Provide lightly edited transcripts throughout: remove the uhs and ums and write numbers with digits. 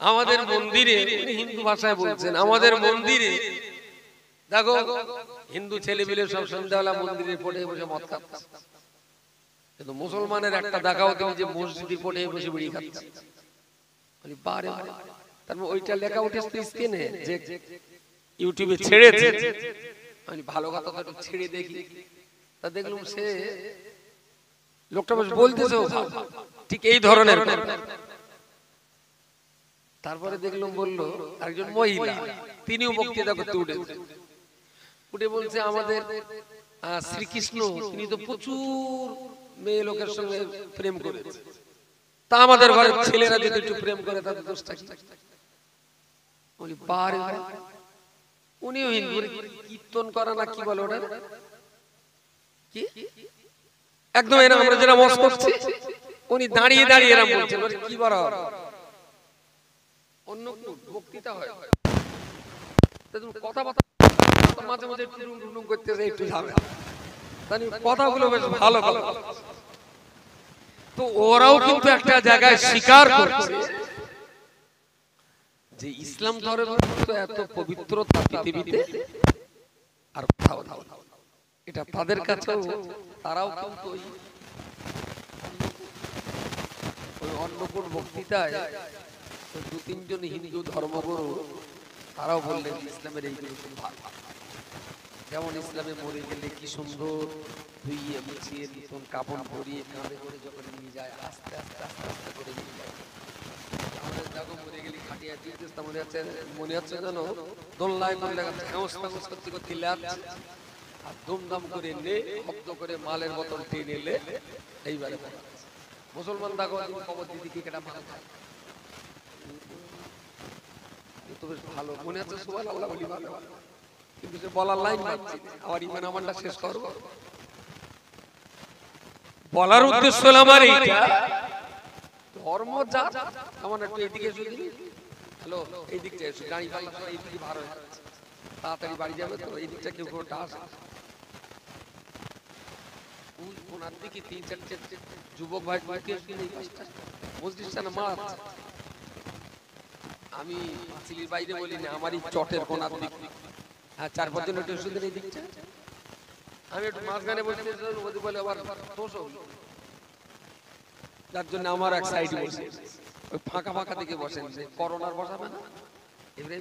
আমাদের মন্দিরে, হিন্দু ভাষায় বলছেন, আমাদের মন্দিরে দেখো হিন্দু ছেলেপিলে সব সন্ধ্যাবেলা মন্দিরে পড়ে বসে মদ খাচ্ছে, কিন্তু মুসলমানের একটা দেখাও তুমি যে মসজিদে পড়ে বসে বিড়ি খাচ্ছে। বারে তার ওইটা লেখা উঠে স্ক্রিনে যে ইউটিউবে ছেড়েছে, আমি ভালো কথা তো একটু ছেড়ে দেখি, তা দেখলাম সে লোকটা বসে বলতেছে ঠিক এই ধরনের। তারপরে দেখলাম বললো একজন মহিলা, তিনিও বক্তৃতা করতে উঠে বলছে আমাদের শ্রীকৃষ্ণ তিনি তো প্রচুর মেয়ে লোকের সঙ্গে প্রেম করেছে, তা আমাদের ঘরের ছেলেরা যদি একটু প্রেম করে তাদের দোষটা কি? বলি বারে উনিও হিন্দু, কীর্তন করা না কি বলে ওটা কি একদম এরা আমরা যারা মস করছি, উনি দাঁড়িয়ে দাঁড়িয়ে এরা বলছেন কি বড় অন্য বক্তৃতা হয় কথাবার্তা মাঝে মাঝে টুং করতেছে, একটু যাবে কথাগুলো বেশ ভালো ভালো। তো ওরাও কিন্তু একটা জায়গায় স্বীকার করছে যে ইসলাম ধর্ম তো এত পবিত্রতা পৃথিবীতে আর কোথাও না, এটা তাদের কাছেও তারাও কিন্তু ওই অন্য কোন বক্তৃতায় দু তিনজন হিন্দু ধর্মগুরু তারাও বললেন ইসলামের এইগুলো খুব ভালো, যেমন ইসলামে মরে গেলে কি সুন্দর ধুইয়ে মুছিয়ে নতুন কাপড় পরিয়ে কাঁধে করে যখন নিয়ে যায় আস্তে আস্তে আস্তে আস্তে করে নিয়ে যায়। আমাদের দেখো মরে গেলে খাটিয়া দিতে মনে হচ্ছে যেন দোল্লায় দোল্লা করতে করতে আর দুমদাম করে নে শব্দ করে মালের বোতল টেনে এলে এইবারে মুসলমান দেখো খবর দিদি কি কেটা মাল খায়, তো বেশ ভালো মনে হচ্ছে সুবহানাল্লাহ বলি ভালো, কিন্তু সে বলার লাইন পাচ্ছি আমার ইমান আমানটা শেষ করব। বলার উদ্দেশ্য হলো আমার এইটা ধর্ম যা আমার একটু এদিকে যদি হ্যালো এই দিকটা এসে গাড়ি পাল্লা সব এইদিকে ভার হয়ে যাচ্ছে, তাড়াতাড়ি বাড়ি যাবে তো এই দিকটা কেউ কোনো টাস ওনার দিকে তিন চারটে যুবক ভাই মসজিদটা না মাছ, আমি চিলির বাইরে বলি না আমারই চটের কোনার দিক, হ্যাঁ 4-5 জন একটু সুন্দর এই দিকটা, আমি একটু মাঝখানে বসে বলে আবার দোষ যার জন্য আমার এক সাইড বসে ওই ফাঁকা ফাঁকা দিকে বসেন, যে করোনার বসাবে না এবারে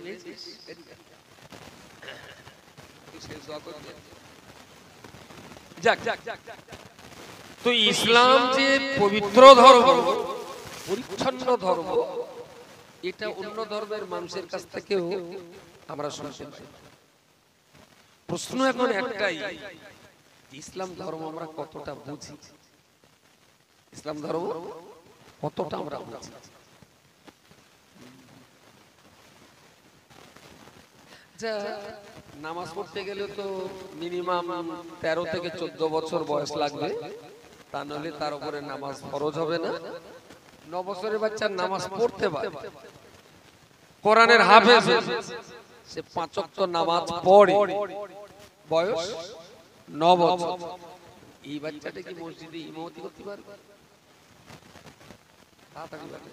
তো ইসলাম যে পবিত্র ধর্ম পরিচ্ছন্ন ধর্ম, এটা অন্য ধর্মের মানুষের কাছ থেকেও আমরা শুনতে পাই। প্রশ্ন এখন একটাই, ইসলাম ধর্ম আমরা কতটা বুঝি, ইসলাম ধর্ম কতটা আমরা বুঝি? আচ্ছা নামাজ পড়তে গেলে তো মিনিমাম 13 থেকে 14 বছর বয়স লাগবে, তা নইলে তার উপরে নামাজ ফরজ হবে না। 9 বছরের বাচ্চা নামাজ পড়তে পারে, কোরআনের হাফেজ সে 5 ওয়াক্ত নামাজ পড়ে, বয়স 9 বছর, এই বাচ্চাটা কি মসজিদে ইমামতি করতে পারবে? তাড়াতাড়ি বলে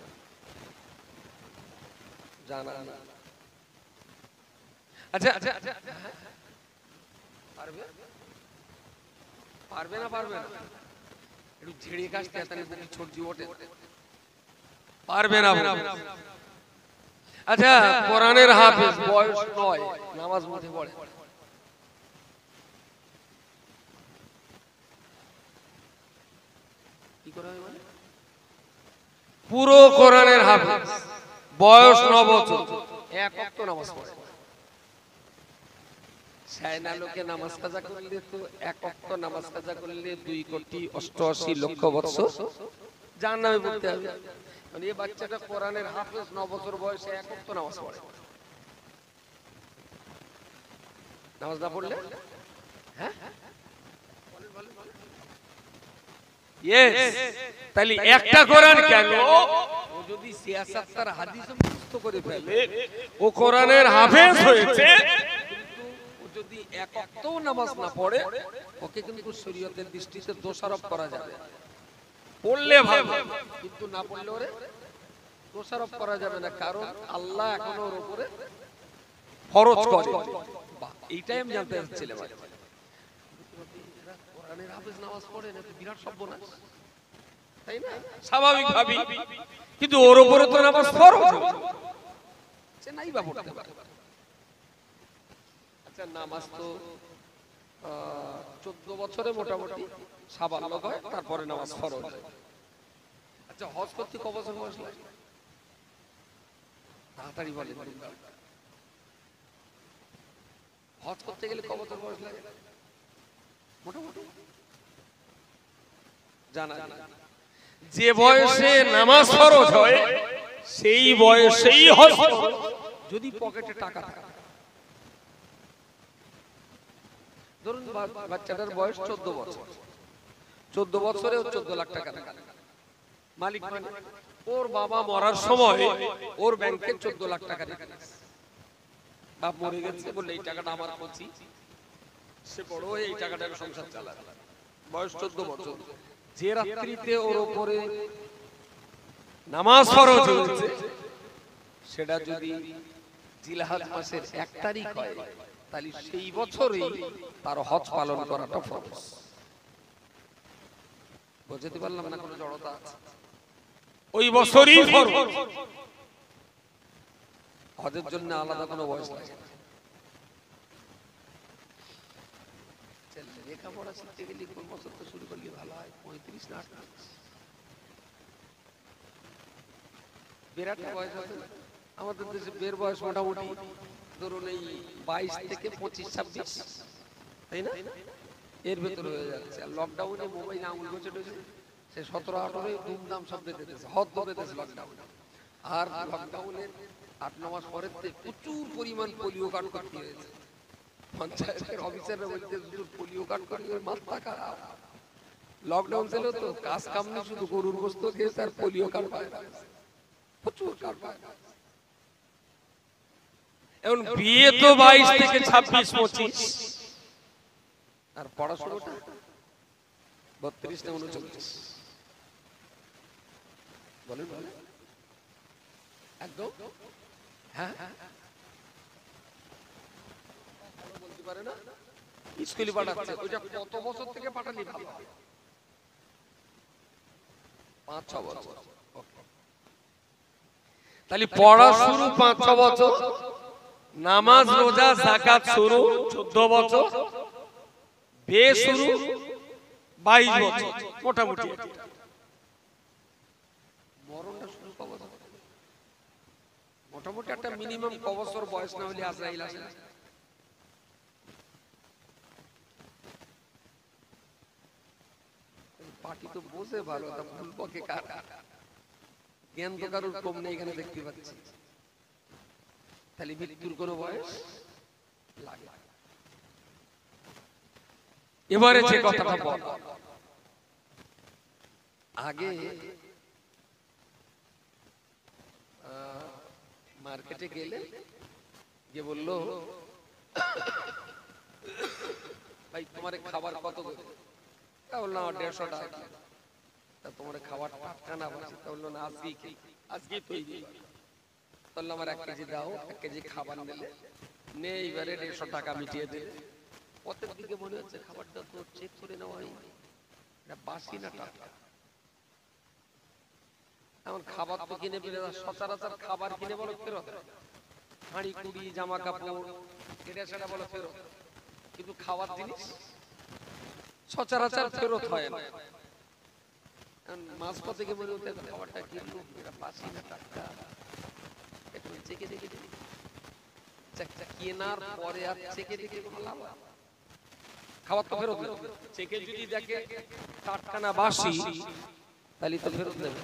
জানা না। আচ্ছা পারবে পারবে না পারবে না একটু ঝেড়ে কাশতে তাহলে বুকে ছড়জি ওঠে, পারবে না। আচ্ছা কোরআনের হাফেজ বয়স 9 নামাজ মধ্যে পড়ে, কি করে হয় মানে? পুরো কোরআনের হাফেজ বয়স 9 বছর, এক ওয়াক্ত নামাজ পড়ে। সায়না লোকে নামাজ কাজা করলে তো এক ওয়াক্ত নামাজ কাজা করলে 2,88,00,000 বছর জাহান্নামে পড়তে হবে। মানে এই বাচ্চাটা কোরআনের হাফেজ 9 বছর বয়সে এক ওয়াক্ত নামাজ পড়ে, নামাজ না পড়লে হ্যাঁ তাহলে একটা কোরআন কেন? ও যদি সিয়াসাত আর হাদিস মুখস্থ করে ফেলে ও কোরআনের হাফেজ হয়েছে, ও যদি এক ওয়াক্তও নামাজ না পড়ে ওকে কিন্তু শরীয়তের দৃষ্টিতে দোষারোপ করা যাবে। পড়লে ভালো কিন্তু না পড়লে ওরে দোষারোপ করা যাবে না, কারণ আল্লাহ এখনো ওর উপরে ফরজ করে। এইটাই আমি জানতে চাচ্ছিলাম। কোরআনের হাফেজ নামাজ পড়ে না, বিরাট সর্বনাশ, তাই না? স্বাভাবিক ভাবি, কিন্তু ওর উপরে তো নামাজ ফরজ, সে নাই বা পড়তে পারে। আচ্ছা, নামাজ তো 14 বছরে মোটামুটি সাবালক হয়, তারপরে নামাজ ফরজ হয়। আচ্ছা, হজ করতে ক বছর বয়স লাগে? তাড়াতাড়ি বলেন। হজ করতে গেলে ক বছর বয়স লাগে মোটামুটি জানা? যে বয়সে নামাজ ফরজ হয় সেই বয়সেই হজ। যদি পকেটে টাকা থাকে, ধরুন বাচ্চাটার বয়স 14 বছর, 14 বছরে 14 লাখ টাকা মালিক, মানে ওর বাবা মরার সময় ওর ব্যাংকে 14 লাখ টাকা রেখে গেছে। বাপ মরে গেছে বলে এই টাকাটা আমার করছি, সে বড় হয়ে এই টাকাটার সংসার চালায়, বয়স 14 বছর। যে রাত্রিতে ওর উপরে নামাজ ফরজ হয়েছে সেটা যদি জিলহজ মাসের 1 তারিখ হয়, তাহলে সেই বছরই তার হজ পালন করাটা ফরজ। বুঝতে পারলাম না কোনো জড়তা আছে? ওই বছরই ফরজ, হজের জন্য আলাদা কোনো বয়স লাগে না। লেখাপড়া শিখতে গেলে কোন বছর তো শুরু করলে ভালো হয়? 35 না 38? বিরাট বয়স আছে আমাদের দেশে। বের বয়স মোটামুটি ধরুন এই 22 থেকে 25-26, তাই না? এর ভেতরে হয়ে যাচ্ছে। আর লকডাউনে মোবাইলে আঙুল ঘষে ঢুকে সে 17-18 ধুমধাম সব বেঁধেছে, হদ বেঁধেছে লকডাউনে। আর লকডাউনের 8-9 মাস পরের থেকে প্রচুর পরিমাণ পোলিও কার্ড করতে হয়েছে। পঞ্চায়েতের অফিসাররা বলতে পোলিও কার্ড করে মাথা খারাপ। লকডাউন ছিল তো কাজ কাম নেই, শুধু গরুর গোস্ত খেয়েছে আর পোলিও কার্ড পায় না, প্রচুর কার্ড পায় না। এখন বিয়ে তো 22 থেকে 26-25, আর পড়াশোনাটা 32 না 39? বলেন বলেন একদম। হ্যাঁ, বলতে পারে না, স্কুলে পাঠাচ্ছে। ওইটা কত বছর থেকে পাঠালি ভালো? 5-6 বছর। তাহলে পড়া শুরু 5-6 বছর, নামাজ রোজা যাকাত শুরু 14 বছর, বিয়ে শুরু 22 বছর মোটামুটি। মরণটা শুরু ক বছর? মোটামুটি একটা মিনিমাম ক বছর বয়স না হলে আজরাইল আসে? পার্টি তো বোঝে ভালো, তা ভুল পক্ষে কার? জ্ঞান তো কারোর কম নেই এখানে দেখতে পাচ্ছি। তাহলে মৃত্যুর কোনো বয়স লাগে? এবারে যে কথাটা বল, আগে মার্কেটে গেলে যে বললো ভাই তোমার খাবার কত করে? তা বললাম 150 টাকা। তা তোমার খাবার টাটকা না বলছে? তা বললো না আজকেই তৈরি। বললাম আমার 1 কেজি দাও, 1 কেজি খাবার নিলে নে, এবারে 150 টাকা মিটিয়ে দিলে। পথের দিকে মনে হচ্ছে খাবারটা তো চেক করে নেওয়া হয়নি, এটা বাসি না টাটকা। এমন খাবার তো কিনে পেলে সচরাচর খাবার কিনে বলো ফেরত, হাঁড়ি কুড়ি জামা কাপড় এটা সেটা বলো ফেরত, কিন্তু খাবার জিনিস সচরাচর ফেরত হয় না। মাঝ পথে গিয়ে মনে হচ্ছে খাবারটা কিনলো, এটা বাসি না টাটকা, একটু চেকে দেখে দিই। কেনার পরে আর চেকে দেখে কোনো লাভ? খাবার তো ফেরত দেবে। চেকে যদি দেখে টাটকা না বাসি, তাহলে তো ফেরত দেবে।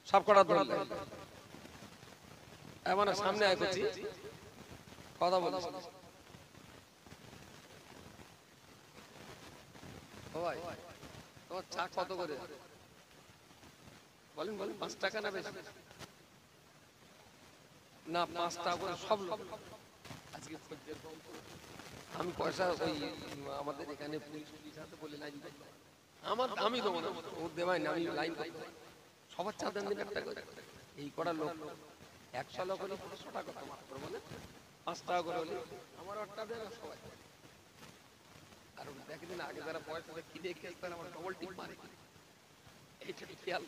সব কটা ধরলে এমন সামনে আয় করছি কথা বলছি। তোমার চা কত করে বলেন? বলেন 5 টাকা না বেশি? না 5 টাকা করে সব লোক আজকে আমি পয়সা ওই আমাদের এখানে পুলিশ হাতে বলে লাইন করতে আমি দেবো না ও দেবাই না আমি লাইন করতে সবার চাঁদা দিন 1 টাকা করে এই করা লোক 100 লোক হলে 500 টাকা কত মাত্র বলে 5 টাকা করে হলে আমার 8 টাকা দেন সবাই আর দেখেন দিন আগে যারা পয়সা কিনে খেয়ে তারা আমার ডবল টিপ মারে এইটা খেয়াল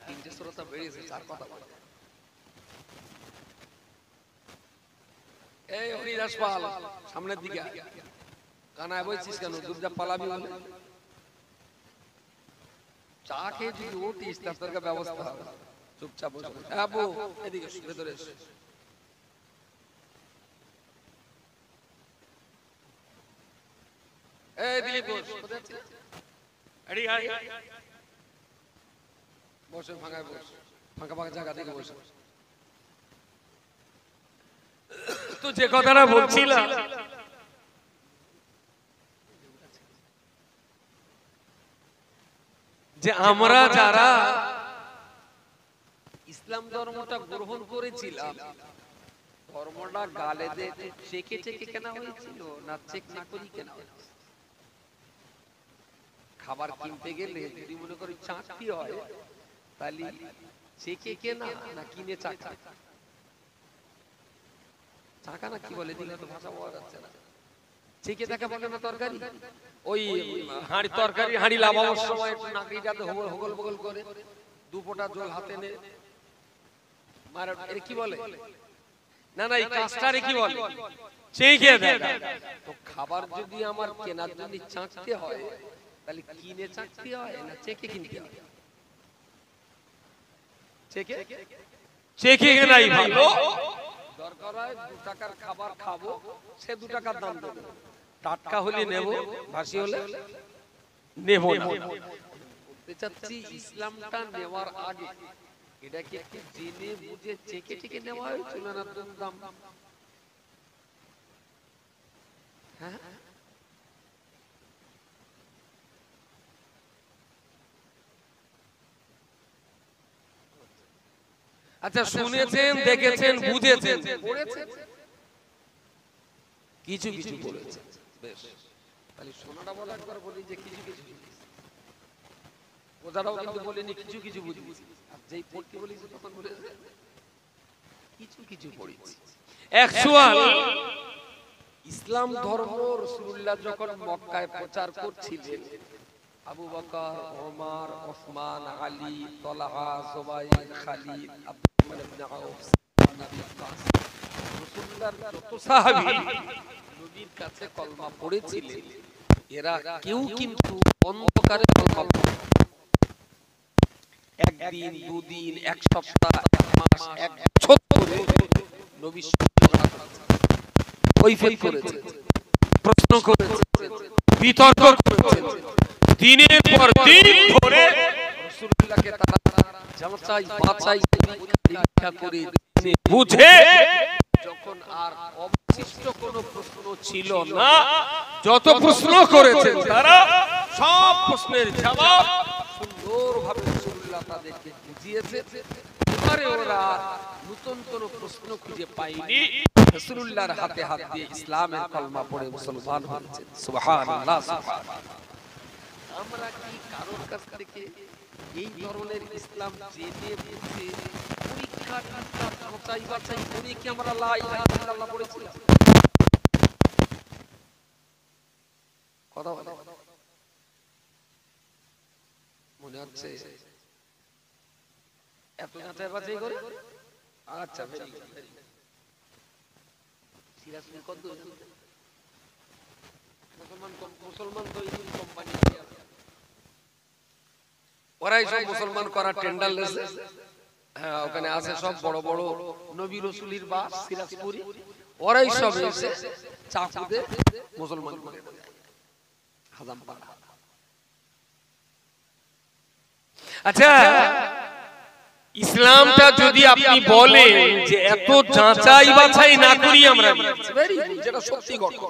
তিনটে শ্রোতা বেরিয়েছে চার কথা বলে এই হরিদাস পাল সামনের দিকে কানায় বলছিস কেন দুর্জা পালাবি বলে চা খেয়ে যদি উঠিস তার ব্যবস্থা হবে চুপচাপ বসে আবু এদিকে ভেতরে এসে এই দিলীপ ঘোষ কোথায় আছিস আরে আয় বসে ফাঁকায় বস ফাঁকা ফাঁকা জায়গা থেকে বসে তো যে কথাটা বলছিলাম যে আমরা যারা ইসলাম ধর্মটা গ্রহণ করেছিলাম ধর্মটা গালে দিয়ে চেকে চেকে কেনা হয়েছিল না চেক না করি কেনা হয়েছিল খাবার কিনতে গেলে যদি মনে করি চাকরি হয় তাহলে চেকে কেনা না কিনে চাকা চাকা না কি বলে দিলে তো ভাষা বলা যাচ্ছে না চেকে দেখা বলে না তরকারি ওই হাঁড়ি তরকারি হাঁড়ি লাভাবার সময় নাকড়িটাতে হগল বগল করে দু ফোঁটা জল হাতে নে মার এর কি বলে না না এই কাজটারে কি বলে চেকে দেখা তো খাবার যদি আমার কেনার জন্য চাকতে হয় তাহলে কিনে চাকতে হয় না চেকে কিনতে হয় চেকে চেকে কেনাই ভালো দরকার হয় 2 টাকার খাবার খাবো সে 2 টাকার দাম দেব টাটকা হলে নেব ভাসি হলে নেব না বলতে চাচ্ছি ইসলামটা নেওয়ার আগে এটা কি একটু জেনে বুঝে চেকে চেকে নেওয়া হয়েছিল না দাম হ্যাঁ আচ্ছা শুনেছেন দেখেছেন বুঝেছেন পড়েছেন কিছু কিছু বলেছেন বেশ তাহলে শোনাটা বলা একবার বলি যে কিছু কিছু ওদারাও কিন্তু বলেনি কিছু কিছু বুঝেছি আর যেই পড়তে বলেছে তখন বলেছে কিছু কিছু পড়েছি অ্যাকচুয়াল ইসলাম ধর্ম রাসূলুল্লাহ যখন মক্কায় প্রচার করছিলেন আবু বকর ওমর ওসমান আলী তালহা জুবাইর খালিদ আব্দুল্লাহ ইবনে আউফ নবী কাসিম রাসূলুল্লাহর যত সাহাবী নবীর কাছে কলমা পড়েছিলেন এরা কেউ কিন্তু অন্ধকারে কলমা পড়ে একদিন দুদিন এক সপ্তাহ এক মাস এক বছর ধরে নবী কৈফিয়ত করেছে প্রশ্ন করেছে বিতর্ক করেছে দিনের পর দিন ধরে রাসূলুল্লাহকে তারা যাচাই বাছাই পরীক্ষা করে বুঝে যখন আর অবশিষ্ট কোনো প্রশ্ন ছিল না যত প্রশ্ন করেছেন তারা সব প্রশ্নের জবাব সুন্দরভাবে রাসূলুল্লাহ তাদেরকে বুঝিয়েছে এবারে ওরা নতুন কোনো প্রশ্ন খুঁজে পায়নি রাসূলুল্লাহর হাতে হাত দিয়ে ইসলামের কলমা পড়ে মুসলমান হয়েছে সুবহানাল্লাহ সুবহানাল্লাহ আমরা কি কারোর কাছ থেকে এই ধরনের ইসলাম জেনে বুঝে পরীক্ষা যাচাই বাছাই করে কি আমরা লা ইলাহা ইল্লাল্লাহ পড়েছিলাম কথা বলে মনে হচ্ছে এত যাচাই বাছাই করে আচ্ছা ভেরি গুড সিরাজপুর কত মুসলমান তো এই কোম্পানি ওরাই সব মুসলমান করা টেন্ডার লেছে হ্যাঁ ওখানে আছে সব বড় বড় নবী রাসূলের বাস সিরাজপুরি ওরাই সব এসে চাকুতে মুসলমান করে হাজাম পাড়া আচ্ছা ইসলামটা যদি আপনি বলেন যে এত যাচাই বাছাই না করি আমরা ভেরি গুড যেটা সত্যি ঘটনা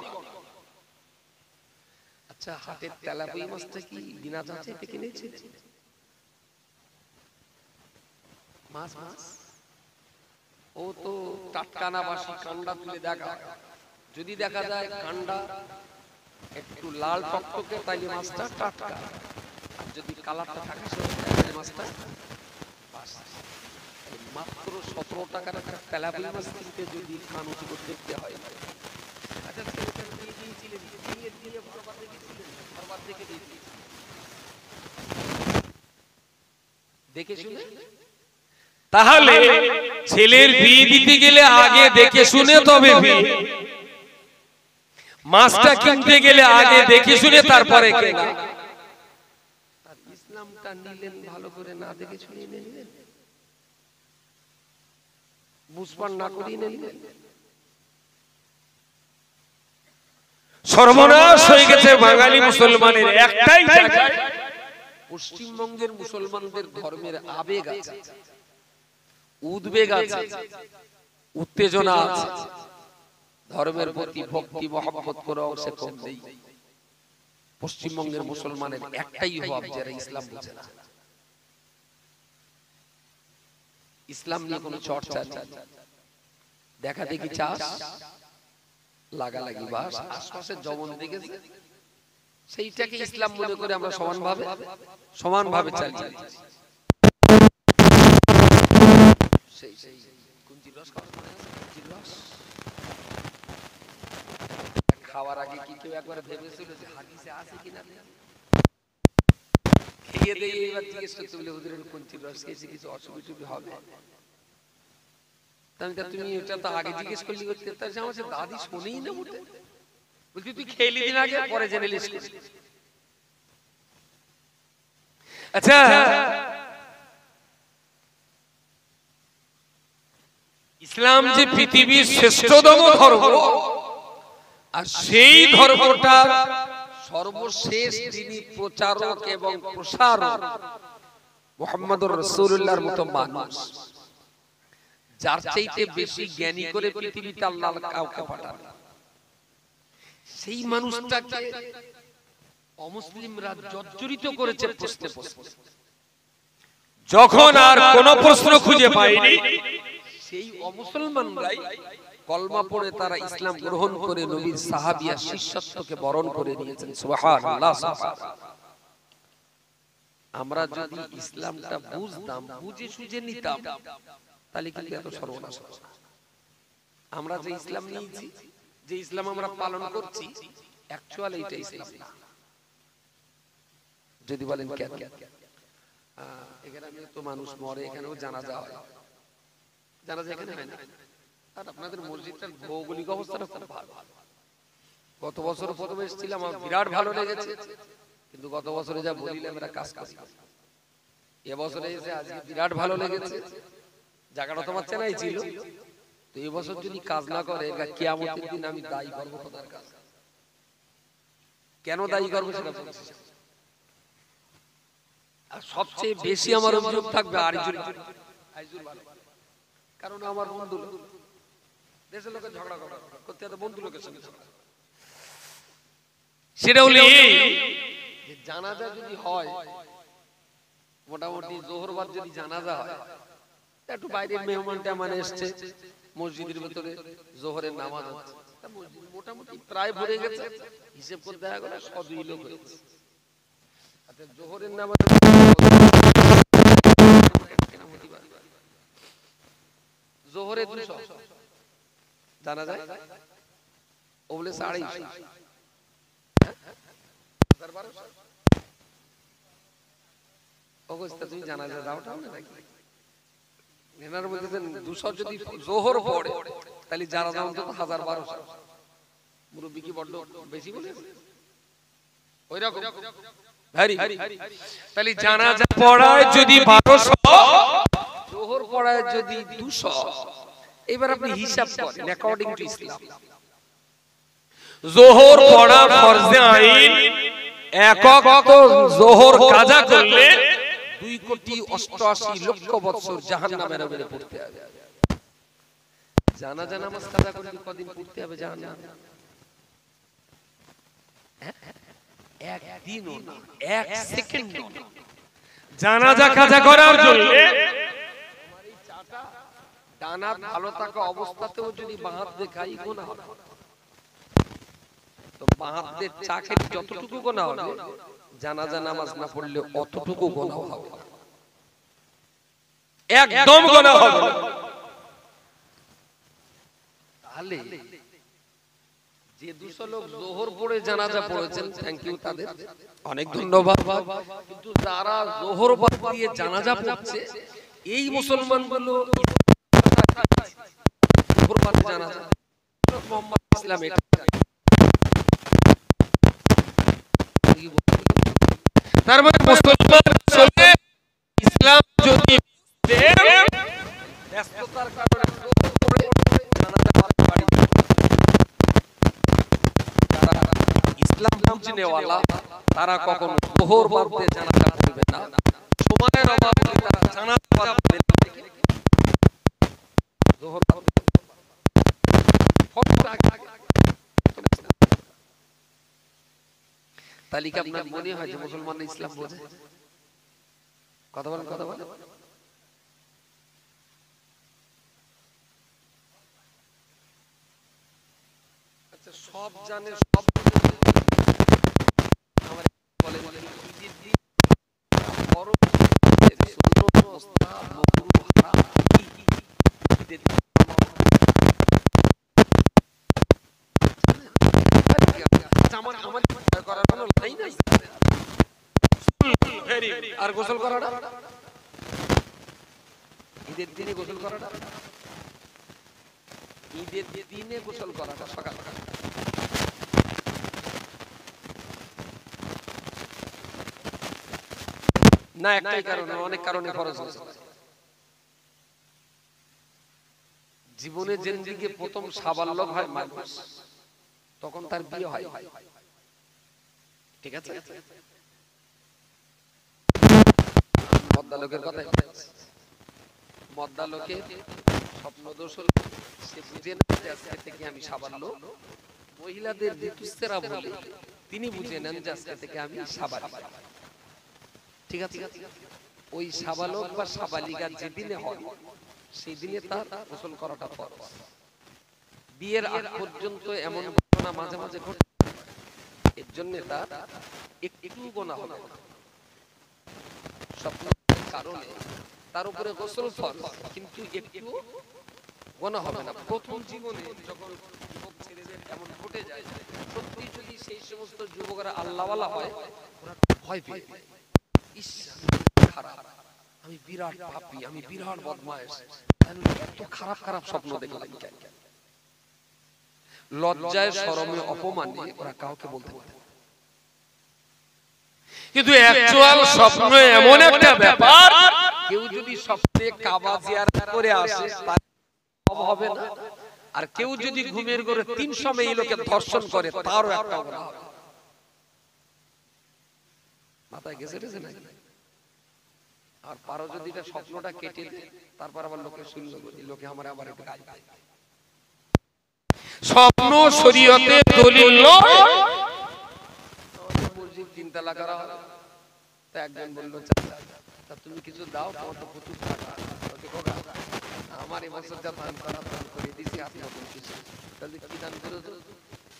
আচ্ছা, হাটের তেলাপুই মাছটা কি বিনা যাচাইতে কিনেছে? মাছ মাছ ও তো টাটকা না বাসি কান্ডা তুলে দেখা, যদি দেখা যায় কান্ডা একটু লাল টকটকে তাইলে মাছটা টাটকা, আর যদি কালারটা থাকে তাহলে মাছটা বাসি। মাত্র 17 টাকার একটা তেলাপুই মাছ কিনতে যদি কান উঁচু করে দেখতে হয়। আচ্ছা, দেখে শুনে, তাহলে ছেলের বিয়ে দিতে গেলে আগে দেখে শুনে তবে বিয়ে, মাছটা কিনতে গেলে আগে দেখে শুনে তারপরে কেনা। আর ইসলামটা নিলেন ভালো করে না দেখে শুনে নিলেন, বুঝপান না করিয়ে নিলেন, সর্বনাশ হয়ে গেছে বাঙালি মুসলমানের একটাই জায়গায়। পশ্চিমবঙ্গের মুসলমানদের ধর্মের আবেগ আছে, উদ্বেগ আছে, উত্তেজনা আছে, ধর্মের প্রতি ভক্তি মহব্বত করে অংশে কম নেই। পশ্চিমবঙ্গের মুসলমানের একটাই ভাব, যারা ইসলাম বুঝে না, ইসলাম নিয়ে কোনো চর্চা নেই, দেখা দেখি চাষ লাগালাগি বাস, আশপাশে জমন দেখেছে সেইটাকে ইসলাম মনে করে আমরা সমানভাবে চালিয়ে দিচ্ছি। খাওয়ার আগে কি কেউ একবার ভেবেছিল যে হাদিসে আছে কিনা? খেয়ে দিয়ে এবার জিজ্ঞেস করতে বলে ওদের কুঞ্চির রস খেয়েছে, কিছু অসুবিধা হবে? তুমি এটা তো আগে জিজ্ঞেস করলি, আমার দাদি শোনেই না বলতে, বলছি তুই খেলি দিন আগে, পরে জেনে লিস। আচ্ছা, ইসলাম যে পৃথিবীর শ্রেষ্ঠতম ধর্ম, আর সেই ধর্মটা সর্বশেষ যিনি প্রচারক এবং প্রসারক মুহাম্মদুর রাসূলুল্লাহর মতো মানুষ, যার চাইতে বেশি জ্ঞানী করে পৃথিবীতে আল্লাহ কাউকে পাঠান, সেই মানুষটাকে অমুসলিমরা জর্জরিত করেছে প্রশ্নে প্রশ্নে। যখন আর কোন প্রশ্ন খুঁজে পায়নি, সেই অমুসলমানরাই কলমা পড়ে তারা ইসলাম গ্রহণ করে নবীর সাহাবিয়া শিষ্যত্বকে বরণ করে নিয়েছেন। সুবহানাল্লাহ, সুবহানাল্লাহ। আমরা যদি ইসলামটা বুঝতাম, বুঝে সুঝে নিতাম, তাহলে কিন্তু এত সর্বনাশ হতো না। আমরা যে ইসলাম নিয়েছি, যে ইসলাম আমরা পালন করছি, অ্যাকচুয়ালি এটা ইসলাম না। যদি বলেন কেন, এখানে তো মানুষ মরে, এখানেও জানাজা হয়, জানাজা এখানে হয় না। আর আপনাদের মসজিদটার ভৌগোলিক অবস্থাটা খুব ভালো। গত বছর প্রথমে এসেছিলাম, আমার বিরাট ভালো লেগেছে, কিন্তু গত বছরে যা বলিলাম এরা কাজ কাজ, এবছরে এসে আজকে বিরাট ভালো লেগেছে। জায়গাটা তোমার চেনাই ছিল, তো এবছর যদি কাজ না করে, কিয়ামতের দিন আমি দায়ী করবো খোদার কাজ। কেন দায়ী করবো সেটা বলছি। আর সবচেয়ে বেশি আমার অভিযোগ থাকবে আইজুল, কারণ আমার বন্ধু লোক, দেশের লোকের ঝগড়া করতে হবে, বন্ধু লোকের সঙ্গে ঝগড়া। সেটা হলো এই, জানাজা যদি হয়, মোটামুটি জোহরবার যদি জানাজা হয়, একটু বাইরের মেহমান টেমান এসছে, মসজিদের ভিতরে জোহরের নামাজ হচ্ছে, মোটামুটি প্রায় ভরে গেছে, হিসেব করে দেখা গেল 102 লোক হয়েছে। আচ্ছা, জোহরের নামাজ জোহরে 200, জানা যায় ও বলে 250, অবস্থা তুমি জানা যায় দাওটাও না নাকি? এনার মধ্যে 200 যদি জোহর পড়ে, তাহলে যারা দাম তো 1000-1200। মুরব্বি কি বড্ড বেশি বলে ওই রকম ভারী। তাহলে জানাজা পড়ায় যদি 1200, জোহর পড়ায় যদি 200, এবার আপনি হিসাব করেন অ্যাকর্ডিং টু ইসলাম। জোহর পড়া ফরজে আইন, একক জোহর কাজা করলে 2,88,00,000 বছর জাহান্নামের আগুনে পড়তে হবে। জানাজা নামাজ কাজা করলে কদিন পড়তে হবে জাহান্নামে? একদিনও না, এক সেকেন্ডও না। জানাজা কাজা করার জন্য ডানা ভালো থাকা অবস্থাতেও যদি বাঁ হাত দিয়ে খাই গুনাহ হবে, তো বাঁ হাত দিয়ে চা খেলে যতটুকু গুনাহ হবে, জানাজা নামাজ না পড়লে অতটুকু গুনাহ হবে, একদম গুনাহ হবে না। তাহলে যে 200 লোক যোহর পড়ে জানাজা পড়েছেন, থ্যাংক ইউ, তাদের অনেক ধন্যবাদ। কিন্তু যারা যোহর বাদ দিয়ে জানাজা পড়ছে, এই মুসলমানগুলো যোহর বাদ জানাজা মোহাম্মদ ইসলাম এটা তার মানে মুসলমান আসলে ইসলাম যদি ব্যস্ততার কারণে যোহর পড়ে জানাজা বাড়ি, যারা ইসলাম বুঝনে ওয়ালা তারা কখনো যোহর বাদ দিয়ে জানাজা পড়বে না। সময়ের অভাবে তারা জানাজা বাদ দিয়ে যোহর বাদ দিয়ে তালিকা আপনার মনে হয় যে মুসলমান ইসলাম বোঝে? কথা বলেন, কথা বলেন। আচ্ছা, সব জানে, সব আমার বলে ঈদের দিন বড় সুন্নাত, মুস্তাহাব, মাকরুহ, হারাম কি কি ঈদের দিন আর গোসল করাটা, ঈদের দিনে গোসল করাটা, ঈদের দিনে গোসল করাটা সকাল না, একটাই কারণে, অনেক কারণে ফরজ হয়েছে। জীবনে জিন্দেগি প্রথম সাবালক হয় মানুষ, তখন তার বিয়ে হয়, ঠিক আছে? মদ্দালোকের কথাই বলছি। মদ্দালোকের স্বপ্নদোষ হল সে বুঝে না যে আজকে থেকে আমি সাবাল্য। মহিলাদের ঋতুস্তেরা বলে তিনি বুঝে নেন যে আজকে থেকে আমি সাবালিক, ঠিক আছে? ওই সাবালক বা সাবালিকা যেদিনে হয় সেই দিনে তার গোসল করাটা ফরজ। বিয়ের আগ পর্যন্ত এমন ঘটনা মাঝে মাঝে ঘটে, এর জন্য তার একটু গুনাহ হবে না। স্বপ্নের কারণে তার উপরে গোসল ফরজ, কিন্তু একটু গুনাহ হবে না। প্রথম জীবনে যখন যুবক ছেলেদের এমন ঘটে যায়, সত্যি যদি সেই সমস্ত যুবকরা আল্লাহওয়ালা হয়, ওরা ভয় পেয়ে যায়, ইস খারাপ, আমি বিরাট পাপী, আমি বিরাট বদমাইশ, এত খারাপ খারাপ স্বপ্ন দেখলাম কেন? লজ্জায় শরমে অপমানে ওরা কাউকে বলতে পারে। কিন্তু অ্যাকচুয়াল স্বপ্ন এমন একটা ব্যাপার, কেউ যদি স্বপ্নে কাবা জিয়ারত করে আসে তার পাপ হবে না, আর কেউ যদি ঘুমের ঘরে 300 মেয়ে লোকে ধর্ষণ করে তারও একটা গুনাহ হবে। মাথায় গেছে রে না? আর পারো যদি এটা স্বপ্নটা কেটে দেয়, তারপর আবার লোকে শুনলো, লোকে আমার আবার একটা গাল দেয়। স্বপ্ন শরীয়তে দলিল নয়। মসজিদ 3 তলা করা হলো, তা একজন বলল, চাচা তা তুমি কিছু দাও, তোমার তো প্রচুর টাকা। আমার এবছর যা দান করা দান করে দিয়েছি, আপনি নতুন কিছু, তাহলে কি দান করেছো?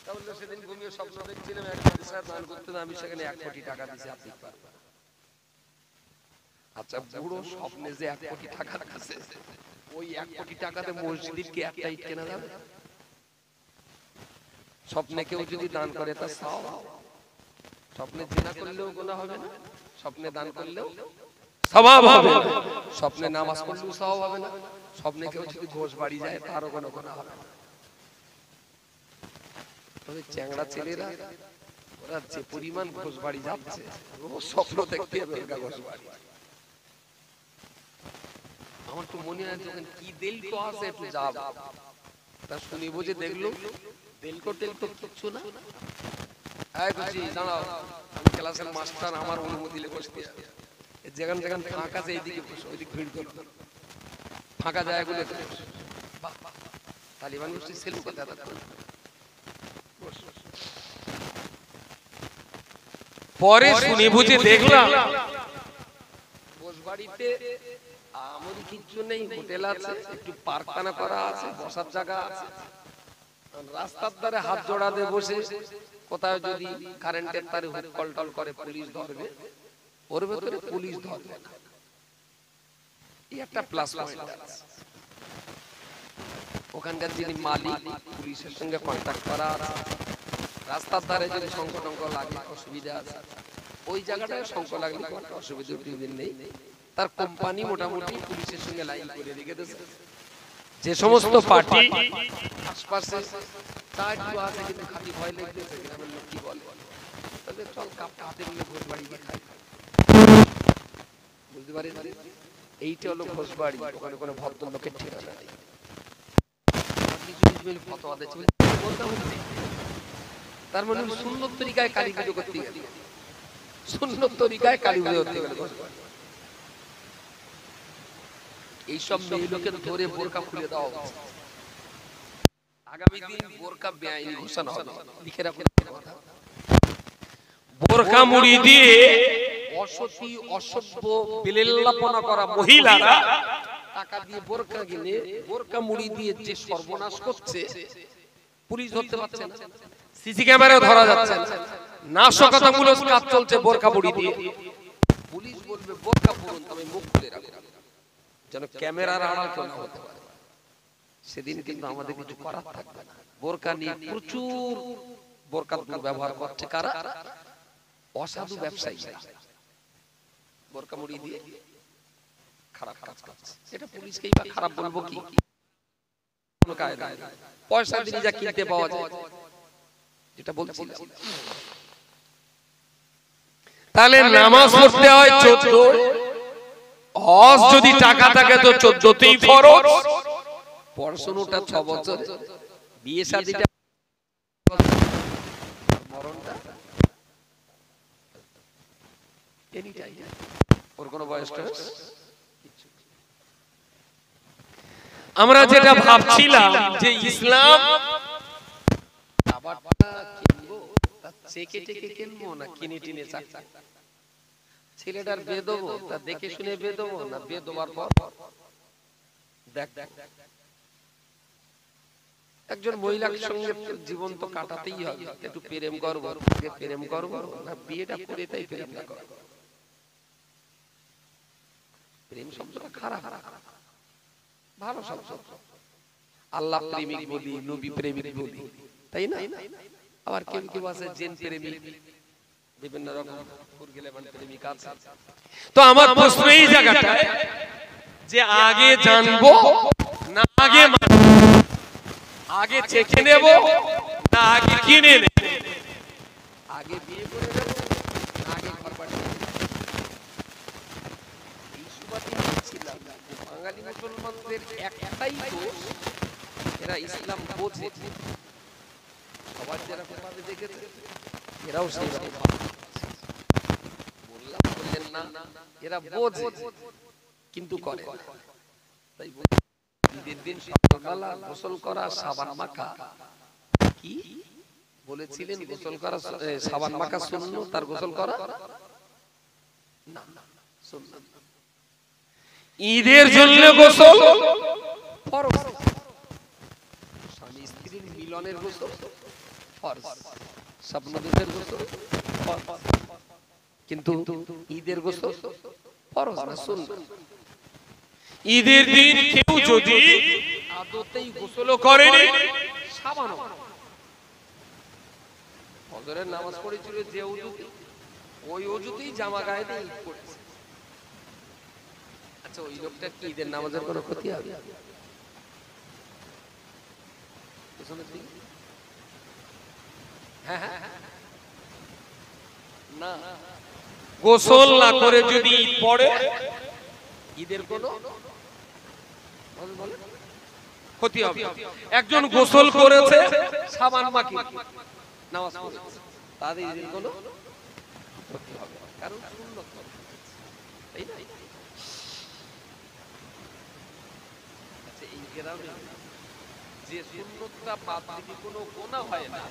তাহলে সেদিন ঘুমিয়ে স্বপ্ন দেখছিলাম এক মাদ্রাসায় দান করতে, আমি সেখানে 1 কোটি টাকা দিয়েছি, আপনি পারবেন। আচ্ছা, বুড়ো স্বপ্নে যে 1 কোটি টাকা রাখছে, ওই 1 কোটি টাকাতে মসজিদের কি একটা ইট কেনা যাবে? স্বপ্নে কেউ যদি দান করে তা সওয়াব। স্বপ্নে জিনা করলেও গুনাহ হবে না, স্বপ্নে দান করলেও সওয়াব হবে। স্বপ্নে নামাজ পড়লেও সওয়াব হবে না, স্বপ্নে কেউ যদি ঘোষ বাড়ি যায় তারও কোনো গুনাহ হবে না। তবে চ্যাংড়া ছেলেরা ওরা যে পরিমাণ ঘোষ বাড়ি যাচ্ছে, ও স্বপ্ন দেখতে হবে ঘোষ বাড়ি। আমার তো মনে হয় যখন কি দিল তো আছে একটু যাব, তা শুনি বুঝে দেখলো দিল তো কিচ্ছু না। এই বুঝি জানাও, আমি ক্লাসের মাস্টার, আমার অনুমতি লে বসতে হবে। যেখান যেখান ফাঁকা আছে এইদিকে বসো, ওইদিকে ভিড় করো, ফাঁকা জায়গাগুলো তালিবান গোষ্ঠীর ছেলে কথা পরে শুনে বুঝে দেখলাম বসবাড়িতে আমারই কিছু নেই, হোটেল আছে, একটু পার্কখানা করা আছে, বসার জায়গা আছে, রাস্তার ধারে হাত জোড়াতে বসে কোথাও যদি কারেন্টের তারে হুটকল টল করে পুলিশ ধরবে, ওর ভেতরে পুলিশ ধরবে না, এই একটা প্লাস পয়েন্ট আছে। ওখানকার যিনি মালিক, পুলিশের সঙ্গে কন্ট্যাক্ট করা আছে, রাস্তার ধারে যদি সংকটঙ্ক লাগে অসুবিধা আছে, ওই জায়গাটায় সংকট লাগলে কোনো অসুবিধা নেই, তার কোম্পানি মোটামুটি পুলিশের সঙ্গে লাইন করে রেখে দিয়েছে। যে সমস্ত পার্টি আশপাশে একটু আছে কিন্তু খালি ভয় লেগেছে, গ্রামের লোক কি বলে, তবে চল কাপ হাতে নিয়ে ঘোষ বাড়িকে খাই, বুঝতে পারি। এইটা হলো ঘোষ বাড়ি, ওখানে কোনো ভদ্রলোকের ঠিকানা নেই। তার মানে সুন্দর তরিকায় কালী পুজো করতে গেলে, সুন্দর তরিকায় কালী পুজো করতে গেলে এইসব মেয়ে লোকের ধরে বোরকা খুলে দেওয়া উচিত। আগামী দিন বোরকা বেআইনি ঘোষণা হবে, লিখে রাখুন কথা। বোরকা মুড়ি দিয়ে অসতী অসভ্য বিলেল্লাপনা করা মহিলারা টাকা দিয়ে বোরকা কিনে বোরকা মুড়ি দিয়ে যে সর্বনাশ করছে, পুলিশ ধরতে পারছে না, সিসি ক্যামেরায় ধরা যাচ্ছে না, নাশকতামূলক কাজ চলছে বোরকা মুড়ি দিয়ে। পুলিশ বলবে বোরকা পরুন, তবে মুখ খুলে রাখুন যেন ক্যামেরার আড়াল কেউ না হতে পারে। সেদিন কিন্তু আমাদের কিছু করার থাকবে না। বোরকা নিয়ে প্রচুর বোরকার ব্যবহার করছে কারা? অসাধু ব্যবসায়ীরা বোরকা মুড়ি দিয়ে খারাপ কাজ করছে। এটা পুলিশকেই বা খারাপ বলবো কি? কোনো কায়দা নেই, পয়সা দিয়ে যা কিনতে পাওয়া যায়, যেটা বলছিলাম। তাহলে নামাজ পড়তে হয় 14, হজ যদি টাকা থাকে তো 14তেই ফরজ, পড়াশোনাটা 6 বছর, বিয়ে শাদীটা মরণটা এনি টাইম, ওর কোনো বয়স টয়স। আমরা যেটা ভাবছিলাম যে ইসলাম খাবারটা কিনবো, তা চেকে টেকে কিনবো না কিনে টিনে চাকচা, ছেলেটার বিয়ে দেবো তা দেখে শুনে বিয়ে দেবো না বিয়ে দেওয়ার পর দেখ একজন মহিলার সঙ্গে জীবন তো কাটাতেই হবে, একটু প্রেম করবো, প্রেম করবো না বিয়েটা করে তাই প্রেম না করবো। প্রেম শব্দটা খারাপ, ভালো শব্দ। আল্লাহ প্রেমিক বলি, নবী প্রেমিক বলি, তাই না? আবার কেউ কেউ আছে জেন প্রেমিক, বিভিন্ন রকম প্রেমিক আছে। তো আমার প্রশ্ন এই জায়গাটায় যে আগে জানবো না আগে আগে চেখে নেব না আগে কিনে নেব, আগে বিয়ে করে নেব না আগে ঘর বাড়ি নেব? এই সুবাদে বলছিলাম বাঙালি মুসলমানদের একটাই দোষ, এরা ইসলাম বোঝে। সবার যেরকম ভাবে দেখেছে এরাও সেইরকম ভাবে বললাম, বললেন না, এরা বোঝে কিন্তু করে না। তাই ঈদের দিন সকালবেলা গোসল করা, সাবান মাখা, কি বলেছিলেন? গোসল করা সাবান মাখা সুন্নাত, তার গোসল করা না সুন্নাত। ঈদের জন্য গোসল ফরজ, স্বামী স্ত্রীর মিলনের গোসল ফরজ, স্বপ্নদূতের গোসল ফরজ, কিন্তু ঈদের গোসল ফরজ না সুন্নাত। ঈদের দিন কেউ যদি আদতেই গোসল গোসল করেনি, সাবান, ফজরের নামাজ পড়েছিল যে ওযুতে, ওই ওযুতেই জামা গায়ে দিয়ে ঈদ পড়েছে। আচ্ছা, ওই লোকটা কি ঈদের নামাজের কোনো ক্ষতি হবে? না, গোসল না করে যদি ঈদ পড়ে ঈদের কোনো ক্ষতি হবে। একজন গোসল করেছে সাবান মাখি নামাজ পড়েছে, তাদের ঈদের কোনো ক্ষতি হবে না, কারণ সুন্নাত, তাই না? আচ্ছা, এই গ্রামে যে সুন্নতটা বাদ দিলে কোনো গুনাহ হয় না,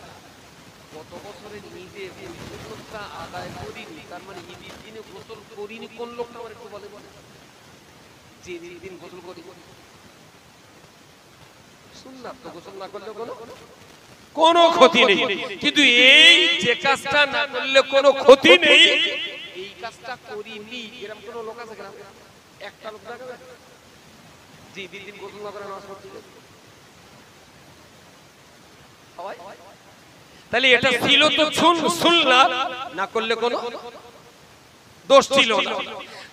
গত বছরের ঈদে গোসলটা আদায় করিনি, তার মানে ঈদের দিনে গোসল করিনি কোন লোকটা আমার একটু বলে বলে যে ঈদের দিন গোসল করি সুন্নাত, তো গোসল না করলে কোনো ক্ষতি নেই, কিন্তু এই যে কাজটা না করলে কোনো ক্ষতি নেই, এই কাজটা করিনি এরকম কোন লোক আছে কিনা? একটা লোক দেখাবে যে ঈদের দিন গোসল না করে নামাজ পড়তে যাবে? সবাই তাহলে এটা ছিল তো সুন্নাত, না করলে কোনো দোষ ছিল না।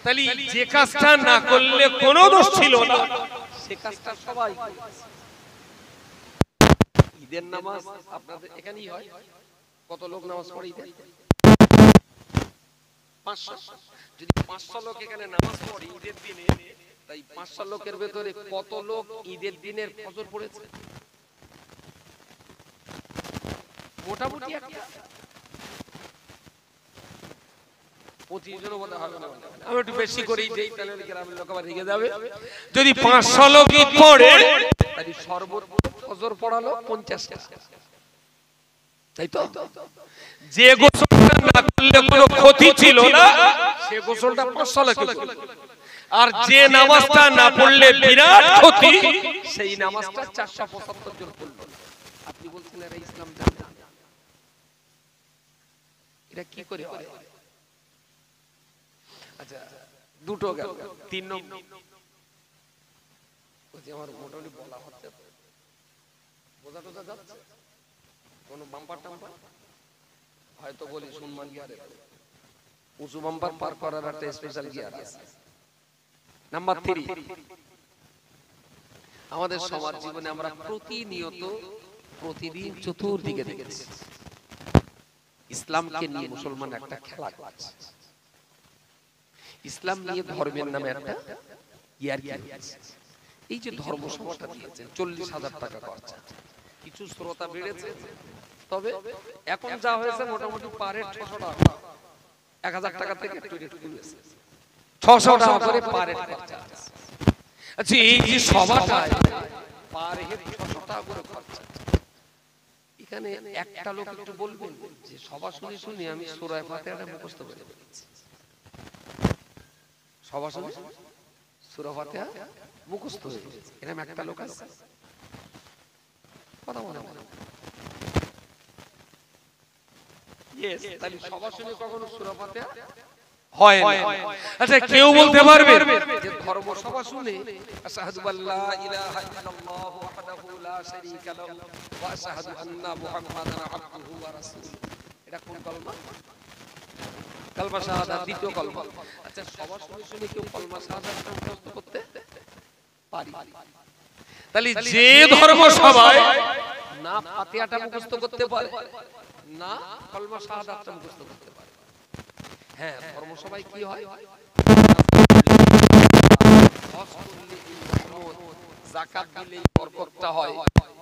তাহলে যে কাজটা না করলে কোনো দোষ ছিল না, সে কাজটা সবাই করেছে। ঈদের নামাজ আপনাদের এখানেই হয়। কত লোক নামাজ পড়ে ঈদের? 500। যদি 500 লোক এখানে নামাজ পড়ে ঈদের দিনে, তাই 500 লোকের ভেতরে কত লোক ঈদের দিনের ফজর পড়েছে? মোটামুটি একটা 25 জন বোধহয় হবে না। আমি একটু বেশি করি, যেই তাহলে গ্রামের লোক আবার রেগে যাবে। যদি 500 লোকই পড়ে, তাই সর্বোচ্চ ফজর পড়ালো 50 টা, তাই তো? যে গোসলটা না করলে কোনো ক্ষতি ছিল না, সে গোসলটা 500 লোকে করলো। আর যে নামাজটা না পড়লে বিরাট ক্ষতি, সেই নামাজটা 475 জন পড়লো। আপনি বলছেন এরা ইসলাম জানে না, এটা কি করে হয়? আচ্ছা, দুটো গেল, 3 নম্বর ওই যে আমার মোটামুটি বলা হচ্ছে, বোঝা টোঝা যাচ্ছে? কোন বাম্পার টাম্পার হয়তো বলি সম্মান গিয়ারে উঁচু বাম্পার পার করার একটা স্পেশাল গিয়ার আছে। নাম্বার 3, আমাদের সমাজ জীবনে আমরা প্রতিনিয়ত প্রতিদিন চতুর্দিকে দেখেছি ইসলামকে নিয়ে মুসলমান একটা খেলা করছে। ইসলাম নিয়ে ধর্মের নামে একটা ইয়ারকি হচ্ছে। এই যে ধর্ম সভাটা দিয়েছেন 40,000 টাকা খরচা, কিছু শ্রোতা বেড়েছে, তবে এখন যা হয়েছে মোটামুটি পার হেড 600 টাকা, 1000 টাকা থেকে একটু রেট কমেছে, 600 টাকা করে পার হেড খরচা আছে। আচ্ছা এই যে সভাটা পার হেড 600 টাকা করে খরচা, এখানে একটা লোক একটু বলবেন যে সভা শুনে শুনে আমি সূরা ফাতিহাটা মুখস্থ করে ফেলেছি, সভা শুনে সূরা ফাতিহা মুখস্থ হয়ে গেছে, এরকম একটা লোক আছে? কথা বলে না। ইয়েস, তাহলে সভা শুনে কখনো সূরা ফাতিহা হয় না। আচ্ছা কেউ বলতে পারবে যে ধর্ম সভা শুনে আশহাদু আল্লা ইলাহা ইল্লাল্লাহু ওয়াহদাহু লা শারীকা লাহু ওয়া আশহাদু আন্না মুহাম্মাদান আবদুহু ওয়া রাসূলুহু, এটা কোন কলমা? কালমা শাহাদাত, দ্বিতীয় কলমা। আচ্ছা সভা শুনে শুনে কেউ কলমা শাহাদাতটা মুখস্থ করতে পারি? তাহলে যে ধর্ম সভায় না ফাতিহাটা মুখস্থ করতে পারে, না কলমা শাহাদাতটা মুখস্থ করতে পারে। হ্যাঁ, ধর্মসভায় কি হয়? যাকাত দিলে এই বরকতটা হয়,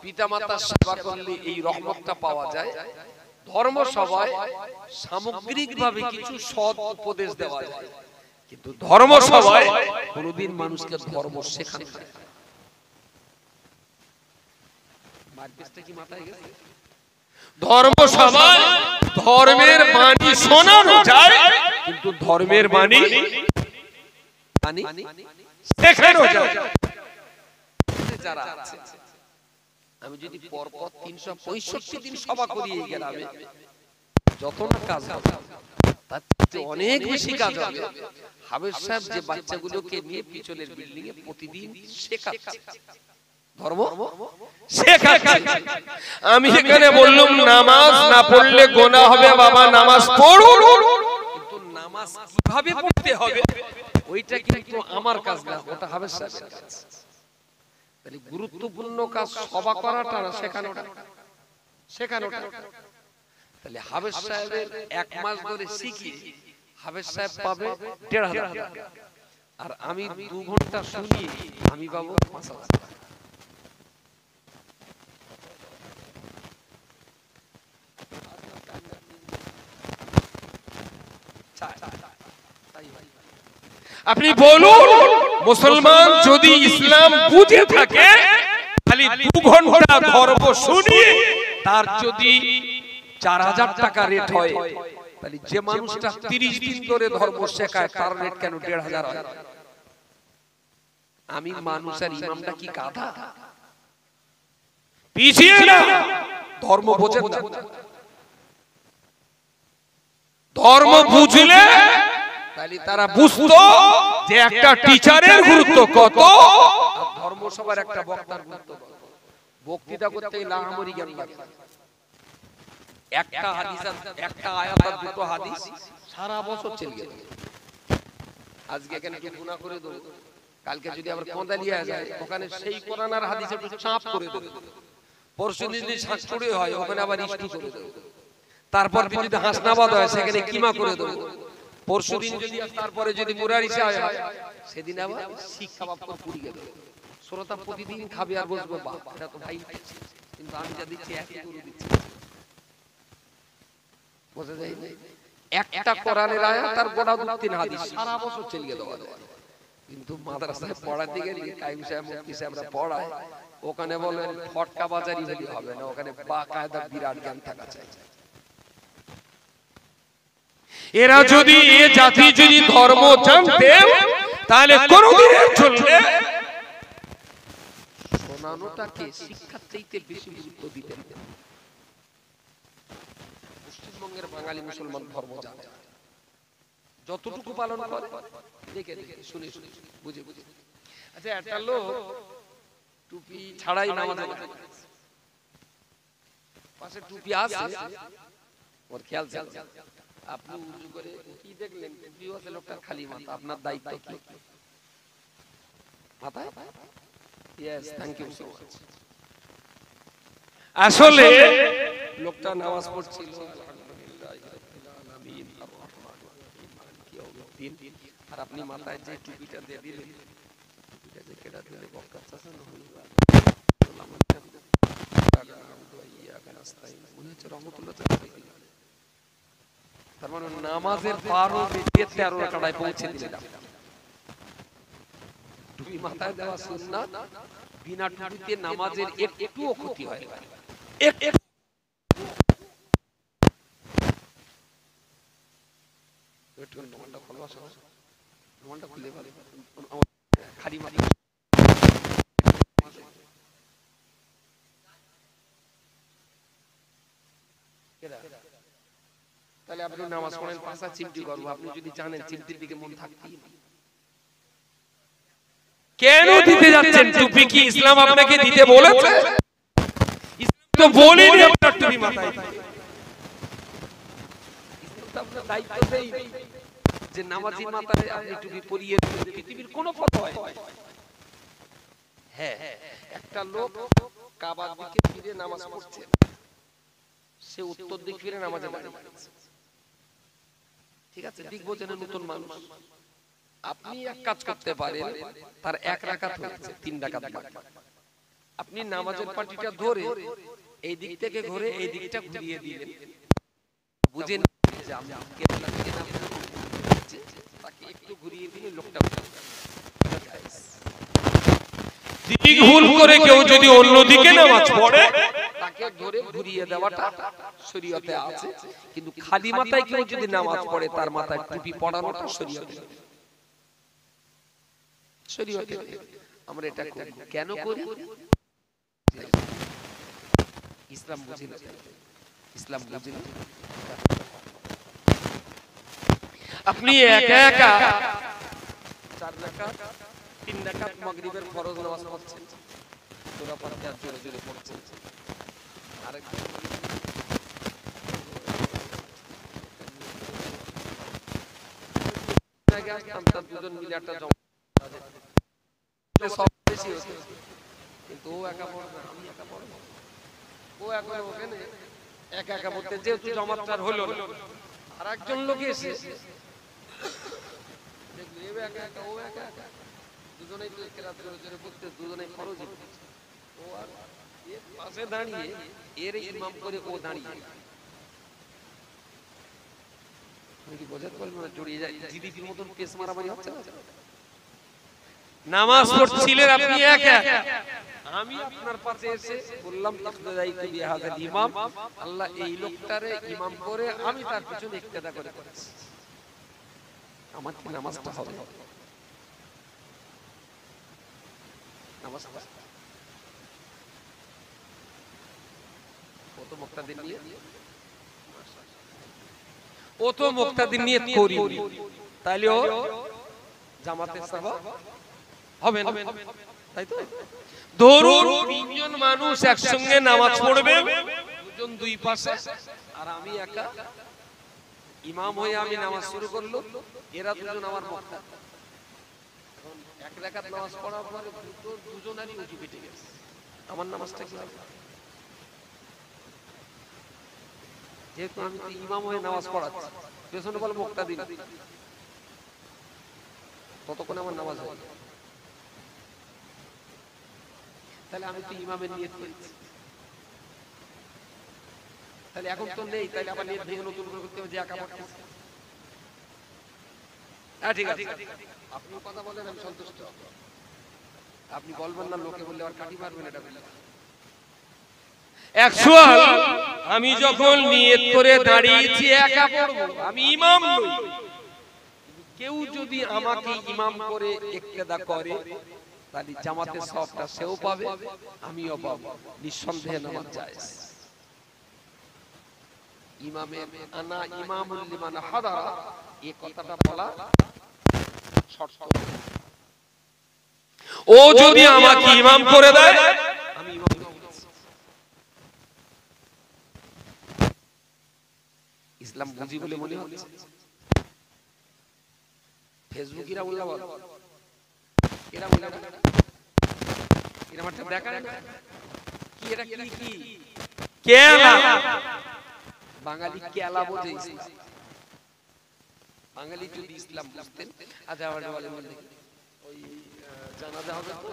পিতামাতার সেবা করলে এই রহমতটা পাওয়া যায়। ধর্মসভায় সামগ্রিকভাবে কিছু সৎ উপদেশ দেওয়া যায়, কিন্তু ধর্মসভায় কোনোদিন মানুষকে ধর্ম শেখানো যায় না। মার্কেটটা কি মাথায় গেছে? ধর্ম সভায় ধর্মের বাণী শোনানো যায়, কিন্তু ধর্মের বাণী শেখানো যায়। যারা আছে, আমি যদি পরপর 365 দিন সভা করি এই গ্রামে, যত না কাজ হবে তার চেয়ে অনেক বেশি কাজ হবে। হাবেজ সাহেব যে বাচ্চাগুলোকে নিয়ে পিছনের বিল্ডিং এ প্রতিদিন শেখাচ্ছে ধর্ম শেখাচ্ছে। আমি এখানে বললাম নামাজ না পড়লে গোনাহ হবে, বাবা নামাজ পড়ুন, কিন্তু নামাজ কিভাবে পড়তে হবে ওইটা কিন্তু আমার কাজ না, ওটা হাবেজ সাহেবের কাজ। তাহলে গুরুত্বপূর্ণ কাজ সভা করাটা না শেখানোটা, শেখানোটা। তাহলে হাবেজ সাহেবের 1 মাস ধরে শিখি হাবেজ সাহেব পাবে 1,500 টাকা, আর আমি 2 ঘন্টা শুনি আমি পাবো 5,000 টাকা। আপনি বলুন মুসলমান যদি ইসলাম বুঝে থাকে, খালি 2 ঘন্টা ধর্ম শুনিয়ে তার যদি 4000 টাকা রেট হয়, তাহলে যে মানুষটা 30 দিন ধরে ধর্ম শেখায় তার রেট কেন 1500 হয়? আমি মানুষ আর ইমামটা কি গাধা? পিছিয়ে না, ধর্ম বোঝেন না। ধর্ম বুঝলে তাহলে তারা বুঝতো যে একটা টিচারের গুরুত্ব কত, আর ধর্ম সবার একটা বক্তার গুরুত্ব কত। বক্তৃতা করতে গেলে আহামরি জ্ঞান লাগে। একটা হাদিস আর একটা আয়াত আর দুটো হাদিস সারা বছর চলে গেল। আজকে এখানে কি গুনাহ করে দেব, কালকে যদি আবার কোঁদালিয়া যায় ওখানে সেই কোরআন আর হাদিসে একটু চাপ করে দেব, পরশুদিন যদি শাকচুড়ি হয় ওখানে আবার ইস্টু করে দেব, তারপর যদি হাসনাবাদ হয় সেখানে কিমা করে দেব, পরশুদিন যদি তারপরে যদি মুরারিসা হয় সেদিন আবার শিখ কাবাব করে পুড়িয়ে দেব। শ্রোতা প্রতিদিন খাবে আর বলবে বাহ এটা তো ভাই, কিন্তু আমি যা দিচ্ছি একই করে দিচ্ছি। বোঝা যায় না? একটা কোরআনের আয়াত আর গোটা 2-3 হাদিস সারা বছর চলে দেওয়া যায়। কিন্তু মাদ্রাসায় পড়াতে গেলে কাইম সাহেব মুফতি সাহেবরা পড়ায়, ওখানে বলেন ফটকা বাজারি হলে হবে না, ওখানে বাকায়দা বিরাট জ্ঞান থাকা চাই। এরা যদি এ জাতি যদি ধর্ম জানতে তাহলে কোনদিন চলবে শোনানোটাকে শিক্ষার চাইতে বেশি গুরুত্ব দিতেন। পশ্চিমবঙ্গের বাঙালি মুসলমান ধর্ম জানে, যতটুকু পালন করে দেখে দেখে শুনে শুনে বুঝে বুঝে। আচ্ছা একটা লোক টুপি ছাড়াই নামাজে যায়, পাশে টুপি আছে ওর খেয়াল চলছে, আপনি উজু করে কি দেখলেন টুপিও আছে লোকটার খালি মাথা, আপনার দায়িত্ব কি? মাথায় yes, thank you so much. আসলে লোকটা নামাজ পড়ছিল আর আপনি মাথায় যে টুপিটা দিয়ে দিলেন, টুপিটা যে কেটে দিলে বক্কার চাচা না হলো তার মানে নামাজের 12 মিনিটে 13 রাকাতায় পৌঁছে দিলাম। টুপি মাথায় দেওয়া সুন্নাত, বিনা টুপিতে নামাজের একটুও ক্ষতি হয় না। খালি মাথা তাহলে আপনি নামাজ পড়েন পাঁচা চিমটি করবো, আপনি যদি জানেন চিমটির দিকে মন থাকতেই না। কেন দিতে যাচ্ছেন টুপি? কি ইসলাম আপনাকে দিতে বলেছে? ইসলাম তো বলেনি আপনার টুপি মাথায়। ইসলাম তো আপনার দায়িত্ব দেই যে নামাজি মাথায় আপনি টুপি পরিয়ে দিবেন, পৃথিবীর কোন ফটো হয়। হ্যাঁ, একটা লোক কাবার দিকে ফিরে নামাজ পড়ছে, সে উত্তর দিক ফিরে নামাজে দাঁড়িয়েছে। ঠিক আছে, দিক বোঝেন নতুন মানুষ। আপনি এক কাজ করতে পারেন, তার 1 রাকাত হয়েছে 3 রাকাত বাকি, আপনি নামাজের পাটিটা ধরে এই দিক থেকে ঘুরে এই দিকটা ঘুরিয়ে দিলেন, বুঝেন যে আমি কেবলা থেকে না তাকে একটু ঘুরিয়ে দিলে লোকটা দিক ভুল করে কেউ যদি অন্যদিকে নামাজ পড়ে তাকে ধরে ঘুরিয়ে দেওয়াটা শরীয়তে আছে, কিন্তু খালি মাথায় কেউ যদি নামাজ পড়ে তার মাথায় টুপি পরানোটা শরীয়তে নেই। শরীয়তে আমরা এটা করি কেন করি? ইসলাম বুঝি না, ইসলাম বুঝি না। আপনি একা একা 4 রাকাত 3 রাকাত মাগরিবের ফরজ নামাজ পড়ছেন, সূরা ফাতিহা জোরে জোরে পড়ছেন, আরেকজন আগে আসতাম তার দুজন মিলে একটা জমা সব বেশি হতো, কিন্তু ও একা পড়ে না, আমি একা পড়ব, ও এখন ওখানে একা একা পড়তে যেহেতু জমাতটার হলো না, আর একজন লোক এসে দেখলি এ একা একা ও একা একা দুজনেই তো কেরাত জোরে জোরে পড়তে, দুজনেই ফরজ পড়ছে, ও আর এর পাশে দাঁড়িয়ে এর ইমাম করে ও দাঁড়িয়ে, আমি কি বোঝাতে পারবো না? জড়িয়ে যায় জিডিপির মতন পেস মারামারি হচ্ছে না। নামাজ পড়ছিলেন আপনি একা, আমি আপনার পাশে এসে বললাম ইকতাদাইতু বিহাযাল ইমাম, আল্লাহ এই লোকটারে ইমাম করে আমি তার পিছনে ইকতাদা করে করেছি, আমার কি নামাজটা হবে? নামাজটা কত মুক্তাদির নিয়ে, ও তো মুক্তাদির নিয়ত করি, তাইলে ও জামাতের সওয়াব হবে না, তাই তো? ধরুন তিনজন মানুষ একসঙ্গে নামাজ পড়বে, দুজন দুই পাশে, আর আমি একা ইমাম হয়ে আমি নামাজ শুরু করলাম, এরা দুজন আমার মুক্তাদ। এখন এক রাকাত নামাজ পড়ার পরে দুজনেরই উঠি পেটে গেছে, আমার নামাজটা কি হবে? যেহেতু আমি তো ইমাম হয়ে নামাজ পড়াচ্ছি, পেছনে বল মুক্তাদি, ততক্ষণ আমার নামাজ হয়, তাহলে আমি তো ইমামের নিয়ত করেছি, তাহলে এখন তো নেই, তাহলে আবার নিয়ত ভেঙে নতুন করে করতে হবে যে একা পড়তেছি। হ্যাঁ ঠিক আছে, আপনি কথা বলেন, আমি সন্তুষ্ট। আপনি বলবেন না, লোকে বললে আবার কাটি মারবেন, এটা বললে অ্যাকচুয়াল আমি যখন নিয়ত করে দাঁড়িয়েছি একা পড়বো, আমি ইমাম নই, কেউ যদি আমাকে ইমাম করে ইকতাদা করে, তাহলে জামাতের সওয়াবটা সেও পাবে, আমিও পাবো, নিঃসন্দেহে নামাজ জায়েজ। ইমামের আনা ইমামুল লিমান হাদারা, এই কথাটা বলা শর্ত। ও যদি আমাকে ইমাম করে দেয়, আমি ইমাম হয়ে গেছি। ইসলাম বুঝি বলে মনে হচ্ছে? ফেসবুকিরা বললা বল, এরা বললা এরা মাত্র দেখায় না কি, এটা কি কি কেলা বাঙালি কেলা বোঝে ইসলাম। বাঙালি যদি ইসলাম বুঝতেন, আচ্ছা আবার বলেন বলে ওই জানাজা হবে তো,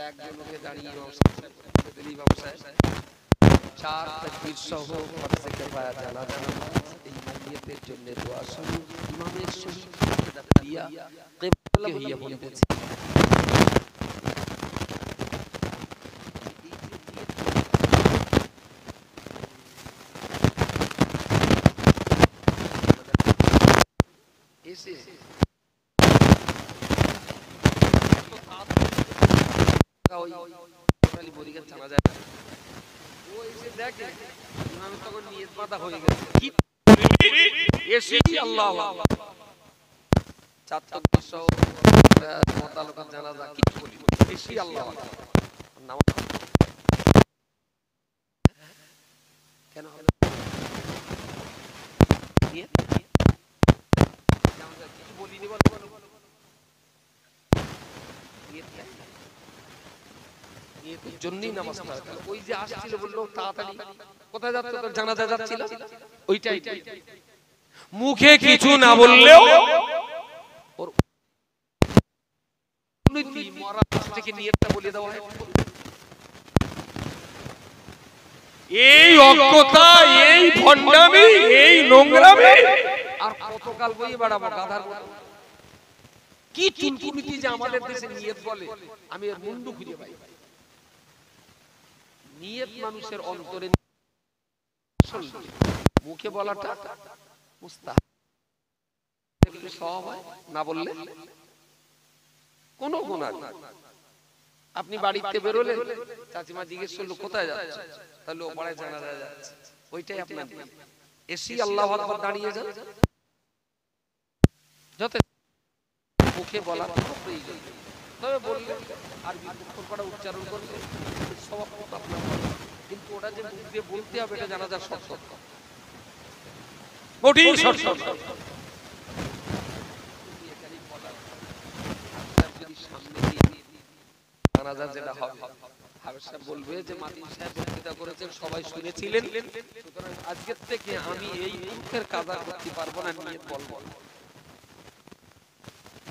একজন লোকে দাঁড়িয়ে ইমাম সাহেব চার তাকবীর সহ ফরজে কিফায়া জানাজা নামাজ, এই নিয়তের জন্য দোয়া শুরু, ইমামের শহীদ দিয়া কিবলা হইয়া বলতেছে। এসে ওই সোনালী বরিগার জানা যায়, ও এসে দেখে ইমামের তখন নিয়ত বাঁধা হয়ে গেছে, কি এসে আল্লাহু আকবার চার তাকবীর সহ মোতালাকাত জানাজা কিছু বলি এসে আল্লাহু আকবার নামাজ কেন হবে নিয়ত জানাজা কিছু বলিনি, বল নিয়ত নিয়তের জন্যই নামাজ পড়া। ওই যে আসছিল বললো তাড়াতাড়ি কোথায় যাচ্ছে, তোর জানাজা যাচ্ছিল, ওইটাই মুখে কিছু না বললেও ওর নীতি মরা থেকে নিয়তটা বলে দেওয়া হয়। এই অজ্ঞতা, এই ভণ্ডামি, এই নোংরামি আর কতকাল বই বাড়াবো গাধার মতো? কি চুনচুনিতি যে আমাদের দেশে নিয়ত বলে, আমি এর মুন্ডু খুঁজে পাই। নিয়ত মানুষের অন্তরে, মুখে বলাটা মুস্তাহাব, সওয়াব হয়, না বললে কোনো গুনাহ নেই। আপনি বাড়িতে বেরোলেন, চাচিমা জিজ্ঞেস করলো কোথায় যাচ্ছে, তাহলে ও পাড়ায় জানাজা যাচ্ছে, ওইটাই আপনার এসি আল্লাহু আকবার দাঁড়িয়ে যান, যথেষ্ট। মুখে বলা প্রয়োজন, তবে বললেন আর বিক্ষর করা উচ্চারণ করলে সওয়াব আপনার হবে, কিন্তু ওটা যে মুখ দিয়ে বলতে হবে এটা জানাজার শর্ত, কঠিন শর্ত। জানাজা যেটা হবে হাফেজ সাহেব বলবে যে মাতিন সাহেব বক্তৃতা করেছেন, সবাই শুনেছিলেন, সুতরাং আজকের থেকে আমি এই মুখের কাজা করতে পারবো না, নিয়ত বলবো।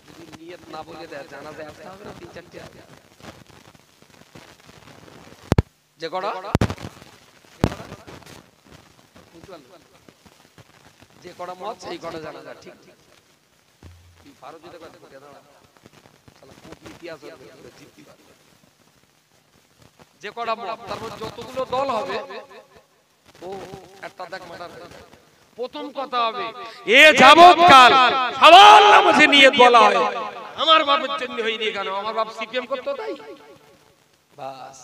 যদি নিয়ত না বলে দেয় জানাজা একটা হবে না, তিন চারটে হবে, যে কড়া যে কড়া মত সেই কড়া জানাজা, ঠিক ঠিক। ফারুক যেটা কথা বলে দাও শালা খুব ইতিহাস হবে, জিততে পারবে। যে কটা মত, তার মধ্যে যতগুলো দল হবে ও একটা দেখ মার্ডার হয়ে যাবে। প্রথম কথা হবে এ যাবৎকাল সবার নামাজে নিয়ত বলা হয়, আমার বাবার জন্য হয়নি কেন, আমার বাপ সিপিএম করতো তাই। বাস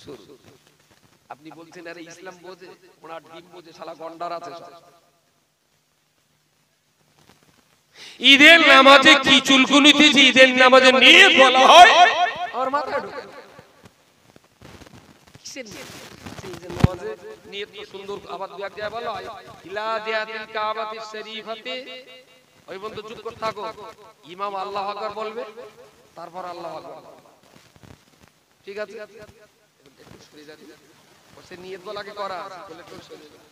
শুরু। আপনি বলছেন আরে ইসলাম বোঝে, ওনার ডিম বোঝে, শালা গন্ডার আছে সব। ঈদের নামাজে কি চুলকুনিতে যে ঈদের নামাজে নিয়ত বলা হয়, আমার মাথায় ঢোকে না। কিসের নিয়ত? ঈদের নামাজে নিয়ত তো সুন্দর, আবার দু এক জায়গায় বলা হয় ইলা জিয়াতিল কাবাতিস শরীফাতে, ওই বন্ধু চুপ করে থাকো, ইমাম আল্লাহু আকবার বলবে, তারপর আল্লাহু আকবার বলবে। ঠিক আছে, একটু সরে যান, বসে নিয়ত বলাকে করা আছে, বলে একটু সরে যান,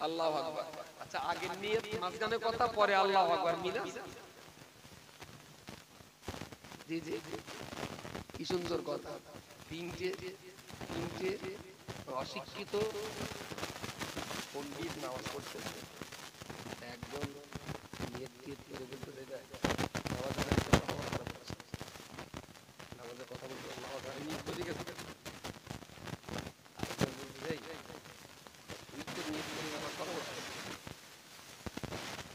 আল্লাহু আকবার। আচ্ছা, আগে নিয়ত, মাঝখানে কথা, পরে আল্লাহু আকবার, মিলা? জি জি, কি সুন্দর কথা। তিনটে অশিক্ষিত পণ্ডিত নামাজ পড়ছে, একজন নিয়ত টিয়ত করে বলতে যায় নামাজে কথা বলতে আল্লাহু আকবার, নিয়ত করে গেছে, আরেকজন বলতে যায় তুই তো নিয়ত করে নামাজ পড়া বলছিস,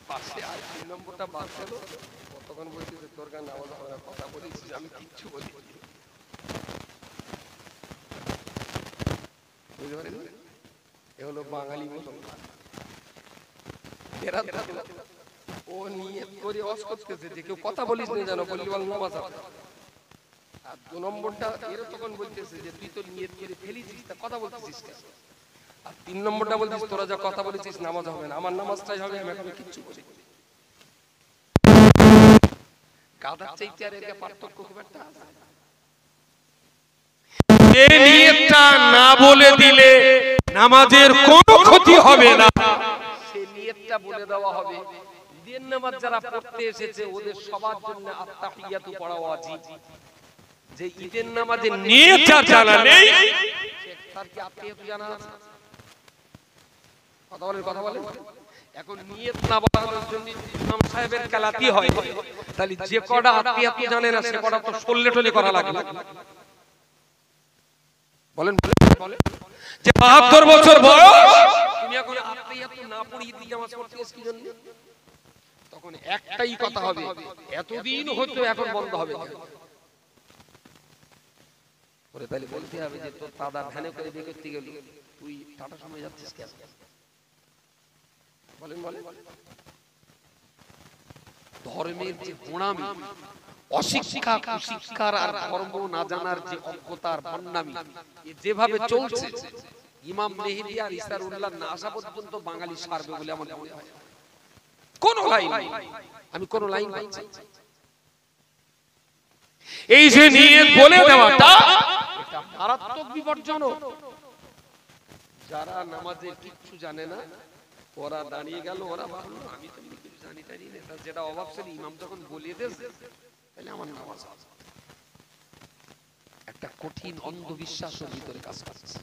পাশে আর 3 নম্বরটা বাদ গেল, কতক্ষণ বলছিস তোর গান নামাজ হবে না, কথা বলিস, আমি কিচ্ছু বলি। বুঝতে পারেন, এ হলো বাঙালি মুসলমান। এরা ও নিয়ত করে ওয়াজ করতেছে যে কেউ কথা বলিস না জানো, বললি বল নামাজ হবে। আর 2 নম্বরটা এরা তখন বলতেছে যে তুই তো নিয়ত করে ফেলিছিস, তা কথা বলতেছিস কেন? আর 3 নম্বরটা বলতিস তোরা যা কথা বলেছিস নামাজ হবে না, আমার নামাজটাই হবে, আমি এখন কিচ্ছু বলি। কাদার চাইতে আর এর পার্থক্য খুব একটা আছে। এই নিয়তটা না বলে দিলে নামাজের কোনো ক্ষতি হবে না, সেই নিয়তটা বলে দেওয়া হবে। ঈদের নামাজ যারা পড়তে এসেছে ওদের সবার জন্য আত্তাহিয়াতু পড়া ওয়াজিব। যে ঈদের নামাজে নিয়তটা জানা নেই, তার কি আত্তাহিয়াতু জানা আছে? কথা বলেন। এখন নিয়ত না বলার জন্য ইমাম সাহেবের কালাতি হয়, তাহলে যে কটা আত্তাহিয়াতু জানে না সে কটা তো সল্লে টলে করা লাগে। বলেন যে 72 বছর বয়স, তুমি এখন আত্তাহিয়াতু না পড়িয়ে দিয়ে নামাজ পড়তে এসেছ কি জন্য? তখন একটাই কথা হবে, এতদিন হতো এখন বন্ধ হবে কেন? ওরে তাহলে বলতে হবে যে তোর দাদা ভ্যানে করে বিয়ে করতে গেল, তুই টাটা সময় যাচ্ছিস কেন? বলেন ধর্মের যে গোঁড়ামি, অশিক্ষা, কুশিক্ষার আর ধর্ম না জানার যে অজ্ঞতার বন্যামি যেভাবে চলছে, ইমাম মেহেদী আর ইসারুল্লাহ না আসা পর্যন্ত বাঙালি সারবে বলে আমার মনে হয়। কোন লাইন, আমি কোন লাইন পাচ্ছি। এই যে নিয়ত বলে দেওয়াটা এটা মারাত্মক বিপজ্জনক। যারা নামাজের কিচ্ছু জানে না ওরা দাঁড়িয়ে গেল, ওরা ভাবলো আমি তো কিছু জানি না, যেটা অভাব ছিল ইমাম যখন বলিয়ে দিয়েছে তাহলে আমার নামাজ হবে। একটা কঠিন অন্ধবিশ্বাসের ভিতরে কাজ করছে।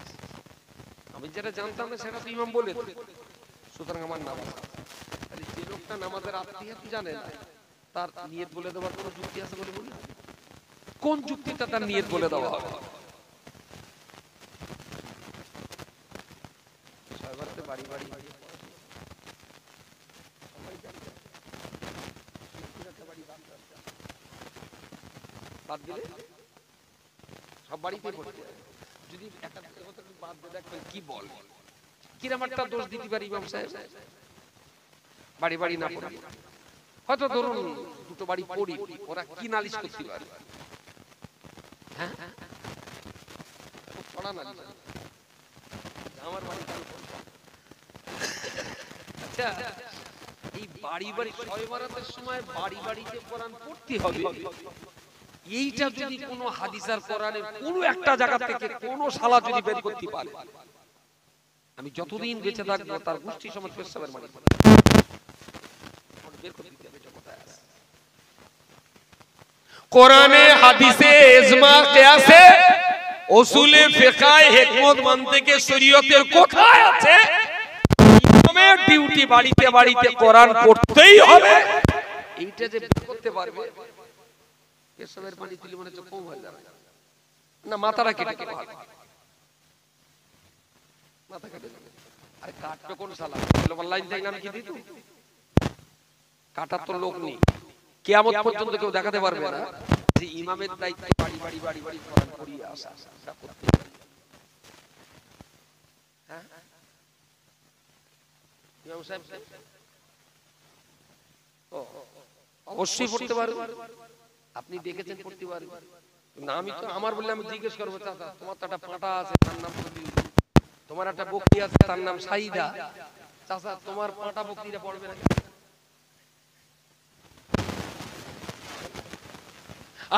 আমি যেটা জানতাম না সেটা তো ইমাম বলে দিল, সুতরাং আমার নামাজ হবে। তাহলে যে লোকটা নামাজের আত্মীয়তা জানে না তার নিয়ত বলে দেওয়ার কোনো যুক্তি আছে বলে বলি? কোন যুক্তিটা তার নিয়ত বলে দেওয়া হবে? বাড়ি বাদ দিলে সব বাড়িতে পড়তে, যদি একটা কথা বাদ দিয়ে দেখবেন কি বল, কিরম একটা দোষ দিতে পারি ইমাম সাহেব, বাড়ি না পড়ি, হয়তো ধরুন দুটো বাড়ি পড়ি, ওরা কি নালিশ করতে পারে? হ্যাঁ, ছড়া নালিশ আমার বাড়ি। আচ্ছা, এই বাড়ি ছয় বরাতের সময় বাড়িতে কোরআন পড়তে হবে, এইটা যদি কোনো হাদিসার কোরআনের কোনো একটা জায়গা থেকে কোনো শালা যদি বের করতে পারে, আমি যতদিন বেঁচে থাকবো তার গোষ্ঠী সমাজ পেশাবের মানি বের করে দিতে হবে। কোরআনে হাদিসে ইজমা কিয়াসে উসুলে ফিকহে হিকমত মানতে শরীয়তের কোথায় আছে? ইমামের ডিউটি বাড়িতে কোরআন পড়তেই হবে। এইটা যে করতে পারবে পেশাবের পানি তুলে মনে হচ্ছে কম হয়ে যাবে। না মাথাটা কেটে কেটে মাথা কেটে দেবে। আরে কাটবে কোন শালা? অনলাইন থেকে নাম কি দিত? কাটার তো লোক নেই, কিয়ামত পর্যন্ত কেউ দেখাতে পারবে না যে ইমামের দায়িত্বে বাড়ি বাড়ি বাড়ি বাড়ি কোরআন পড়িয়ে আসা এটা করতে হবে। হ্যাঁ ইমাম সাহেব ও অবশ্যই পড়তে পারবে, আপনি দেখেছেন পড়তে পারবে না। আমি তো আমার বললে আমি জিজ্ঞেস করবো, চাচা তোমার তো একটা পাঁটা আছে তার নাম কবি, তোমার একটা বকরি আছে তার নাম সাইদা, চাচা তোমার পাঁটা বকরিটা পড়বে না?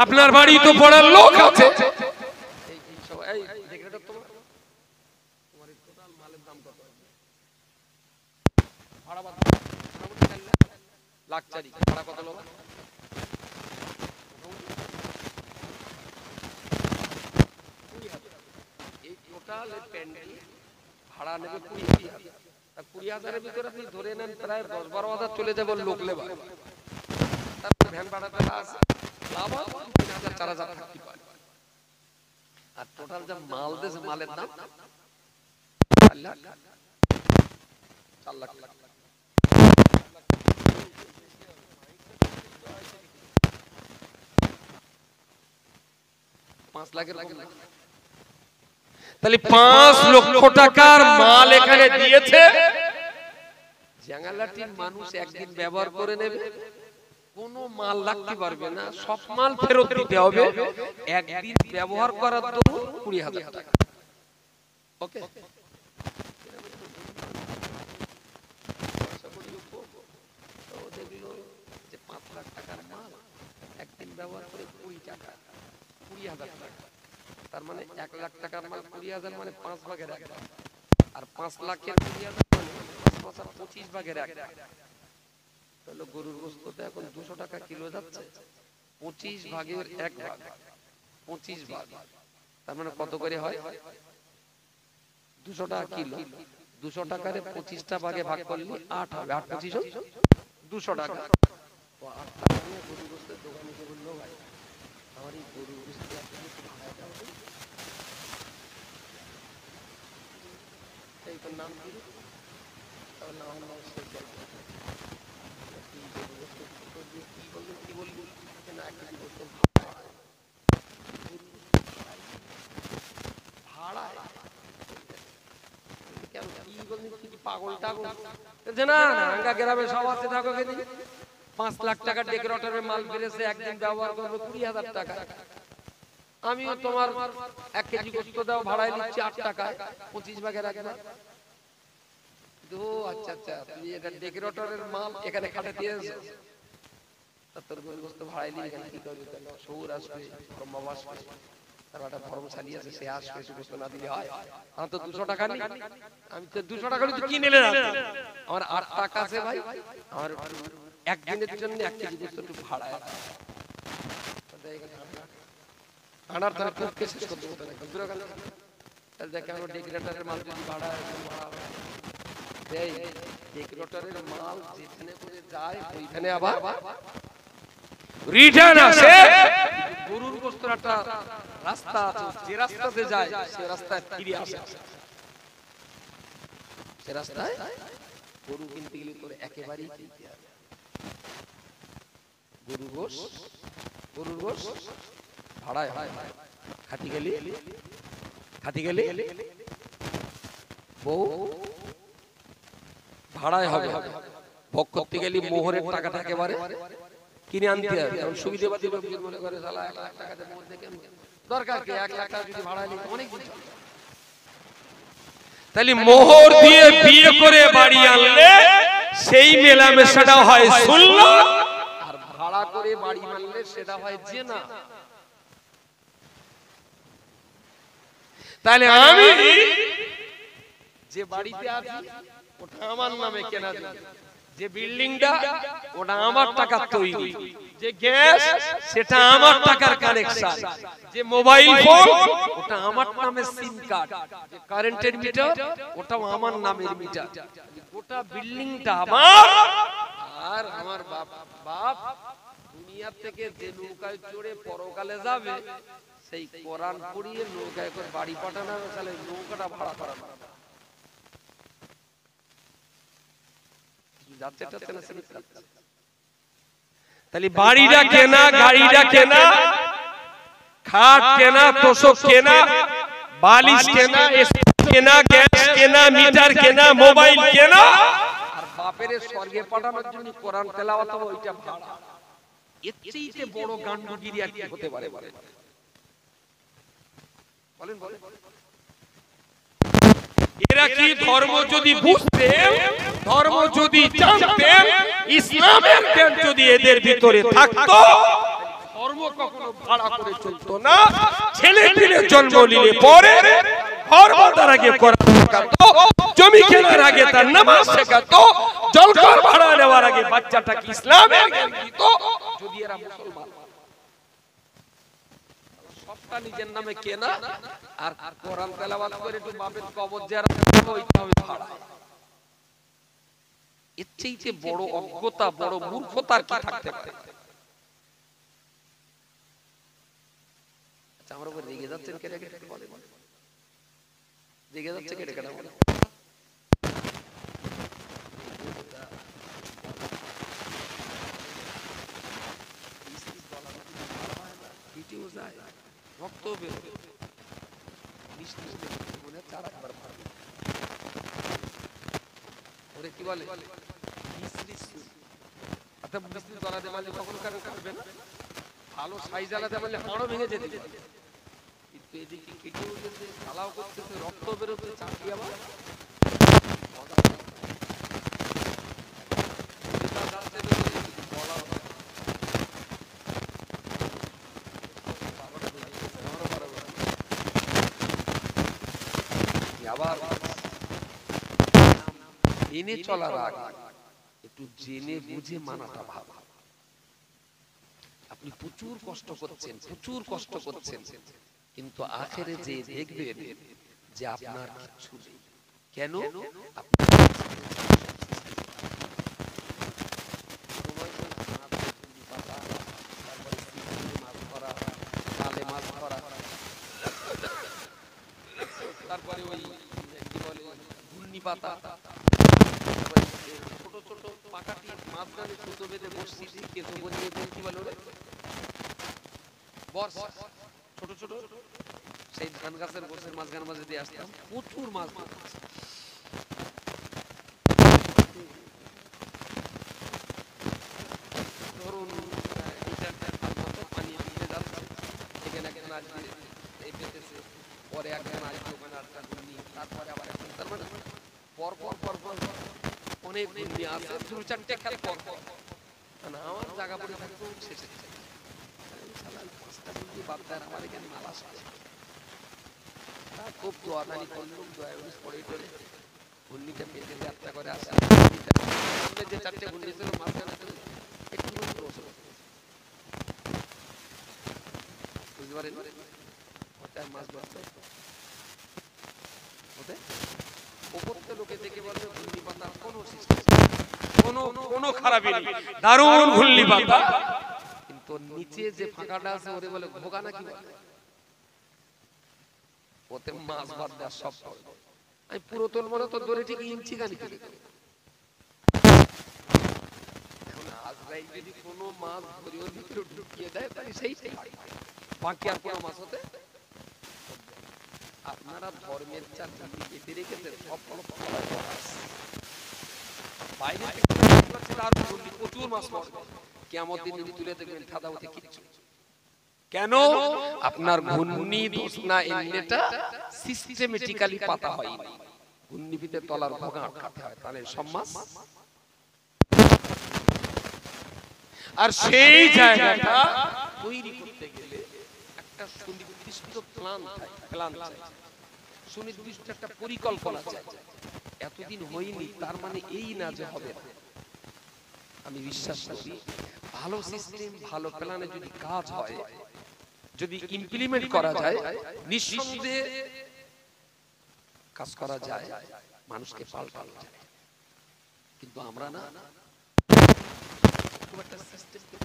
আপনার বাড়ি তো পড়ার লোক আছে, এই সেক্রেটারি তোমার তোমার টোটাল মালের দাম কত? ভাড়া বাদ লাখ চারি, ভাড়া কত লোক? এই টোটাল প্যান্ডেল ভাড়া নেবে 20,000, 20,000-এর ভিতরে আপনি ধরে নেন প্রায় 10-12,000 চলে যাবে লোক লেবার, তারপর ভ্যান ভাড়াটা আছে, লাভ 3,000-4,000 থাকতে পারে। আর টোটাল যা মাল দেশে মালের দাম 4 লাখ 4 লাখ 5 লাখের কম না। তাহলে 5 লক্ষ টাকার মাল এখানে দিয়েছে, জাঙ্গালাটির মানুষ একদিন ব্যবহার করে নেবে, কোনো মাল লাগতে পারবে না, সব মাল ফেরত দিতে হবে, একদিন ব্যবহার করার দরুন 20,000 টাকা। ওকে দেখলো যে 5 লাখ টাকার মাল একদিন ব্যবহার করে 20 টাকা, 20,000 টাকা, তার মানে 1 লাখ টাকার মাল 20,000 মানে 5 ভাগের 1 ভাগ, আর 5 লাখের 20,000 মানে 25 ভাগের 1 ভাগ। তাহলে গরুর গোশত তো এখন 200 টাকা কিলো যাচ্ছে, 25 ভাগের 1 ভাগ 25 ভাগ, তার মানে কত করে হয়? 200 টাকা কিলো, 200 টাকারে 25টা ভাগে ভাগ করলে 8 হবে, 8 25 200 টাকা। তো 8 টাকা নিয়ে গরুর গোশতের দোকানে গিয়ে বললো, ভাই আমার এই গরুর গোশত একটু ভাড়া দাও, এই তোর নাম কি? তার নাম হলো শেখ জাকির। কি বললি কি বললি না, একটা গোশত ভাড়া কেন কি বললি, কি পাগল টাগল? না না আঙ্গা গ্রামে সব আছে, থাকো কেন? 5 লাখ টাকা ডেকোরেটরের মাল ফেলেছে, একদিন ব্যবহার করবে 20,000 টাকা। আমিও তোমার 1 কেজি গোশত দাও, ভাড়ায় নিচ্ছি 8 টাকায়, 25 ভাগের 1 ভাগ। ও আচ্ছা আচ্ছা, তুমি এটা ডেকোরেটরের মাল এখানে খাটে দিয়েছো, তোর গরুর গোশত ভাড়ায় নিয়ে এখানে কি করবে? সৌর আসবে, ব্রহ্মা আসবে, তার একটা ধর্মশালী আছে, সে আসবে, সে গোশত না দিলে হয়? আমার তো 200 টাকা নেই, আমি তো 200 টাকা তো কিনে নিলাম, আমার 8 টাকা আছে ভাই, আমার একদিনের জন্য 1 কেজি গোশত একটু ভাড়ায় আনার তারা কোপকে শেষ করতে হতো না। তাহলে দেখে আমরা ডেকোরেটরের মাল যদি ভাড়া দেয়, ডেকোরেটরের মাল যেখানে করে যায় ওইখানে আবার রিটার্ন আসে। গরুর গোশতের একটা রাস্তা আছে, যে রাস্তাতে যায় সে রাস্তায় ফিরে আসে, সে রাস্তায় গরু কিনতে গেলে তোর একেবারেই কিনতে হবে গরুর গোশ ভাড়ায় হয়, খাতি গেলে বউ ভাড়ায় হবে, ভোগ করতে গেলে মোহরের টাকাটা একেবারে কিনে আনতে হবে। এখন সুবিধাবাদী লোক যদি মনে করে শালা 1 লাখ টাকাতে মোহর দেখে দরকার কি, 1 লাখ টাকা যদি ভাড়ায় নিতে অনেক কিছু। তাহলে মোহর দিয়ে বিয়ে করে বাড়ি আনলে সেই মেলামেশাটা হয় সুন্নাত, আর ভাড়া করে বাড়ি মানলে সেটা হয় জিনা। তাহলে আমি যে বাড়িতে আছি ওটা আমার নামে কেনা, যে বিল্ডিংটা ওটা আমার টাকার তৈরি, যে গ্যাস সেটা আমার টাকার কানেকশন, যে মোবাইল ফোন ওটা আমার নামে সিম কার্ড, যে কারেন্টের মিটার ওটাও আমার নামের মিটার, গোটা বিল্ডিংটা আমার। আর আমার বাপ দুনিয়া থেকে যে নৌকায় চড়ে পরকালে যাবে সেই কোরআন পড়িয়ে নৌকায় করে বাড়ি পাঠানো হবে, তাহলে নৌকাটা ভাড়া করানো হবে। যাচ্ছে যাচ্ছে না সেদিকে যাচ্ছে। তাহলে বাড়িটা কেনা, গাড়িটা কেনা, খাট কেনা, তোষক কেনা, বালিশ কেনা, এসি কেনা, গ্যাস কেনা, মিটার কেনা, মোবাইল কেনা, আর বাপের স্বর্গে পাঠানোর জন্য কোরআন তেলাওয়াত হবে, ওইটা ভাড়া। এর চেয়ে বড় গান্ডুগিরি আর কি হতে পারে বলেন? বলেন বলেন। এরা কি ধর্ম যদি বুঝতেন, ধর্ম যদি জানতেন, ইসলামের জ্ঞান যদি এদের ভিতরে থাকতো, ধর্ম কখনো ভাড়া করে চলতো না। ছেলে পিলে জন্ম নিলে পরে ঘর বাঁধার আগে কোরআন শেখাতো, জমি কেনার আগে তার নামাজ শেখাতো, জলকর ভাড়া নেওয়ার আগে বাচ্চাটাকে ইসলামের জ্ঞান দিত। যদি এরা মুসলমান, সবটা নিজের নামে কেনা, আর কোরআন তেলাওয়াত করে একটু বাপের কবর জিয়ারত করবে, ওইটা হবে ভাড়া। এর চেয়ে বড় অজ্ঞতা, বড় মূর্খতা আর কি থাকতে পারে? আচ্ছা, আমরা উপর রেগে যাচ্ছেন কেটে কেটে বলে, রেগে যাচ্ছে কেটে কেটে বলে। রক্ত বেরোবে, মিষ্টি মনে চার একবার মারবে। ওরে কি বলে? আচ্ছা, মিষ্টি জ্বালাতে পারলে কখনো কারো কাটবে না। ভালো সাইজ জ্বালাতে পারলে হাড়ও ভেঙে যেতে পারে। কিন্তু এদিকে কেটে উঠেছে, জ্বালাও করতেছে, রক্ত বেরোচ্ছে, চাকরি আবার আবার মেনে চলার আগে একটু জেনে বুঝে মানাটা ভালো। আপনি প্রচুর কষ্ট করছেন, প্রচুর কষ্ট করছেন, কিন্তু আখেরে যে দেখবেন যে আপনার কিছু নেই। কেন? তারপরে ওই কি বলে ঘূর্ণি পাতা, ছোট ছোট পাকাটি মাঝখানে সুতো বেঁধে বসছি, কেঁচো বনিয়ে কি বলে ওরে বর্ষ, ছোট ছোট সেই ধান গাছের বর্ষের মাঝখানে মাঝে দিয়ে আসতাম, প্রচুর মাছ। ধরুন পানি দিয়ে যাচ্ছে, এখানে একজন আসবে এই পেতেছে, পরে একজন আসবে ওখানে আটটা ঘূর্ণি, তারপরে আবার একজন, তার মানে পর পর পর পর অনেক ঘূর্ণি আছে, দু চারটে খেল পর পর। আমার জায়গা পড়ে থাকতো শেষে আমার এখানে মালা খুব দোয়াদানি করলাম, দোয়া পড়ে টরে ঘূর্ণিটা পেতে যাত্রা করে আসে। যে চারটে ঘূর্ণি ছিল মাঝখানে একটু বুঝতে পারেন ওটাই মাছ ধরতে ওতে ওপরতে লোকে দেখে বলবে ঘূর্ণি পাতা কোনো সিস্টেম, কোনো খারাপই নেই, দারুণ ঘূর্ণি পাতা। কিন্তু নিচে যে ফাঁকাটা আছে ওরে বলে ঘোগা নাকি বলে, ওতে মাছ বাদ দেওয়া সব করে। আমি পুরো তোল মনে তো ধরে ঠিক ইঞ্চি গানি ফেলে দেবো। এখন আজরাইল যদি কোনো মাছ ধরে ওর ভিতরে ঢুকিয়ে দেয় তাহলে সেইটাই বাকি আর কোনো মাছ হতে। আপনারা ধর্মের চাল কেটে রেখেছেন, সব বাইরে প্রচুর মাছ পড়বে, কেমন দিন তুলে দেখবেন ঠাদা হতে কিচ্ছু। কেন? আপনার ঘূর্ণি দোষ না এমনিটা সিস্টেমেটিক্যালি পাতা হয়নি, ঘূর্ণি ভিতরে তলার ভোগা আটকাতে হয়, তাহলে সব মাছ। আর সেই জায়গাটা তৈরি করতে গেলে একটা সুনির্দিষ্ট প্ল্যান চাই, সুনির্দিষ্ট একটা পরিকল্পনা চাই। এতদিন হয়নি তার মানে এই না যে হবে না। আমি বিশ্বাস করি ভালো সিস্টেম, ভালো প্ল্যানে যদি কাজ হয়, যদি ইমপ্লিমেন্ট করা যায়, নিঃসন্দেহে কাজ করা যায়, মানুষকে পাল্টানো যায়। কিন্তু আমরা না খুব একটা সিস্টেমকে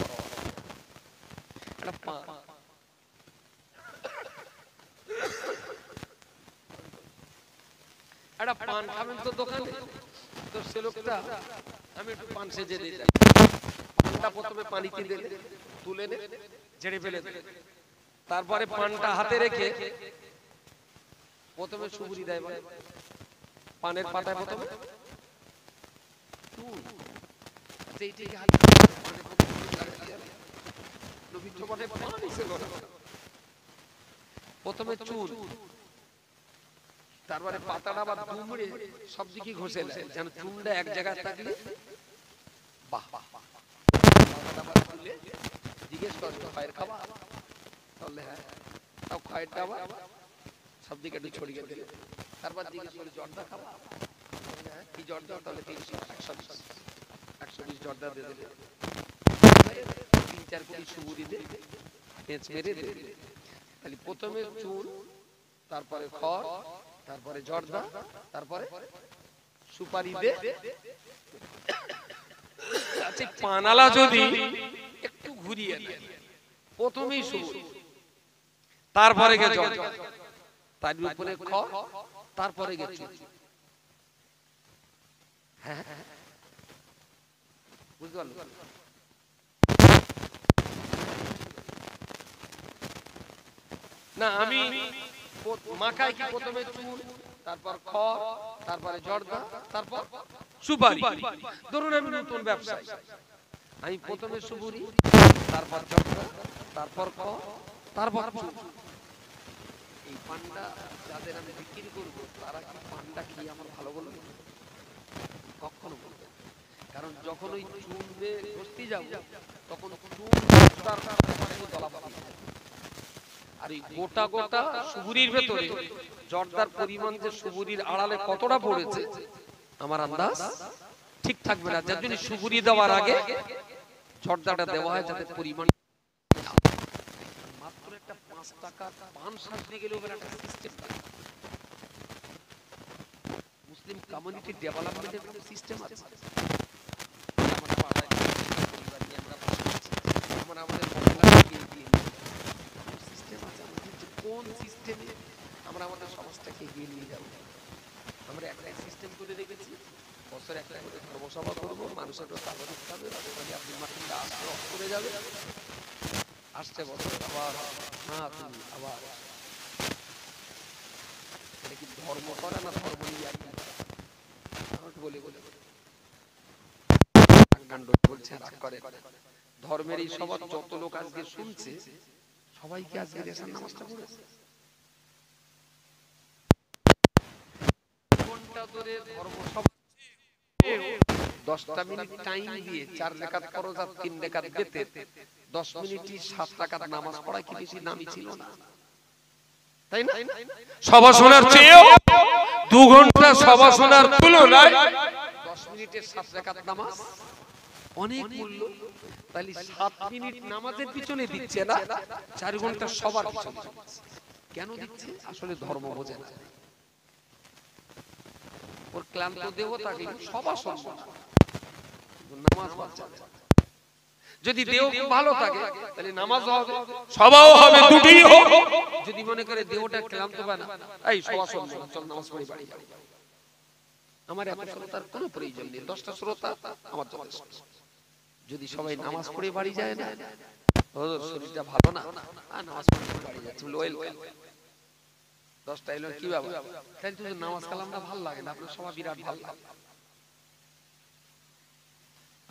পান খাবেন তো দোকানে, তো সে লোকটা আমি একটু পান সেজে দিই, পানটা প্রথমে পানিতে দিলে তুলে নে, ঝেড়ে ফেলে দিলে, তারপরে পানটা হাতে রেখে প্রথমে সুপুরি দেয়, বলে পানের পাতায় প্রথমে চুন, এইটাকে হাতে পানে প্রথমে চুন, তারপরে পাতাটা আবার দুমড়ে সব দিকে ঘষে নেয় যেন চুনটা এক জায়গায় থাকলে। বাহ বাহ, জিজ্ঞেস করো খয়ের খাবা, তাহলে হ্যাঁ, তাও খয়েরটা আবার সব দিকে একটু ছড়িয়ে দিলে, তারপর জিজ্ঞেস করে জর্দা খাবা, কি জর্দা, তাহলে 120 জর্দা দিয়ে দিলে, 3-4 কোটি সুপুরি দিয়ে পেঁচ মেরে দিয়ে দিলে। তাহলে প্রথমে চুন, তারপরে খড়, তারপরে জর্দা, তারপরে সুপারি দে। আচ্ছা পানালা যদি একটু ঘুরিয়ে দেয়, প্রথমেই সুপুরি, তারপরে গে জর্দা, তার উপরে খড়, তারপরে গে চুন। হ্যাঁ বুঝতে পারলো? না আমি মাখাই কি প্রথমে চুন, তারপর খড়, তারপরে জর্দা, তারপর সুপারি। ধরুন আমি নতুন ব্যবসায়ী, আমি প্রথমে সুপুরি, তারপর জর্দা, তারপর খড়, তারপর চুন। এই পানটা যাদের আমি বিক্রি করবো তারা কি পানটা খেয়ে আমার ভালো বলবে? কখনো বলবে, কারণ যখন ওই চুন দিয়ে ঘষতে যাবো তখন চুন তার দলাপাতি, আর এই গোটা গোটা সুপুরির ভেতরে জর্দার পরিমাণ যে সুপুরির আড়ালে কতটা পড়েছে আমার আন্দাজ ঠিক থাকবে না। যার জন্য সুপুরি দেওয়ার আগে জর্দাটা দেওয়া হয় যাতে পরিমাণ, মাত্র একটা 5 টাকা পান সাজতে গেলেও একটা সিস্টেম থাকে, মুসলিম কমিউনিটি ডেভেলপমেন্টের একটা সিস্টেম আছে। আমরা পাড়ায় পরিবার নিয়ে আমরা আমরা আমাদের মহিলাদেরকে এগিয়ে নিয়ে সিস্টেম আছে, আমাদের যে কোন সিস্টেমে আমরা আমাদের সমাজটাকে এগিয়ে নিয়ে যাব। আমরা একটা সিস্টেম করে রেখেছি, বছরে একটা করে ধর্মসভা করবো, মানুষের তালা দিতে হবে, আপনি মাটিটা আসতে অফ করে যাবে, আসছে বছর আবার হ্যাঁ তুমি আবার। এটা কি ধর্ম করে না ধর্ম নিয়ে আর কি বলে বলে বলছে রাগ করে। ধর্মের এই সবার যত লোক আজকে শুনছে সবাইকে আজকে রেশন নামাজটা পড়েছে, ঘন্টা ধরে ধর্মসভা 10টা মিনিট টাইম দিয়ে 4 রাকাত ফরজ আর 3 রাকাত বেতের 10 মিনিটই 7 রাকাত নামাজ পড়া কি বেশি দামি ছিল না? তাই না? সভা শোনার চেয়েও 2 ঘন্টা সভা শোনার তুলনায় 10 মিনিটের 7 রাকাত নামাজ অনেক মূল্য। তাহলে 7 মিনিট নামাজের পিছনে দিচ্ছে না, 4 ঘন্টা সবার পিছনে কেন দিচ্ছে? আসলে ধর্ম বোঝে না, ওর ক্লান্ত দেহ থাকলে সবার সম্মান, নামাজ বাঁচা। যদি দেহ ভালো থাকে তাহলে নামাজ হবে, সভাও হবে, দুটোই হবে। যদি মনে করে দেহটা ক্লান্ত পায় না, এই সবার সম্মান, চল নামাজ পড়ি বাড়ি যাও, আমার এত শ্রোতার কোনো প্রয়োজন নেই, 10টা শ্রোতা আমার যথেষ্ট। যদি সবাই নামাজ পড়ে বাড়ি যায় না, ওর শরীরটা ভালো না, আর নামাজ পড়ে বাড়ি যাচ্ছে, ওয়েলকাম, 10টা এলো কি বাবা, তাহলে তো নামাজ কালামটা ভালো লাগে না, আপনার সবাই বিরাট ভালো লাগে।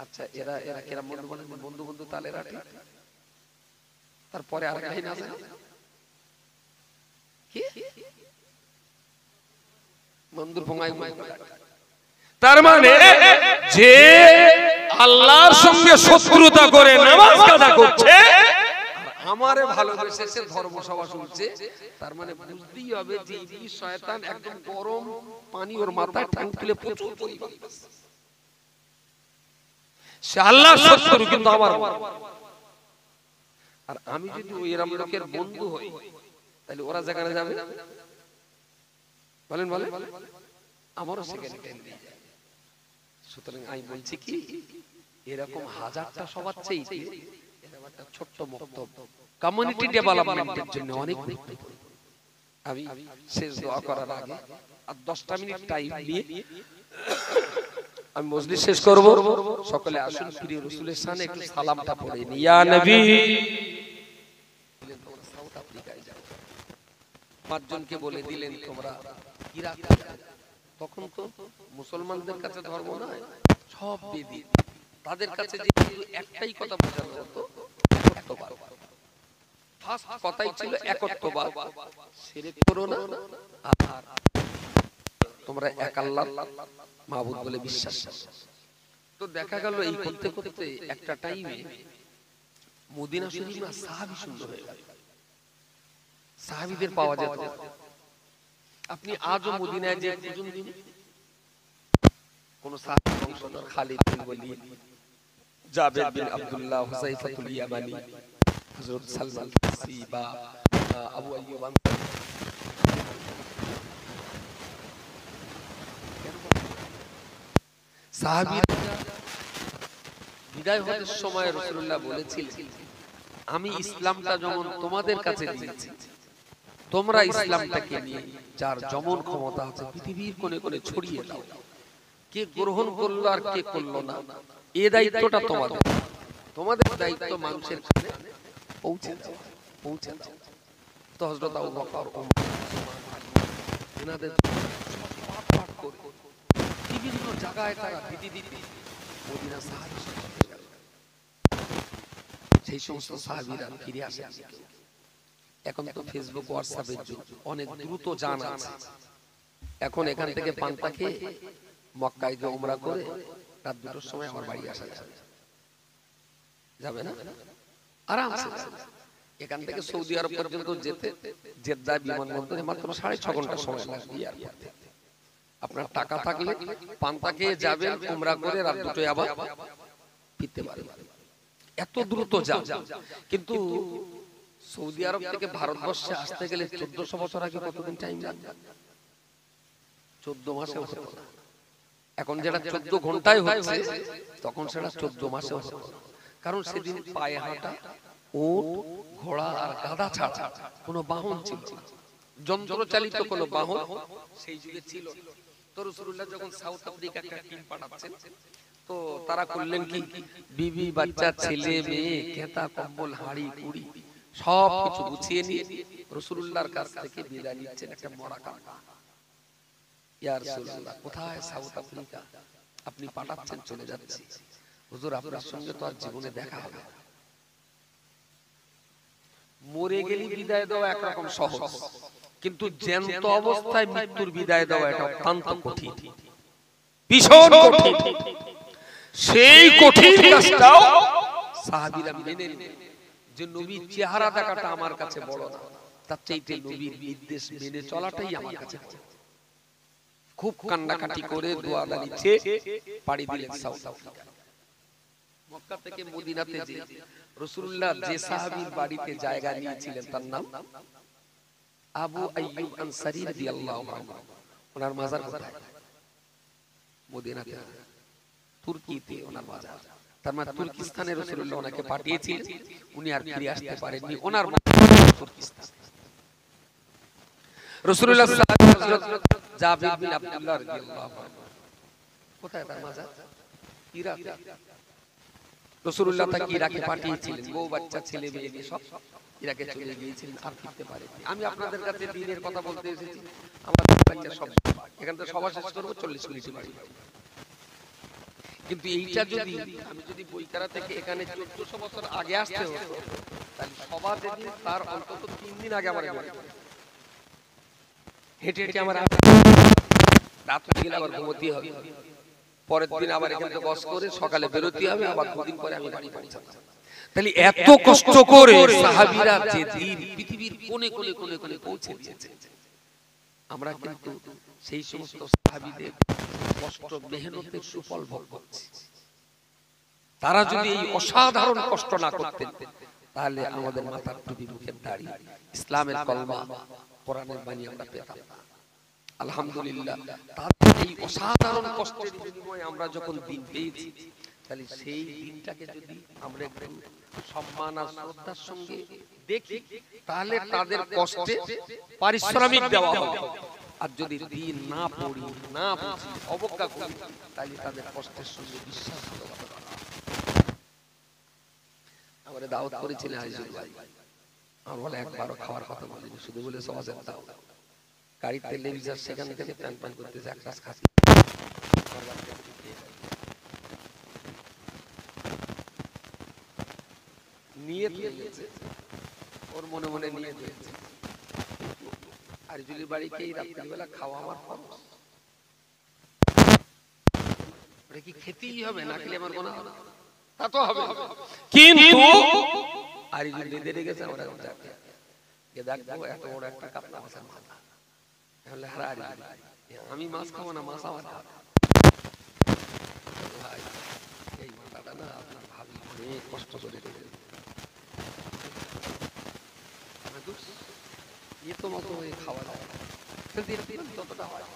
আচ্ছা এরা এরা কেরাম বন্ধু বলেন, বন্ধু বন্ধু তালের আটি, তারপরে আর লাইন আছে না কি বন্ধুর ভঙ্গাই তার মানে যে আল্লাহর সঙ্গে শত্রুতা করে নামাজ কাজা করছে, আমারে ভালোবেসে সে ধর্মসভা শুনছে, তার মানে বুঝতেই হবে যে ইবলিস শয়তান একদম গরম পানি ওর মাথায় টাঙ্কিলে প্রচুর পরিমাণ, সে আল্লাহর শত্রু কিন্তু আমার। আর আমি যদি ওই এরকম লোকের বন্ধু হই তাহলে ওরা যেখানে যাবে বলেন বলেন আমারও সেখানে টেন দিয়ে যায়। সুতরাং আমি বলছি কি, এরকম হাজারটা সবার চেয়ে এরকম একটা ছোট্ট বক্তব্য কমিউনিটি ডেভেলপমেন্টের জন্য অনেক গুরুত্বপূর্ণ। আমি শেষ দোয়া করার আগে আর 10টা মিনিট টাইম নিয়ে আমি মজলিস শেষ করব। সকলে আসুন প্রিয় রাসূলের শানে একটু সালামটা পড়ে নি। ইয়া নবী, সাউথ আফ্রিকায় যাও। 5 জনকে বলে দিলেন তোমরা ইরাক। তখন তো মুসলমানদের কাছে ধর্ম নয়, সব বেদি। তাদের কাছে যে একটাই কথা বোঝানো হতো, একত্ববাদ। ফার্স্ট কথাই ছিল একত্ববাদ, শিরক করো না, আর তোমরা এক আল্লাহ মাবুদ বলে বিশ্বাস করো। তো দেখা গেল এই করতে করতে একটা টাইমে মদিনা শরীফ না সাহাবী শূন্য হয়ে গেল। সাহাবীদের পাওয়া যেত। আপনি আজও মদিনায় যে খুঁজুন দিন, কোন সাহাবী বংশধর খালিদ বিন ওয়ালিদ, জাবের বিন আব্দুল্লাহ, হুযায়ফাতুল ইয়ামানি, হযরত সালমান ফারসি বা আবু আইয়ুব আনসারী, সাহাবীরা বিদায় হওয়ার সময় রাসূলুল্লাহ বলেছিলেন, আমি ইসলামটা যেমন তোমাদের কাছে দিয়েছি, তোমরা ইসলামটাকে নিয়ে যার যেমন ক্ষমতা আছে পৃথিবীর কোণে কোণে ছড়িয়ে দাও। কে গ্রহণ করলো আর কে করলো না, এই দায়িত্বটা তোমাদের। তোমাদের দায়িত্ব মানুষের কাছে পৌঁছে দাও, পৌঁছে দাও। তো হযরত আবু বকর, ওমর, উসমান, আলী এনাদের পাঠ করে বিভিন্ন জায়গায় তারা বিধি দিতে মদিনা সাহাবী হয়ে গেল। সেই সমস্ত সাহাবীরা ফিরে আসেন। এখন তো ফেসবুক, হোয়াটসঅ্যাপের যুগ, অনেক দ্রুত জানা আছে। এখন এখান থেকে পান্তা খেয়ে মক্কায় গিয়ে উমরা করে রাত 2টার সময় আমার বাড়ি আসা যাবে না, আরামসে। এখান থেকে সৌদি আরব পর্যন্ত যেতে জেদ্দা বিমানবন্দরে মাত্র 6.5 ঘন্টা সময় লাগবে। আপনার টাকা থাকলে পান্তা খেয়ে যাবেন, উমরা করে রাত 2টায় আবার ফিরতে পারবেন। এত দ্রুত যান। কিন্তু সৌদি আরব থেকে ভারতবর্ষে আসতে গেলে 1400 বছর আগে কতদিন টাইম লাগবে? 14 মাসে হতো না। এখন যেটা 14 ঘন্টায় হচ্ছে, তখন সেটা 14 মাসে হতো। কারণ সেদিন পায়ে হাঁটা, উট, ঘোড়া আর গাধা ছাড়া কোনো বাহন ছিল না। যন্ত্র চালিত কোনো বাহন সেই যুগে ছিল। তো রাসূলুল্লাহ যখন সাউথ আফ্রিকা একটা টিম পাঠাচ্ছেন, তো তারা করলেন কি, বিবি, বাচ্চা, ছেলে মেয়ে, খেতা, কম্বল, হাড়ি কুড়ি সব কিছু গুছিয়ে নিয়ে রাসূলুল্লাহর কাছ থেকে বিদায় নিচ্ছেন একটা মরা কাফেলা। ইয়া রাসূলুল্লাহ, কোথায়? South Africa. আপনি পাঠাচ্ছেন, চলে যাচ্ছি। হুজুর, আপনার সঙ্গে তো আর জীবনে দেখা হবে না। মরে গেলে বিদায় দেওয়া একরকম সহজ, কিন্তু জ্যান্ত অবস্থায় মৃত্যুর বিদায় দেওয়া এটা অত্যন্ত কঠিন, ভীষণ কঠিন। সেই কঠিন কাজটাও সাহাবীরা মেনে নিলেন যে নবীর চেহারা দেখাটা আমার কাছে বড় না, তার চাইতে নবীর নির্দেশ মেনে চলাটাই আমার কাছে বড়। খুব কান্নাকাটি করে দোয়াদা নিচে পাড়ি দিলেন সাউথ আফ্রিকা। মক্কা থেকে মদিনাতে যে রাসূলুল্লাহ যে সাহাবীর বাড়িতে জায়গা নিয়েছিলেন তার নাম আবু আইয়ুব আনসারী রাদিয়াল্লাহু আনহু। ওনার মাজার কোথায়? মদিনাতে, তুর্কিতে ওনার মাজার। তার মানে তুর্কিস্তানে রাসূলুল্লাহ ওনাকে পাঠিয়েছিলেন, উনি আর ফিরে আসতে পারেননি। ওনার তুর্কিস্তান। রাসূলুল্লাহ সাল্লাল্লাহু আলাইহি ওয়াসাল্লাম হযরত জাবের বিন আব্দুল্লাহ রাদিয়াল্লাহু আনহু, কোথায় তার মাজার? ইরাকে। রাসূলুল্লাহ তাকে ইরাকে পাঠিয়েছিলেন, বউ বাচ্চা ছেলে মেয়ে নিয়ে সব ইরাকে চলে গিয়েছিলেন, আর ফিরতে পারেননি। আমি আপনাদের কাছে দ্বীনের কথা বলতে এসেছি। আমার বাচ্চা সব এখান থেকে সভা শেষ করব, 40 মিনিটে বাড়ি। কিন্তু এইটা যদি আমি বইকারা থেকে এখানে 1400 বছর আগে আসতে হতো, তাহলে সভা যেদিন তার অন্তত 3 দিন আগে আমার হেঁটে হেঁটে আমার রাত হয়ে গেলে আবার ঘুমোতে হবে, পরের দিন আবার এখান থেকে বস করে সকালে বেরোতে হবে, আবার 2 দিন পরে আমি বাড়ি পৌঁছাবো। তাহলে এত কষ্ট করে সাহাবীরা যে দিন পৃথিবীর কোণে কোণে কোণে কোণে পৌঁছে দিয়েছে, আমরা কিন্তু সেই সমস্ত সাহাবীদের কষ্ট মেহনতের সুফল ভোগ করছি। তারা যদি এই অসাধারণ কষ্ট না করতেন, তাহলে আমাদের মাথার টুপি, মুখের দাড়ি, ইসলামের কলমা, কোরআনের বাণী আমরা পেতাম না। আলহামদুলিল্লাহ, তাদের এই অসাধারণ কষ্টের বিনিময়ে আমরা যখন দিন পেয়েছি, তাহলে সেই দিনটাকে যদি আমরা একটু সম্মান আর শ্রদ্ধার সঙ্গে দেখি, তাহলে তাদের কষ্টে পারিশ্রমিক দেওয়া হবে। আর যদি দিন না পড়ি, না বুঝি, অবজ্ঞা করি, তাহলে তাদের কষ্টের সঙ্গে বিশ্বাসঘাতকতা করা। আমারে দাওয়াত করেছিলেন আজিজুল ভাই, আমার বলে একবারও খাওয়ার কথা বলিনি, শুধু বলে সওয়াজের দাও। গাড়ির তেলে ভিজার সেখান থেকে প্যান প্যান করতেছে, এক কাজ খাচ্ছি নিয়ে দিয়েছে, ওর মনে মনে নিয়ে দিয়েছে। আজিজুলের বাড়িতে এই রাত্রিবেলা খাওয়া আমার ফরজ, ওটা কি খেতেই হবে, না খেলে আমার গুনাহ হবে? তা তো হবে, কিন্তু আজিজুল নিয়ে গেছে। আমরা দেখবো এত বড় একটা কাতলা মাছের মাথা, তাহলে আমি মাছ খাবো না, মাছ আমার খাবো। ভাই এই মাথাটা না আপনার ভাবি অনেক কষ্ট করে রেখেছে, এত মতো খাওয়া যায় যতটা হয়,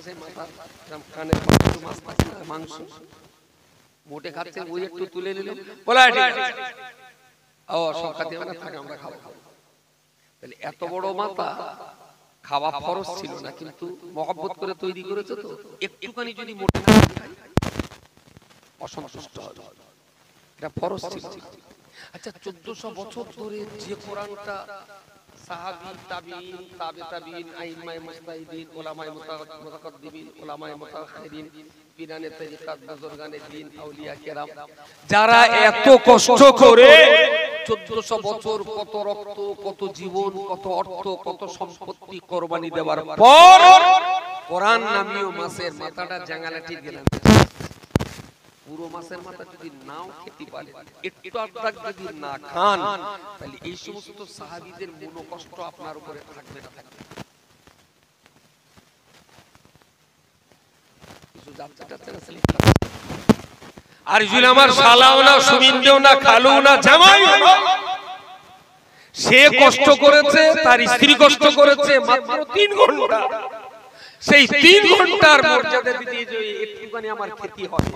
সেই মাথা কানের মাছ মাংস মোটে খাচ্ছে, ওই একটু তুলে নিল, বলা ও সব খাতে থাকে, আমরা খাবো। তাহলে এত বড় মাথা খাওয়া ফরজ ছিল না, কিন্তু মহব্বত করে তৈরি করেছে, তো একটুখানি যদি মোটে না খাই অসন্তুষ্ট হবে, এটা ফরজ ছিল। আচ্ছা 1400 বছর ধরে যে কোরআনটা সাহাবী, তাবিঈন, তাবে তাবিঈন, আইম্মায়ে মুজতাহিদিন, উলামায়ে মুতাকাদ্দিমিন, উলামায়ে মুতাআখিরিন, পীরানে তরিকাত, বুজুর্গানে দ্বীন, আউলিয়া কেরাম, যারা এত কষ্ট করে 1400 বছর কত রক্ত, কত জীবন, কত অর্থ, কত সম্পত্তি কোরবানি দেওয়ার পর কোরআন নামীয় মাছের মাথাটা জাঙ্গালাটি গেলেন। পুরো মাছের মাথা যদি নাও খেতে পারে, একটু আধা যদি না খান, তাহলে এই সমস্ত সাহাবীদের মনোকষ্ট আপনার উপরে থাকবে না থাকবে? কিছু যাচ্ছে না স্লিপ। আর যদি আমার শালাও না, সুমিন্দেও না, খালুও না, জামাইও না, সে কষ্ট করেছে, তার স্ত্রী কষ্ট করেছে মাত্র 3 ঘন্টা, সেই 3 ঘন্টার মর্যাদা দিতে যে একটুখানি আমার ক্ষতি হয়।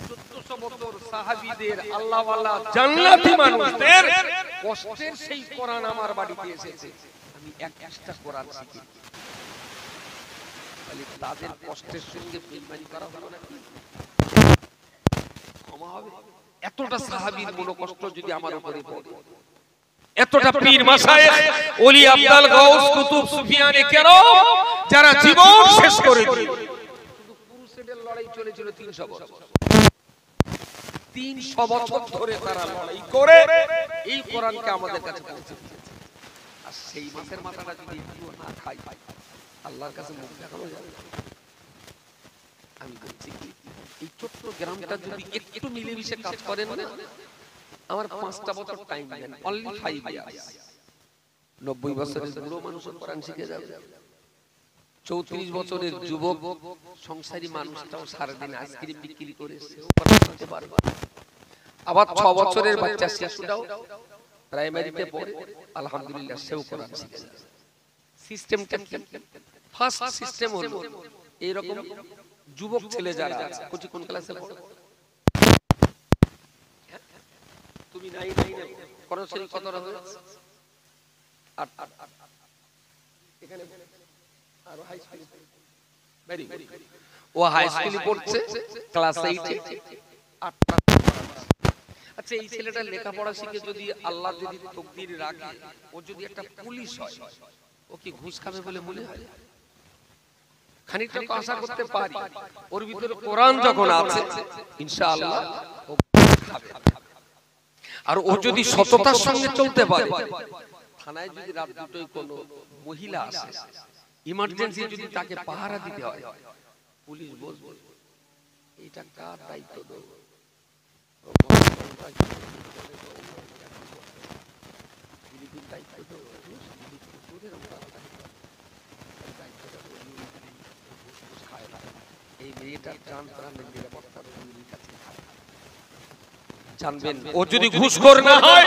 1400 বছর সাহাবীদের আল্লাহওয়ালা জান্নাতি মানুষদের কষ্টের সেই কোরআন আমার বাড়িতে এসেছে, আমি একটা কোরআন শিখি, তাহলে তাদের কষ্টের সঙ্গে বেঈমানি করা হলো না? ক্ষমা হবে? এতটা সাহাবীর মনোকষ্ট যদি আমার উপরে পড়ে, এতটা পীর মাশায়েখ, ওলি, আব্দাল, গাউস, কুতুব, সুফিয়ানে কেরাম যারা জীবন শেষ করে দিল, শুধু ক্রুসেডের লড়াই চলেছিল 300 বছর, 300 বছর ধরে তারা লড়াই করে এই কোরআনকে আমাদের কাছে পৌঁছে দিয়েছে। আর সেই মাছের মাথাটা যদি একটু না খাই, আল্লাহর কাছে মুখ দেখানো যাবে? আমি বলছি কি, এই ছোট্ট গ্রামটা যদি একটু মিলেমিশে কাজ করেন না, আমার 5টা বছর টাইম দেন, অনলি 5 ইয়ার্স, 90 বছরের বুড়ো মানুষ কোরআন শিখে যাবে। 34 বছরের যুবক সংসারী মানুষটাও সারাদিন আইসক্রিম বিক্রি করে সেও কোরআন শিখতে পারবে। আবার 6 বছরের বাচ্চা শিশুটাও প্রাইমারিতে পড়ে, আলহামদুলিল্লাহ সেও কোরআন শিখে যাবে। সিস্টেমটা কি? ফার্স্ট সিস্টেম হলো এইরকম যুবক ছেলে যারা আছে, কোন ক্লাসে পড়ো তুমি? নাই কোরআন শরীফ কত রাখো? 8 এখানে আর হাই স্কুল, ভেরি গুড, ও হাই স্কুলে পড়ছে, ক্লাস 8 এ 8টা। আচ্ছা এই ছেলেটা লেখাপড়া শিখে যদি আল্লাহ যদি তকদির রাখে, ও যদি একটা পুলিশ হয়, ও কি ঘুষ খাবে বলে মনে হয়? খানিকটা তো আশা করতে পারি, ওর ভিতরে কোরআন যখন আছে ইনশাআল্লাহ ও খাবে। আর ও যদি সততার সঙ্গে চলতে পারে, থানায় যদি রাত দুটোই কোনো মহিলা আসে, ইমার্জেন্সি যদি তাকে পাহারা দিতে হয়, পুলিশ বলবে এটা কার দায়িত্ব দেব? এই মেয়েটার প্রাণ প্রাণের নিরাপত্তা পুলিশের কাছে জানবেন। ও যদি ঘুষখোর না হয়,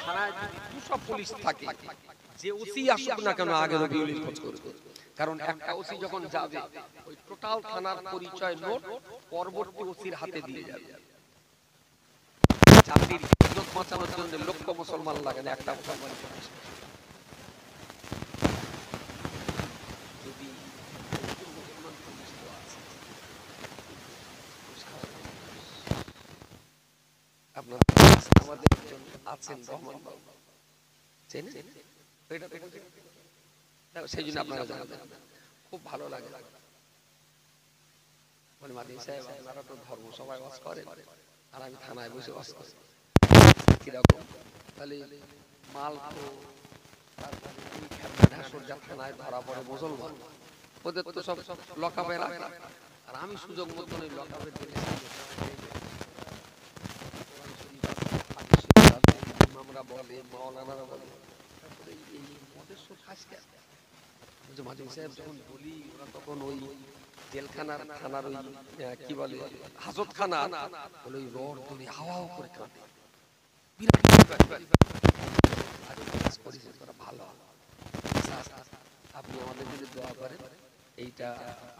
থানায় যদি 200 পুলিশ থাকে, যে ওসি আসুক না কেন আগে রবিউলের খোঁজ করবে, কারণ একটা ওসি যখন যাবে ওই টোটাল থানার পরিচয় নোট পরবর্তী ওসির হাতে দিয়ে যাবে। চাকরির ইজ্জত বাঁচানোর জন্য লক্ষ মুসলমান লাগে না, একটা মুসলমান যদি আপনার আমাদের একজন আছেন রহমান বাবু, চেনেন? সেই জন্য আপনারা জানাবেন, খুব ভালো লাগে। বলে মাদি সাহেব আপনারা তো ধর্ম সবাই ওয়াজ করেন আর আমি থানায় বসে ওয়াজ করি, কিরকম? তাহলে মাল থানায় ধরা পড়ে মুসলমান, ওদের তো সব লকআপে রাখে, আর আমি সুযোগ মতন ওই লকআপে ইমামরা বলে, মাওলানারা বলে এই মদেশ খাস কেন? মাদি সাহেব যখন বলি ওরা তখন ওই জেলখানার থানার ওই কি বলে হাজতখানা বলে ওই রড ধরে হাওয়া করে কাঁদে। ভালো, আপনি আমাদের যদি দোয়া করেন এইটা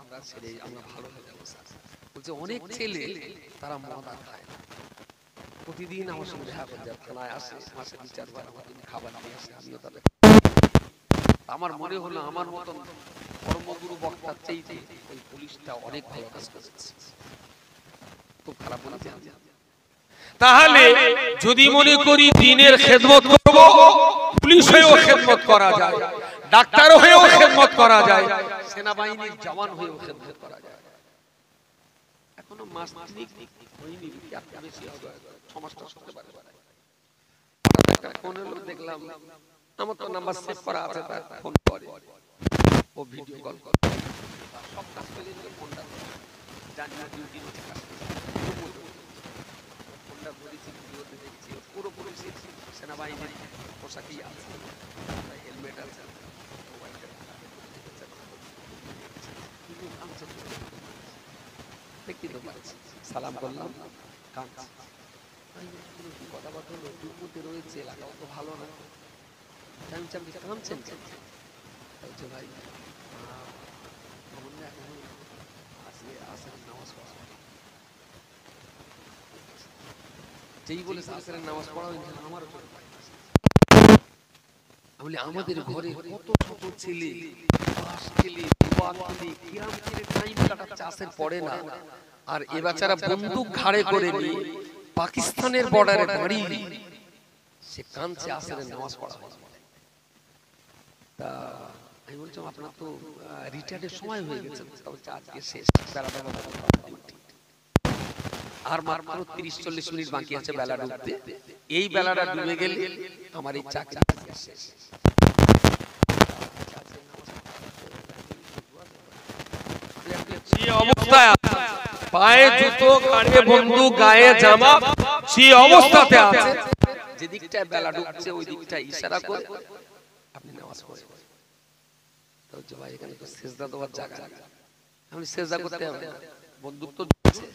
আমরা ছেড়ে আমরা ভালো হয়ে যাবো। বলছে অনেক ছেলে তারা মদ আর খায় না, প্রতিদিন আমার সঙ্গে দেখা করে যায়, থানায় আসে, মাসে 2-4 বার আমার জন্য খাবার নিয়ে আসে, আমিও তাদের। আমার মনে হলো আমার মতন ধর্মগুরু বক্তার চাইতে ওই পুলিশটা অনেক ভালো কাজ করেছে, খুব খারাপ বলেছে। তাহলে যদি মনে করি দ্বীনের খেদমত করব, পুলিশ হয়েও খেদমত করা যায়, ডাক্তার হয়েও খেদমত করা যায়, সেনাবাহিনীর জওয়ান হয়েও খেদমত করা যায়। এখনো মাস 3 হয়নি, বেশি হবে 6 মাসটা হতে পারে। ফোন এলো, দেখলাম আমার তো নাম্বার সেভ করা আছে, তার ফোন করে ও ভিডিও কল করে সব কাজ করে দিলে ফোনটা জানি না ডিউটি হচ্ছে কাজ ফোনটা করেছি, ভিডিওতে দেখছি পুরোপুরি সেনাবাহিনীর পোশাকই আছে, হেলমেট আছে, দেখতে তো পাচ্ছি। সালাম করলাম, কাঁদছি, কথাবার্তা হলো, দুর্মতি রয়েছে, এলাকাও তো ভালো না। কাঁদছেন কেন? বলছে ভাই যেই বলে আসরের নামাজ পড়া আমারও বলি আমাদের ঘরে কত ছোট ছেলে টাইম কাটাচ্ছে, আসর পড়ে না, আর এ বাচ্চারা বন্দুক ঘাড়ে করে নিয়ে পাকিস্তানের বর্ডারে দাঁড়িয়ে সে কাঁদছে আসরের নামাজ পড়া হয়। তা আমি বলছিলাম আপনার তো রিটায়ার্ডের সময় হয়ে গেছে, আজকে শেষ, আর মাত্র 30-40 মিনিট বাকি আছে বেলা ডুবতে, এই বেলাটা ডুবে গেলে আমার এই চাকরি শেষ। অবস্থায় পায়ে জুতো, কাঁধে বন্দুক, গায়ে জামা, সেই অবস্থাতে আছে, যে দিকটায় বেলা ডুবছে ওই দিকটা ইশারা করে আপনি নামাজ পড়েন। তো ভাই এখানে তো সেজদা দেওয়ার জায়গা, আমি সেজদা করতে হবে না, বন্দুক তো ডুবছে।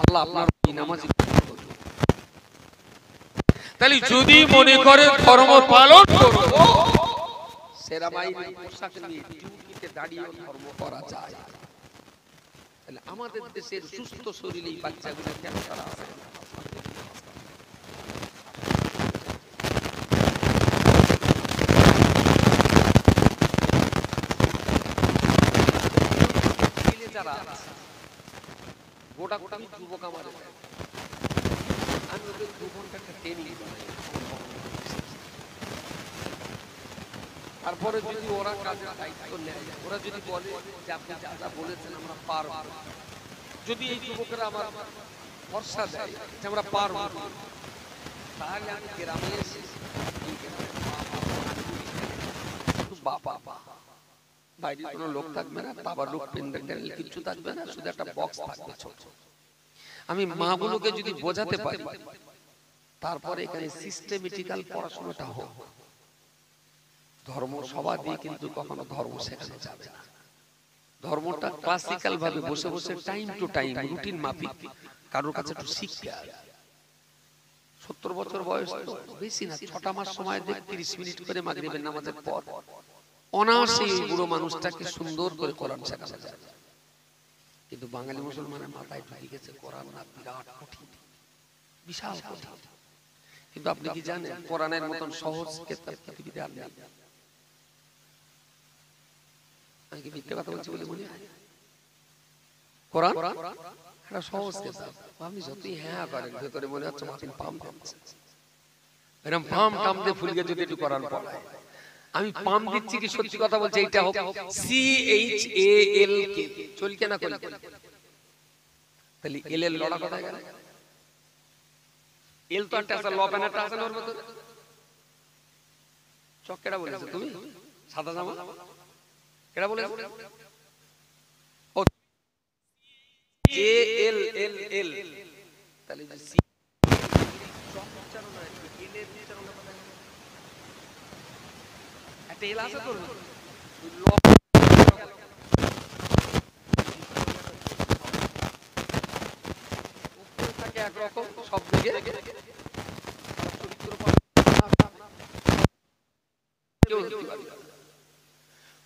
আল্লাহ আপনার নামাজি। তাহলে যদি মনে করে ধর্ম পালন করব, সেনাবাহিনীর পোশাক নিয়ে ডিউটিতে দাঁড়িয়ে ধর্ম করা যায়, তাহলে আমাদের দেশের সুস্থ শরীরে এই বাচ্চাগুলো কেন তারা আছে? যারা গোটা গোটা যুবক আমাদের, আমি ওদের 2 ঘন্টা ট্রেনিং, তারপরে যদি ওরা কাজের দায়িত্ব নেয়, ওরা যদি বলে যে আপনি যা যা বলেছেন আমরা পারব, যদি এই যুবকেরা আমার ভরসা দেয় যে আমরা পারব, তাহলে আমি গ্রামে এসে বাবা বাইরে কোনো লোক থাকবে না, বাবার লোক পেন্ডেল কিছু থাকবে না, শুধু একটা বক্স থাকবে ছোট। আমি মাগুলোকে যদি বোঝাতে পারি, তারপরে এখানে সিস্টেমেটিক্যাল পড়াশোনাটা হোক। ধর্ম সভা দিয়ে কিন্তু কখনো ধর্ম শেখানো যাবে না। ধর্মটা ক্লাসিক্যাল ভাবে বসে বসে টাইম টু টাইম রুটিন মাফিক কারোর কাছে একটু শিখতে হবে। 70 বছর বয়স তো বেশি না, 6টা মাস সময় দেখ 30 মিনিট করে মাগরিবের নামাজের পর অনায়াসে বুড়ো মানুষটাকে সুন্দর করে কোরআন শেখানো যায়। কিন্তু বাঙালি মুসলমানের মাথায় ঢুকে গেছে কোরআন না বিরাট কঠিন, বিশাল কঠিন। কিন্তু আপনি কি জানেন কোরআনের মতন সহজ কিতাব পৃথিবীতে আর নেই। আমি কি মিথ্যে কথা বলছি বলে মনে হয়? কোরআন একটা সহজ কিতাব, আপনি যতই হ্যাঁ করেন ভেতরে মনে হচ্ছে মাটির পাম দিচ্ছে, এরকম পাম টাম দিয়ে ফুলকে যদি একটু কোরআন পড়ায়। আমি পাম দিচ্ছি কি সত্যি কথা বলছি, এইটা হোক CHALK চলকে না করি, তাহলে এল এর লড়া কোথায় গেল? এল তো একটা আছে, ল প্যানেরটা আছে না ওর ভিতরে। চক কেডা বলেছে? তুমি সাদা জামা কেডা বলেছে? ও ALLL, তাহলে যে সি চক উচ্চারণ হয়, এল এর উচ্চারণ কোথায়? একটা এল আছে তোর ল থাকে একরকম সব দিকে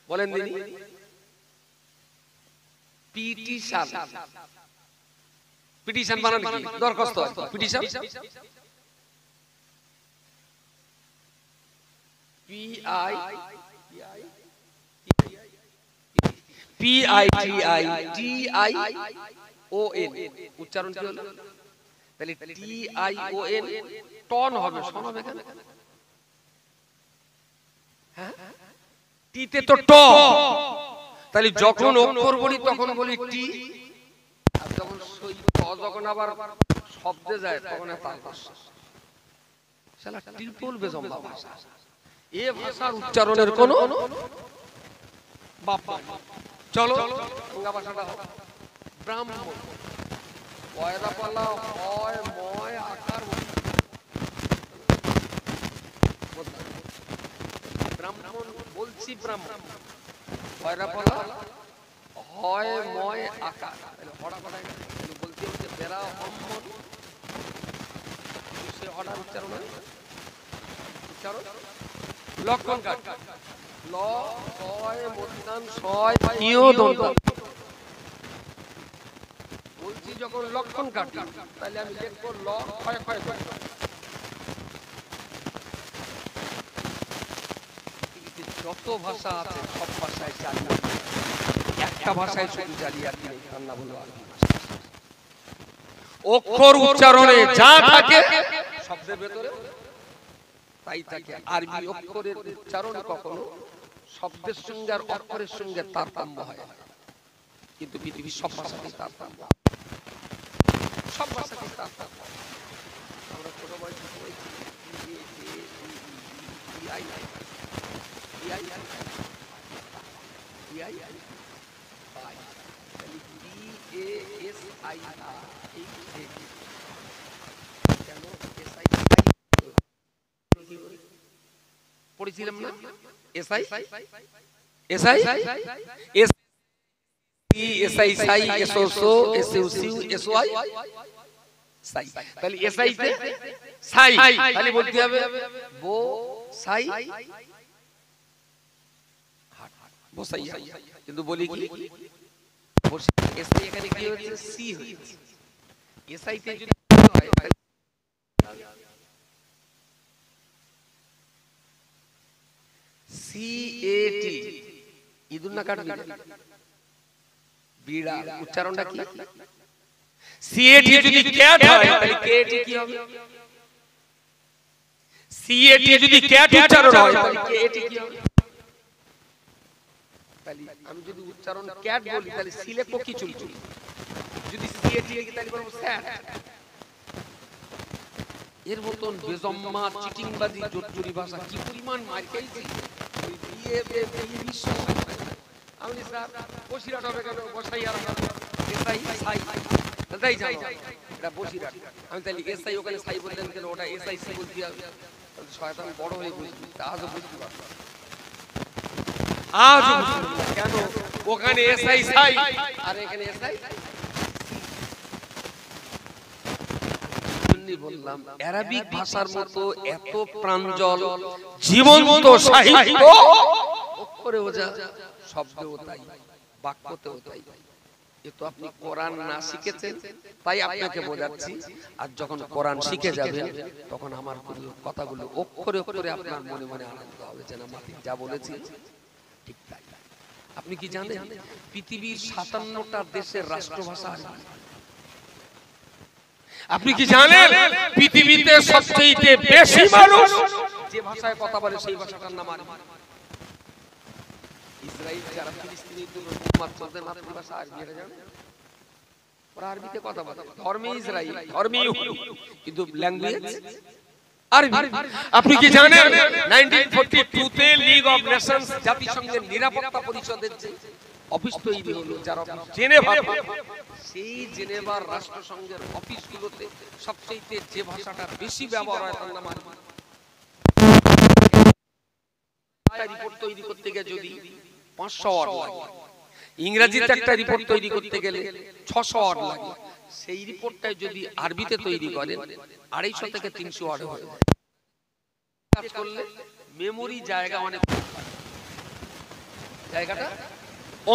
বলেন দিদি। পিটিশন, পিটিশন বানান কি? দরখাস্ত। পিটিশন PITITION উচ্চারণ কি হলো? তাহলে TION টন হবে, শোনাবে কেন? হ্যাঁ টিতে তো ট, তাহলে যখন অক্ষর বলি তখন বলি টি, আর যখন সই ট যখন আবার শব্দে যায় তখন তার ভাষা শালা ট্রিপল বেজম্বা ভাষা। এই ভাষার উচ্চারণের কোনো বাপ নাই। চলো বাংলা ভাষাটা হোক ব্রাহ্মণ, পয়রা পালা হয় ময় আকার ব্রাহ্মণ বলছি, ব্রাহ্মণ পয়রা পালা হয় ময় আকার, হড়া করায় বলতে হচ্ছে বেড়া অম্মন, সে হড়ার উচ্চারণ উচ্চারণ লক্ষণ কাট ল ছয় মধ্যান ছয় ইও দন্ত বলছি যখন লক্ষণ কাটি তাহলে আমি লিখবো ল ক্ষয় ক্ষয় ক্ষয়। যত ভাষা আছে সব ভাষায় জালিয়াতি, একটা ভাষায় শুধু জালিয়াতি নেই, তার নাম হলো আরবি ভাষা। অক্ষর উচ্চারণে যা থাকে শব্দের ভেতরে তাই থাকে। আরবি অক্ষরের উচ্চারণ কখনো শব্দের সঙ্গে আর অক্ষরের সঙ্গে তারতম্য হয়, কিন্তু পৃথিবীর সব ভাষাতেই তারতম্য, সব ভাষাতেই তারতম্য। আমরা ছোট বয়সে পড়েছি পড়েছিলাম না? এসআই এসআই এসআই সাই এসওসো এসইউ এসওয়াই সাই, তাহলে এসআই তে সাই তাহলে বলতে হবে বো সাই বসাই, কিন্তু বলি কি এসআই এখানে কি হচ্ছে? সি হচ্ছে। এসআই তে যদি হয় CAT ইদুন না কাটবি বিড়া, উচ্চারণটা কি? CAT যদি ক্যাট হয় তাহলে KAT কি হবে? CAT যদি ক্যাট উচ্চারণ হয় তাহলে KAT কি হবে? তাহলে আমি যদি উচ্চারণ ক্যাট বলি তাহলে সিলে কোকি চুলচুল, যদি CAT লিখি তাহলে বলবো স্যাট। এর মতন বেজম্মা চিটিংবাজি জোরজুরি ভাষা কি পরিমাণ মার খেয়েছি। আমি স্যার বসিরহাট হবে কেন? বসাই আর এসআই সাই তাই জানো এটা বসিরহাট। আমি তাহলে এসআই ওখানে সাই বললেন কেন? ওটা এসআই সি বলতে হবে। শয়তান বড় হয়ে বুঝবি, আজও বুঝতে পারবো, আজও কেন ওখানে এসআই সাই আর এখানে এসআই। বললাম আরবিক ভাষার মতো এত প্রাঞ্জল জীবন্ত সাহিত্য অক্ষরেও যা, শব্দেও তাই, বাক্যতেও তাই। এ তো আপনি কোরআন না শিখেছেন, তাই আপনাকে বোঝাচ্ছি। আর যখন কোরআন শিখে যাবেন তখন আমার কথাগুলো অক্ষরে অক্ষরে আপনার মনে মনে আনন্দ হবে, যেন মাতি যা বলেছি ঠিক তাই। আপনি কি জানেন পৃথিবীর 57টা দেশের রাষ্ট্রভাষা আরবি? আপনি কি জানেন পৃথিবীতে সবচেয়ে বেশি মানুষ যে ভাষায় কথা বলে সেই ভাষাটার নাম আরবি? ইসরায়েল যারা ফিলিস্তিনি মুসলমানদের মাতৃভাষা আরবি, এটা জানেন? ওরা আরবিতে কথা বলে, ধর্মে ইসরায়েল, ধর্মে ইহুদি, কিন্তু ল্যাঙ্গুয়েজ আরবি। আপনি কি জানেন 1942 তে লিগ অফ নেশনস জাতিসংঘের নিরাপত্তা পরিষদের যে অফিস তৈরি হলো, যারা জেনেভা, সেই জেনেভার রাষ্ট্রসংঘের অফিসগুলোতে সবচেয়ে যে ভাষাটা বেশি ব্যবহার হয় তার নাম আরবি। একটা রিপোর্ট তৈরি করতে গিয়ে যদি 500 ওয়ার্ড লাগে, ইংরেজিতে একটা রিপোর্ট তৈরি করতে গেলে 600 ওয়ার্ড লাগে, সেই রিপোর্টটাই যদি আরবিতে তৈরি করেন 250 থেকে 300 ওয়ার্ড হয়ে যায়। কাজ করলে মেমোরি জায়গা অনেক কম লাগে, জায়গাটা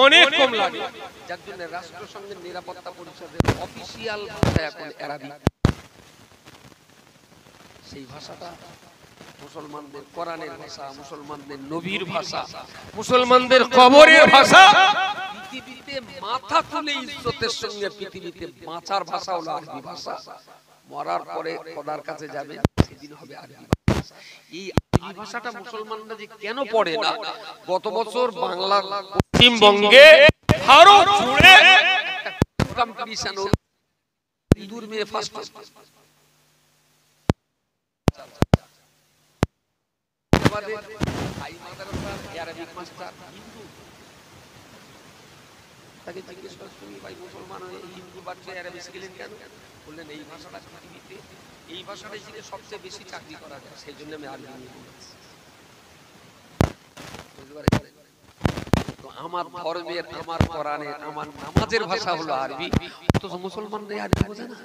অনেক কম লাগে। যার জন্য রাষ্ট্রসংঘের নিরাপত্তা পরিষদের অফিসিয়াল ভাষা এখন আরবি। সেই ভাষাটা মুসলমানদের কোরআনের ভাষা, মুসলমানদের নবীর ভাষা, মুসলমানদের কবরের ভাষা। পৃথিবীতে মাথা তুলে ইজ্জতের সঙ্গে পৃথিবীতে বাঁচার ভাষা হলো আরবি ভাষা। মরার পরে খোদার কাছে যাবে সেদিন হবে আরবি ভাষা। এই আরবি ভাষাটা মুসলমানরা যে কেন পড়ে না, গত বছর বাংলা পশ্চিমবঙ্গে ভারত জুড়ে কম্পিটিশন হলো, দূর মেয়ে ফার্স্ট আরবিক মাস্টার হিন্দু, তাকে জিজ্ঞেস করে তুমি ভাই মুসলমান হয়ে হিন্দু বাচ্চা আরবি শিখলেন কেন? বললেন এই ভাষাটা পৃথিবীতে এই ভাষাটাই শিখে সবচেয়ে বেশি চাকরি করা যায়, সেই জন্য আমি আরবি নিয়ে বলেছি। বুঝতে পারছেন? তো আমার ধর্মের, আমার কোরআনের, আমার নামাজের ভাষা হলো আরবি, অথচ মুসলমানরা আরবি বোঝে না,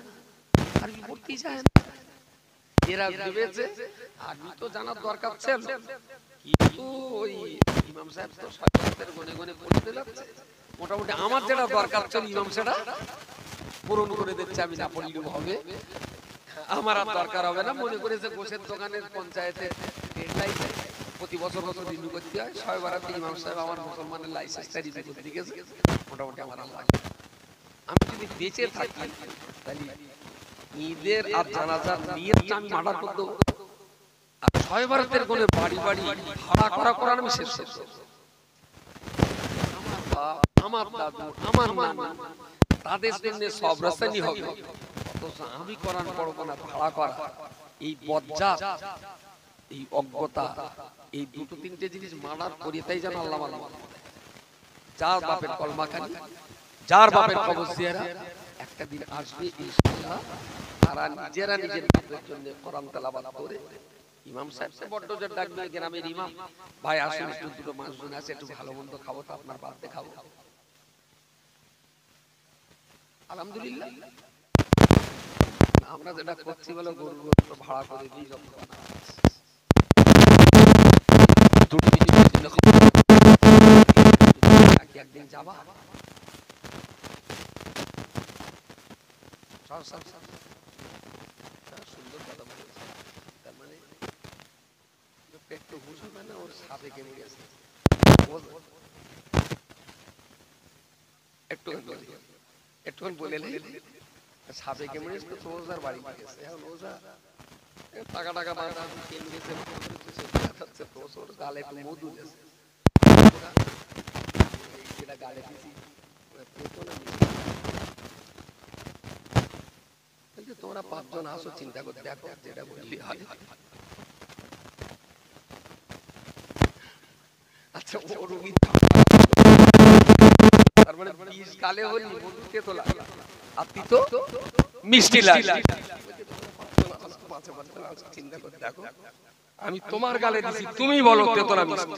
আরবি পড়তেই চায় না। এরা ভেবেছে আরবি তো জানার দরকার ছিল, কিন্তু ওই ইমাম সাহেব তো শয়তানদের গনে গনে পড়তে যাচ্ছে, মোটামুটি আমার যেটা দরকার ছিল ইমাম সেটা পূরণ করে দিচ্ছে, আমি না পড়লেও হবে, আমার আর দরকার হবে না। মনে করেছে গোশের দোকানের পঞ্চায়েতে প্রতি বছর বছর রিনিউ করতে হয়, 6 বারাতে ইমাম সাহেব আমার মুসলমানের লাইসেন্সটা রিনিউ করতে গেছে, মোটামুটি আমার আল্লাহ। আমি যদি বেঁচে থাকি তাহলে ঈদের আর জানাজার নিয়তটা আমি মার্ডার করে দেবো, আর 6 বারাতের কোণে বাড়ি বাড়ি ভাড়া করা কোরআন আমি শেষ করব। আমার বাপ, আমার দাদু, আমার নানা, তাদের জন্য সব রাস্তানি হবে, অথচ আমি কোরআন পড়বো না, ভাড়া করা, এই বজ্জাত, এই অজ্ঞতা, এই দুটো তিনটে জিনিস মানার করি, তাই যেন আল্লাহ মাল্লাহ। যার বাপের কলমা খালি, যার বাপের কবর জিয়ারা, একটা দিন আসবে ইনশাআল্লাহ, তারা নিজেরা নিজের বাপের জন্য কোরআন তেলাওয়াত করে ইমাম সাহেব বড্ড জোর ডাকবে, গ্রামের ইমাম ভাই আসুন একটু দুটো মানুষজন আছে, একটু ভালো মন্দ খাবো, তো আপনার বাপ দেখাবো। আলহামদুলিল্লাহ আমরা যেটা করছি বলে গরু ভাড়া করে দিই, যত একদিন যাবা সুন্দর কথা বলেছে, তার মানে একটু হুশ হবে না, ওর সাপে কেমে গেছে, একটুখানি বলে সাপে কেমে গেছে, তো ওজার বাড়ি গেছে, এখন ওজা টাকা টাকা বাঁধা কেমে গেছে, তোর গালে একটু মধু গেছে, যেটা গালে দিছি তোমরা 5 জন আসো, চিন্তা করতে দেখো যেটা বললি হয়। আচ্ছা ও রুগী তার মানে বিষ গালে হলি মধুতে তো লাগে, আর তিতো মিষ্টি লাগে, চিন্তা করতে দেখো আমি তোমার গালে দিছি, তুমি বলো তেতো না মিষ্টি,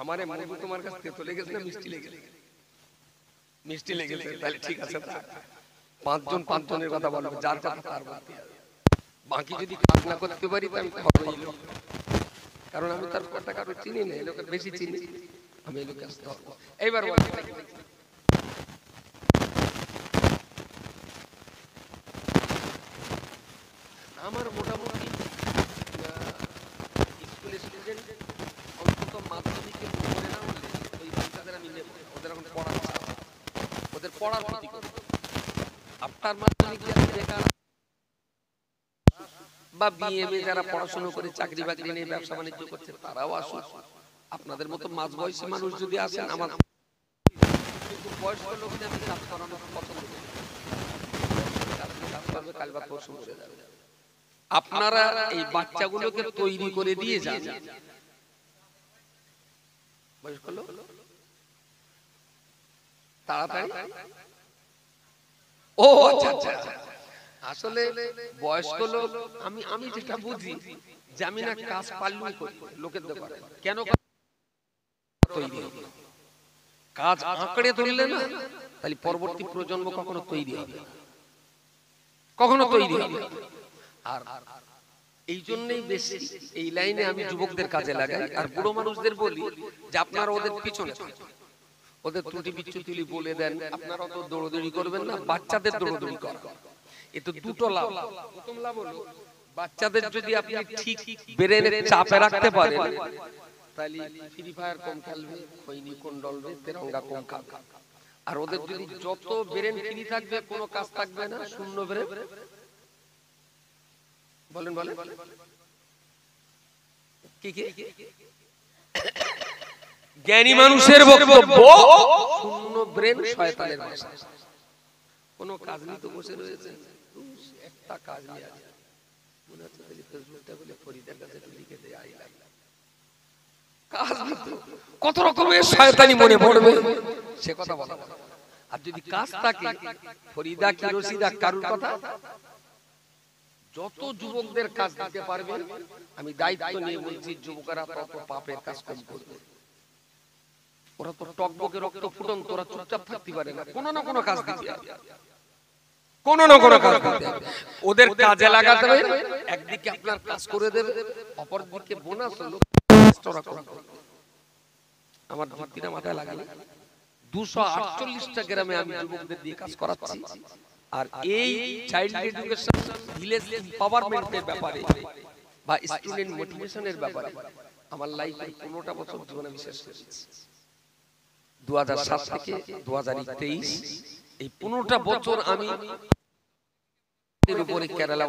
আমারে মধু তোমার কাছে তেতো লেগেছে না মিষ্টি লেগেছে? মিষ্টি লেগেছে, তাহলে ঠিক আছে, 5 জন 5 জনের কথা বলবো, যার কথা তার বলতে হবে, বাকি যদি কাজ না করতে পারি তো আমি হবেই লোক, কারণ আমি তার কথা কারো চিনি না, এই লোকের বেশি চিনি, আমি এই লোকের ধর্ম। এইবার বলেন আমার মোটামুটি স্কুলের স্টুডেন্ট অন্তত মাধ্যমিকে পড়ে না হলে ওই বাচ্চাদের আমি নেব, ওদের এখন পড়ার চাপ, ওদের পড়ার ক্ষতি করবো। আপনার মাধ্যমিক যারা বেকার বা বিএমএ যারা পড়াশোনা করে চাকরি বাকরি নিয়ে ব্যবসা বাণিজ্য করছে তারাও আসুক। আপনাদের মতো মাঝ বয়সী মানুষ যদি আসেন, আমার কিন্তু বয়স্ক লোকদের আমি কাজ করানো পছন্দ করি। কাজ করবে, কাল বা পরশু করে যাবে। আপনারা এই বাচ্চাগুলোকে তৈরি করে দিয়ে যান। বয়স্ক লোক তাড়াতাড়ি, ও আচ্ছা আচ্ছা, আসলে বয়স্ক লোক আমি যেটা বুঝি যে আমি না কাজ পারলেই করি, লোকের দরকারে কেন তৈরি হবে। কাজ আঁকড়ে ধরলে না, তাহলে পরবর্তী প্রজন্ম কখনো তৈরি হবে না, কখনো তৈরি হবে। আর এই জন্যই বেশি এই লাইনে আমি যুবকদের কাজে লাগাই। আর বুড়ো মানুষদের বলি যে আপনারা ওদের পিছনে ওদের ত্রুটি বিচ্যুতি বলে দেন, আপনারা তো দৌড়দৌড়ি করবেন না, বাচ্চাদের দৌড়দৌড়ি করেন। এ তো দুটো লাভ। প্রথম লাভ হলো বাচ্চাদের যদি আপনি ঠিক ব্রেনে চাপে রাখতে পারেন, তাহলে ফ্রি ফায়ার কম খেলবে, খৈনি কোন ডলবে, তেরঙ্গা কম খাবে। আর ওদের যদি যত ব্রেন ফ্রি থাকবে, কোনো কাজ থাকবে না, শূন্য ব্রেন। বলেন বলেন কি কি জ্ঞানী মানুষের বক্তব্য, শূন্য ব্রেন শয়তানের ভাষা। কোনো কাজ নিয়ে তো বসে রয়েছে, একটা কাজ নিয়ে আছে, মনে হচ্ছে ফেসবুকটা বলে ফরিদের কাছে লিখে দেয় আই লাভ। কাজ কত রকমের শয়তানি মনে পড়বে, সে কথা বলা। আর যদি কাজ থাকে, ফরিদা কি রশিদা কারুর কথা, যত যুবকদের কাজ দিতে পারবেন, আমি দায়িত্ব নিয়ে বলছি, যুবকেরা তত পাপের কাজ কম করবে। ওরা তো টকবকে রক্ত ফুটন্ত, ওরা চুপচাপ থাকতে পারে না, কোনো না কোনো কাজ দিতে হবে, কোনো না কোনো কাজ দিতে হবে। ওদের কাজে লাগাতে হবে, একদিকে আপনার কাজ করে দেবে, অপরদিকে বোনাস হলো আমার যুক্তিটা মাথায় লাগালে 248টা গ্রামে আমি যুবকদের দিয়ে কাজ করাচ্ছি। আর এই চাইল্ড এডুকেশন, ভিলেজ এম্পাওয়ারমেন্টের ব্যাপারে বা স্টুডেন্ট মোটিভেশনের ব্যাপারে আমার লাইফে 15টা বছর জীবনে বিশেষ করেছি। 2007 থেকে 2023 এই 15টা বছর আমি এর উপরে কেরালা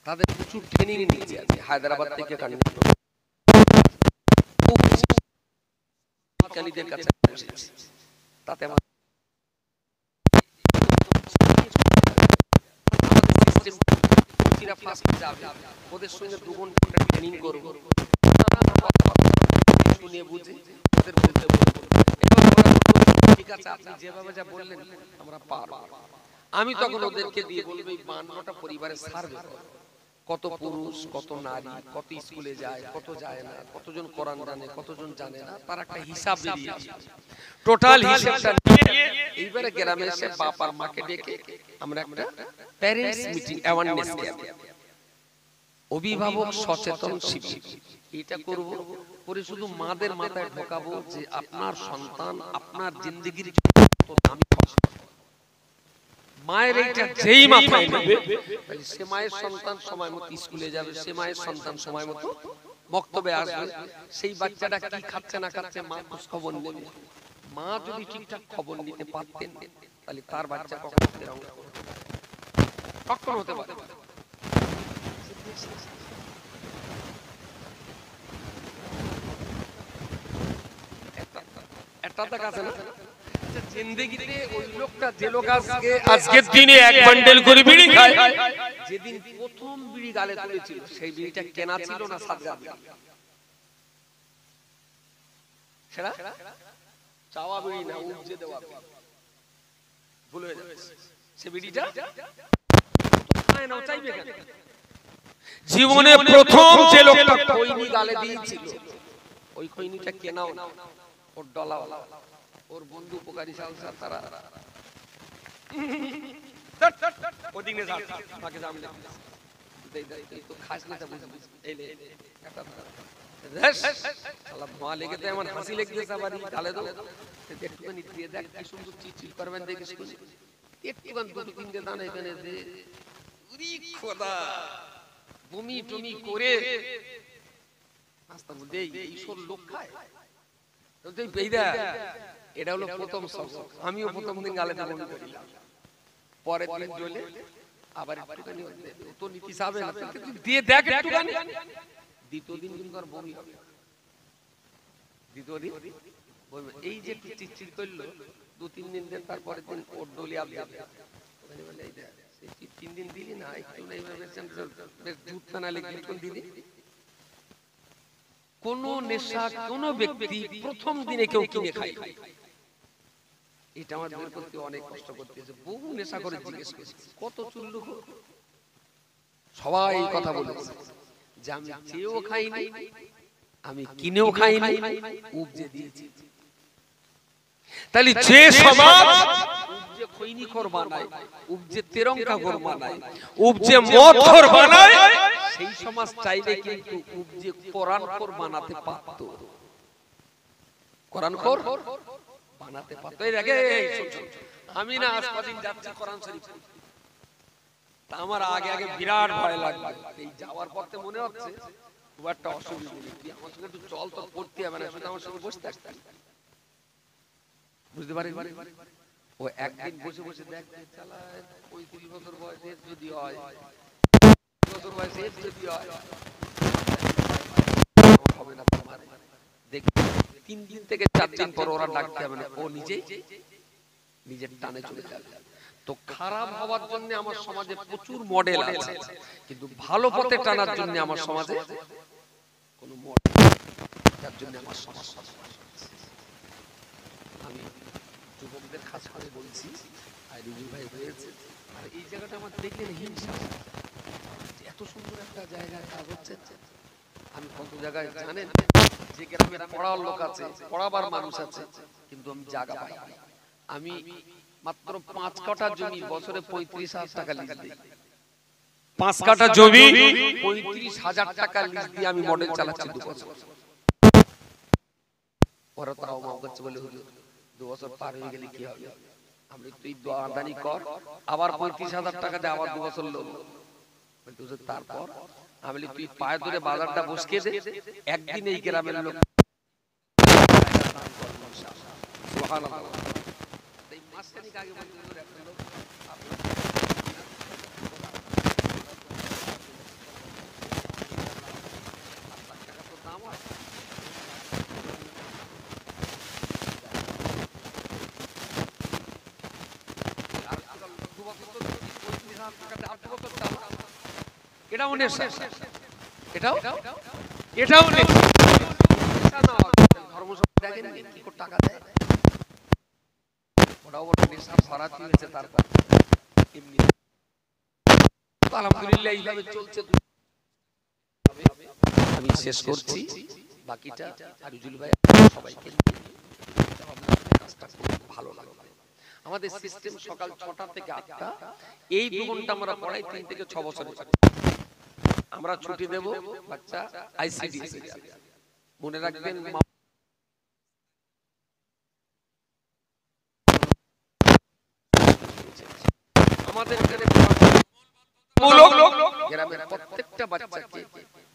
তাদের কিছু ট্রেনিং নিয়েছি। আছে হায়দ্রাবাদ থেকে কানিদের কাছে তাতে আমার ওদের সঙ্গে 2 ঘন্টা ট্রেনিং করবো, শুনে বুঝে ওদের বলতে বলবো, ঠিক আছে আপনি যেভাবে যা বললেন আমরা পারবো। আমি তখন ওদেরকে দিয়ে বলবো এই 52টা পরিবারের সার্ভে কত পুরুষ, কত নারী, কত স্কুলে যায়, কত যায় না, কতজন কোরআন জানে, কতজন জানে না, তার একটা হিসাব বেরিয়ে আসে। টোটাল হিসাবটা নিয়ে এইবারে গ্রামে এসে বাপ আর মাকে ডেকে আমরা একটা প্যারেন্টস মিটিং, অ্যাওয়ারনেস ক্যাম্প, অভিভাবক সচেতন শিবির এটা করব। করে শুধু মাদের মাথায় ঢোকাবো যে আপনার সন্তান আপনার জিন্দেগির জন্য দামি। মায়ের এইটা যেই মাথায় নেবে, তাহলে সে মায়ের সন্তান সময় মতো স্কুলে যাবে, সে মায়ের সন্তান সময় মতো বক্তব্যে আসবে। সেই বাচ্চাটা কি খাচ্ছে না খাচ্ছে মা খোঁজ খবর নেবে। মা যদি ঠিকঠাক খবর নিতে পারতেন, তাহলে তার বাচ্চা কখনো হতে পারে। একটা কাছে না জিন্দেগিতে ওই লোকটা যে লোক আজকের দিনে এক বান্ডেল করে বিড়ি খায়, যেদিন প্রথম বিড়ি গালে তুলেছিল সেই বিড়িটা কেনা ছিল না সাদগা বিড়ি, সেটা চাওয়া বিড়ি না, উপজে দেওয়া ভুল হয়ে যাবে। সে বিড়িটা খায় না, চাইবে কেন? জীবনে প্রথম যে লোকটা খৈনি গালে দিয়েছিল, ওই খৈনিটা কেনাও না, ওর ডলাওয়ালা, ওর বন্ধু উপকারী সালসার তারা ওদিকে যাচ্ছে তাকে জামলে দেই দেই তো খাস না বুঝ এই লে একটা শালা ধোঁয়া লেগে তো আমার হাসি লেগেছে আবার গালে দাও একটুখানি দিয়ে দেখ কি সুন্দর চিচির করবেন দেখিস একটুখানি দুটো তিনটে দানা এখানে দে উরি খোদা বমি টমি করে আস্তে বলতে এইসব লোক খায় তুই বেইদা এটা হলো প্রথম শব্দ আমিও প্রথম দিন গালেতে বমি করিলাম পরের দিন জ্বলে আবার একটুখানি তো নীতি সাবে না দিয়ে দেখ একটুখানি দ্বিতীয় দিন কিন্তু আর বমি হবে দ্বিতীয় দিন এই যে চিচির করলো 2-3 দিন দেন তারপরের দিন ওর ডলি আপ যাবে ওখানে বলে এই দেখ সেই 3 দিন দিলি না একটু না এইভাবে বেশ দুধ টানা লেগে কোন দিদি কোন নেশা কোন ব্যক্তি প্রথম দিনে কেউ কিনে খায় এটা আমাদের প্রতি অনেক কষ্ট করতেছে বহু নেশা করে জিজ্ঞেস করেছে কত চুল্লু সবাই কথা বলেছে যে আমি চেয়েও খাইনি আমি কিনেও খাইনি উপজে দিয়েছি তাহলে যে সমাজ উপজে খৈনিখোর বানায় উপজে তেরঙ্গাখোর বানায় উপজে মদখোর বানায় সেই সমাজ চাইলে কিন্তু উপজে কোরআনখোর বানাতে পারত কোরআনখোর বানাতে পারত এই দেখে আমি না আজ কদিন যাচ্ছি কোরআন শরীফ তা আমার আগে আগে বিরাট ভয় লাগবে এই যাওয়ার পথে মনে হচ্ছে খুব একটা অসুবিধা নেই আমার সঙ্গে একটু চল তো করতে হবে না শুধু আমার সঙ্গে বসে থাকতে বুঝতে পারি ও একদিন বসে বসে দেখতে চালায় 35 বছর বয়সে যদি হয় বছর বয়সে যদি হয় হবে না তোমার দেখ 3 দিন থেকে 4 দিন পর ওরা ডাকতে হবে না ও নিজের টানে চলে যাবে তো খারাপ হওয়ার জন্য আমার সমাজে প্রচুর মডেল আছে কিন্তু ভালো পথে টানার জন্য আমার সমাজে কোনো মডেল তার জন্য আমার সমাজ আমি যুবকদের খাস করে বলছি আর রিজু ভাই হয়েছে আর এই জায়গাটা আমার দেখলে হিংসা এত সুন্দর একটা জায়গায় কাজ হচ্ছে আমি কত জায়গায় জানেন যে গ্রামে পড়ার লোক আছে পড়াবার মানুষ আছে কিন্তু আমি জায়গা পাই আমি মাত্র 5 কাঠা জমি বছরে 35,000 টাকা লিজ দিই 5 কাঠা জমি 35,000 টাকা লিজ দিয়ে আমি মডেল চালাচ্ছি 2 বছর ওরা তাও মাও করছে বলে হলো 2 বছর পার হয়ে গেলে কি হবে আমি তুই দোয়াদানি কর আবার 35,000 টাকা দে আবার 2 বছর লোন বলতে তারপর আমি বলি তুই পায়ে ধরে বাজারটা বসকে দে একদিন এই গ্রামের লোক সুবহানাল্লাহ এই মাসখানিক আগে বলতে একটা লোক টাকা তো দাম আছে এটাও নেশা এটাও নেশা না ধর্মসভা দেখেন কি করে টাকা দেয় ওটাও বড় নেশা ফরাতি হয়েছে তারপর এমনি আলহামদুলিল্লাহ এইভাবে চলছে আমি শেষ করছি বাকিটা আরিজুল ভাই সবাইকে কাজটা খুব ভালো লাগলো আমাদের সিস্টেম সকাল 6টা থেকে 8টা এই 2 ঘন্টা আমরা পড়াই 3 থেকে 6 বছরের আমরা ছুটি দেব বাচ্চা আইসিডিএস মনে রাখবেন আমাদের এখানে গ্রামের প্রত্যেকটা বাচ্চাকে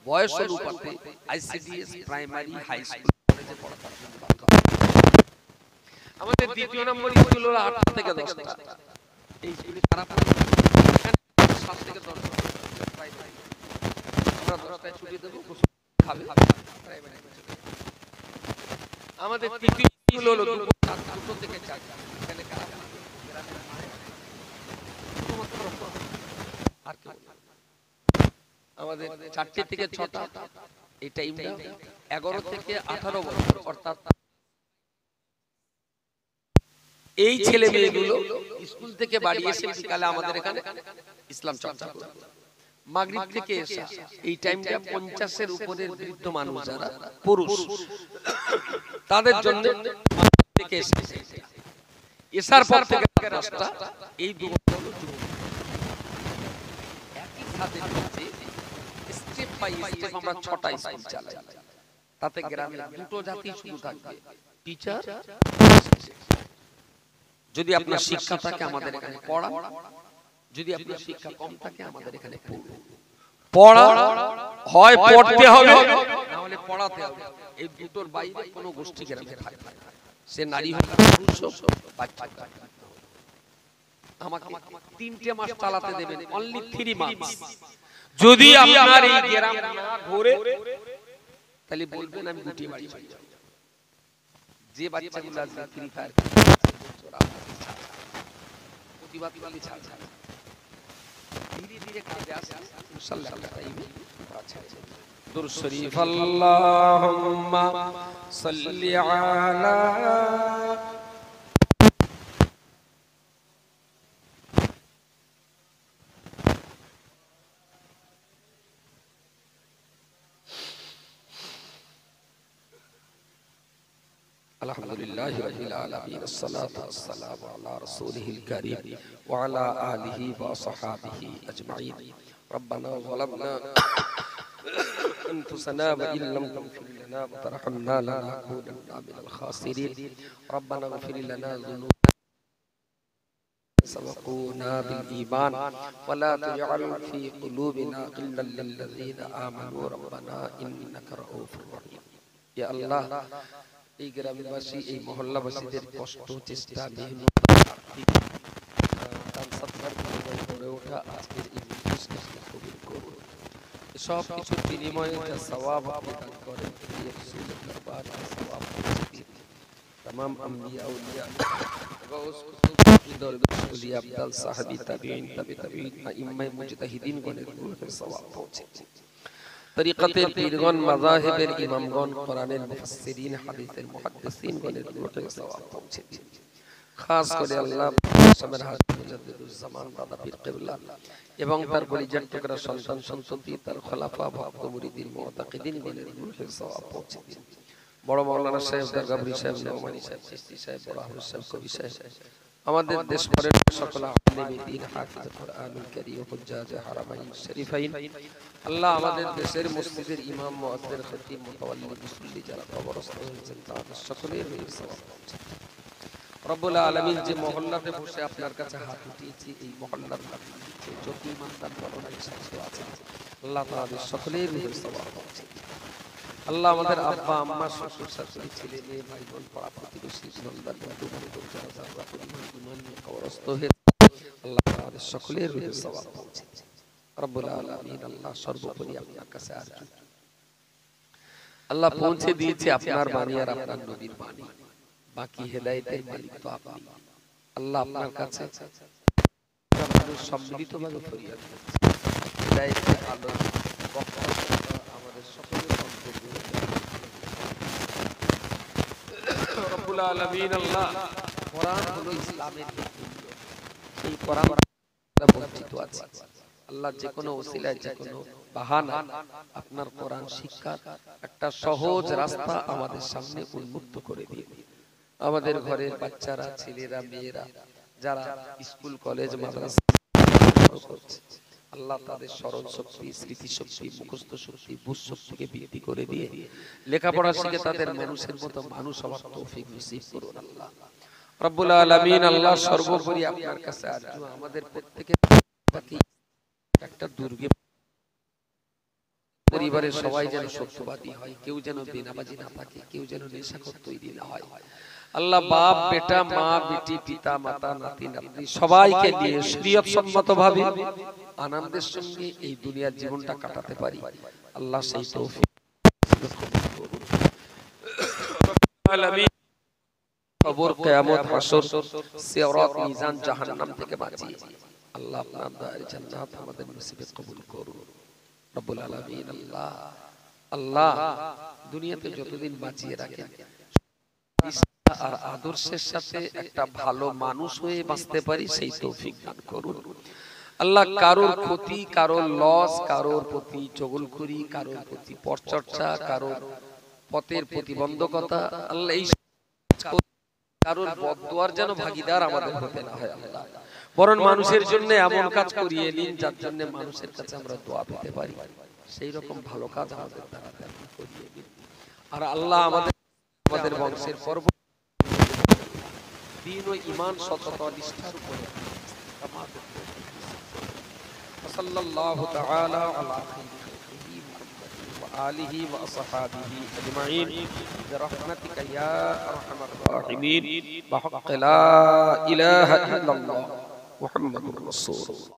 বয়স অনুপাতে আইসিডিএস প্রাইমারি হাই স্কুল কলেজে পড়াতে আমাদের দ্বিতীয় নম্বর স্কুল হলো 8 থেকে 10টা এই স্কুলে খারাপ 7 থেকে 10 প্রাইমারি আমরা 10টায় ছুটি দেব খাবে প্রাইমারি আমাদের তৃতীয় স্কুল হলো 2 থেকে 4 এখানে খারাপ আর কি আমাদের 4টে থেকে 6টা এই টাইমটা 11 থেকে 18 বছর অর্থাৎ এই ছেলে মেয়েগুলো স্কুল থেকে বাড়ি এসে বিকালে আমাদের এখানে ইসলাম চর্চা করে মাগরিব থেকে এসে এই টাইমটা 50 এর উপরের বৃদ্ধ মানুষ যারা পুরুষ তাদের জন্য থেকে এসে এসার পর থেকে 10টা এই 2 ঘন্টা হলো যুবক একই সাথে স্টেপ বাই স্টেপ আমরা 6টা স্কুল চালাই তাতে গ্রামে দুটো জাতি শুধু থাকবে, টিচার। যদি আপনার শিক্ষা থাকে আমাদের এখানে পড়া, যদি আপনার শিক্ষা কম থাকে আমাদের এখানে পড়া হয় পড়তে হবে না হলে পড়াতে হবে। এই দুটোর বাইরে কোনো গোষ্ঠী গ্রামে থাকবে না, সে নারী হোক পুরুষ হোক বাচ্চা হোক। আমাকে 3টে মাস চালাতে দেবেন, অনলি 3 মান্থস। যদি আপনার এই গ্রাম না ঘুরে তাহলে বলবেন আমি গুটিয়ে বাড়ি চলে যাব। যে বাচ্চাগুলো আজকে ফ্রি ফায়ার প্রতিবাদ করলে ছাড় ছাড়, ধীরে ধীরে কাজে আসে, ইনশাআল্লাহ আল্লাহ টাইমে আচ্ছা। দুরূদ শরীফ আল্লাহুম্মা সাল্লি আলা আলহামদুলিল্লাহি রাব্বিল আলামিন, আসসালাতু ওয়াসসালামু আলা রাসূলিহিল কারীম ওয়া আলা আলিহি ওয়া সাহবিহি আজমাইন। রব্বানা যালামনা أنفسنا وإن لم تغفر لنا وترحمنا لنكونن من الخاسرين. ربنا اغفر لنا ذنوبنا سبقونا بالإيمان ولا تجعل في قلوبنا غلا للذين آمنوا ربنا إنك رؤوف رحيم. يا الله এই গ্রামবাসী এই মহল্লাবাসীদের কষ্ট চেষ্টা মেহনত গড়ে ওঠা আজকের এই প্রচেষ্টাকে কবুল করুন। সব কিছুর বিনিময়ে যা সওয়াব আপনি দান করেন এই রাসূলের দরবার সওয়াব পৌঁছে দিন। तमाम अंबिया औलिया गौस कुतुब दरगाह औलिया अब्दाल साहबी ताबीईन तबे ताबीईन इमाम मुजतहिदीन गणের রূহে সওয়াব পৌঁছে দিন। তরিকতের পীরগণ মাযাহিবের ইমামগণ কোরআনের মুফাসসিরিন হাদিসের মুহাদ্দিসিন গণের রূহে সওয়াব পৌঁছে দিন। খাস করে আল্লাহ সামের হাজরত মুজাদ্দিদুজ জামান দাদা পীর কিবলা এবং তার কলিজার টুকরা সন্তান সন্ততি তার খলাফা ভক্ত মুরিদিন মুতাকিদিন গণের রূহে সওয়াব পৌঁছে দিন। বড় মাওলানা সাহেব দরগাবরি সাহেব নোমানী সাহেব চিশতি সাহেব বড় হাফেজ সাহেব কবি সাহেব আমাদের দেশ ভরের সকল আলেম দ্বীন হাফিজ কুরআনুল কারীম হুজ্জাজ হারামাইন শরীফাইন আল্লাহ আমাদের দেশের মসজিদের ইমাম মুয়াজ্জিন খতিব মুতাওয়াল্লি মুসল্লি যারা কবরস্থ হয়েছেন তাদের সকলের রূহে সওয়াব পৌঁছে দিন। রব্বুল আলামিন যে মহল্লাতে বসে আপনার কাছে হাত উঠিয়েছি এই মহল্লার যে যত ইমানদার বড়রা সাথে আছে আল্লাহ তাআলা সকলের রূহে সওয়াব পৌঁছে দিন। আল্লাহ আমাদের আব্বা আম্মা শ্বশুর শাশুড়ি ছেলে মেয়ে ভাই বোন পাড়া প্রতিবেশী সন্তান বন্ধু বান্ধব যারা যারা পরিবার ঈমান নিয়ে কবরস্থ হয়েছে আল্লাহ তাআলা সকলের রূহে সওয়াব পৌঁছে দিন। রব্বুল আলামিন আল্লাহ সর্বোপরি আপনার কাছে আরজু আল্লাহ পৌঁছে দিয়েছে আপনার বাণী আর আপনার নবীর বাণী, বাকি হেদায়েতের মালিক তো আপনি। আল্লাহ আপনার কাছে সম্মিলিতভাবে ফরিয়াদ করছি হেদায়েতের আলো বক্তা আমাদের সকলের অন্তরে রব্বুল আলামিন আল্লাহ কোরআন হলো ইসলামের মূল্য, এই কোরআন আমরা বঞ্চিত আছি আল্লাহ যে কোনো ওসিলায় যে কোনো বাহানা আপনার কোরআন শিক্ষার একটা সহজ রাস্তা আমাদের সামনে উন্মুক্ত করে দিন। আমাদের ঘরের বাচ্চারা ছেলেরা মেয়েরা যারা স্কুল কলেজ মাদ্রাসা করছে আল্লাহ তাদের স্মরণ শক্তি স্মৃতি শক্তি মুখস্থ শক্তি বুঝ শক্তিকে বৃদ্ধি করে দিয়ে লেখাপড়া শিখে তাদের মানুষের মতো মানুষ হওয়ার তৌফিক নসিব করুন আল্লাহ রব্বুল আলামিন। আল্লাহ সর্বোপরি আপনার কাছে আরজু আমাদের প্রত্যেকের একটা দুর্গে পরিবারের সবাই যেন সত্যবাদী হয়, কেউ যেন বেনামাজি না থাকে, কেউ যেন নেশাখোর তৈরি না হয়। আল্লাহ বাপ বেটা মা বেটি পিতা মাতা নাতি নাতনি সবাইকে নিয়ে শরীয়ত সম্মতভাবে আনন্দের সঙ্গে এই দুনিয়ার জীবনটা কাটাতে পারি আল্লাহ সেই তৌফিক আলামিন। কবর কিয়ামত হাসর সিরাত মিজান জাহান্নাম থেকে বাঁচিয়ে আল্লাহ আপনার দয়ার জান্নাত আমাদের নসিবে কবুল করুন রব্বুল আলামিন। আল্লাহ আল্লাহ দুনিয়াতে যতদিন বাঁচিয়ে রাখেন আর আদর্শের সাথে একটা ভালো মানুষ হয়ে বাঁচতে পারি সেই তৌফিক দান করুন আল্লাহ। কারোর ক্ষতি কারোর লস কারোর প্রতি চগলখুরি কারোর প্রতি পরচর্চা কারোর পথের প্রতিবন্ধকতা আল্লাহ এই কারোর বদদুয়ার যেন ভাগীদার আমাদের হতে না হয় আল্লাহ, বরং মানুষের জন্য এমন কাজ করিয়ে নিন যার জন্য মানুষের কাছে আমরা দোয়া পেতে পারি, সেই রকম ভালো কাজ আমাদের দ্বারা করিয়ে দিন আর আল্লাহ আমাদের বংশের পর্ব দ্বীন ও ঈমান সততা নিষ্ঠার উপরে আমাদের সাল্লাল্লাহু তাআলা আলা খাইরি মুহাম্মাদিন ওয়া আলিহি ওয়া আসহাবিহি আজমাইন বিরহমাতিকা ইয়া আরহামার রাহিমিন বিহাক্কি লা ইলাহা ইল্লাল্লাহ মুহাম্মাদুর রাসূলুল্লাহ।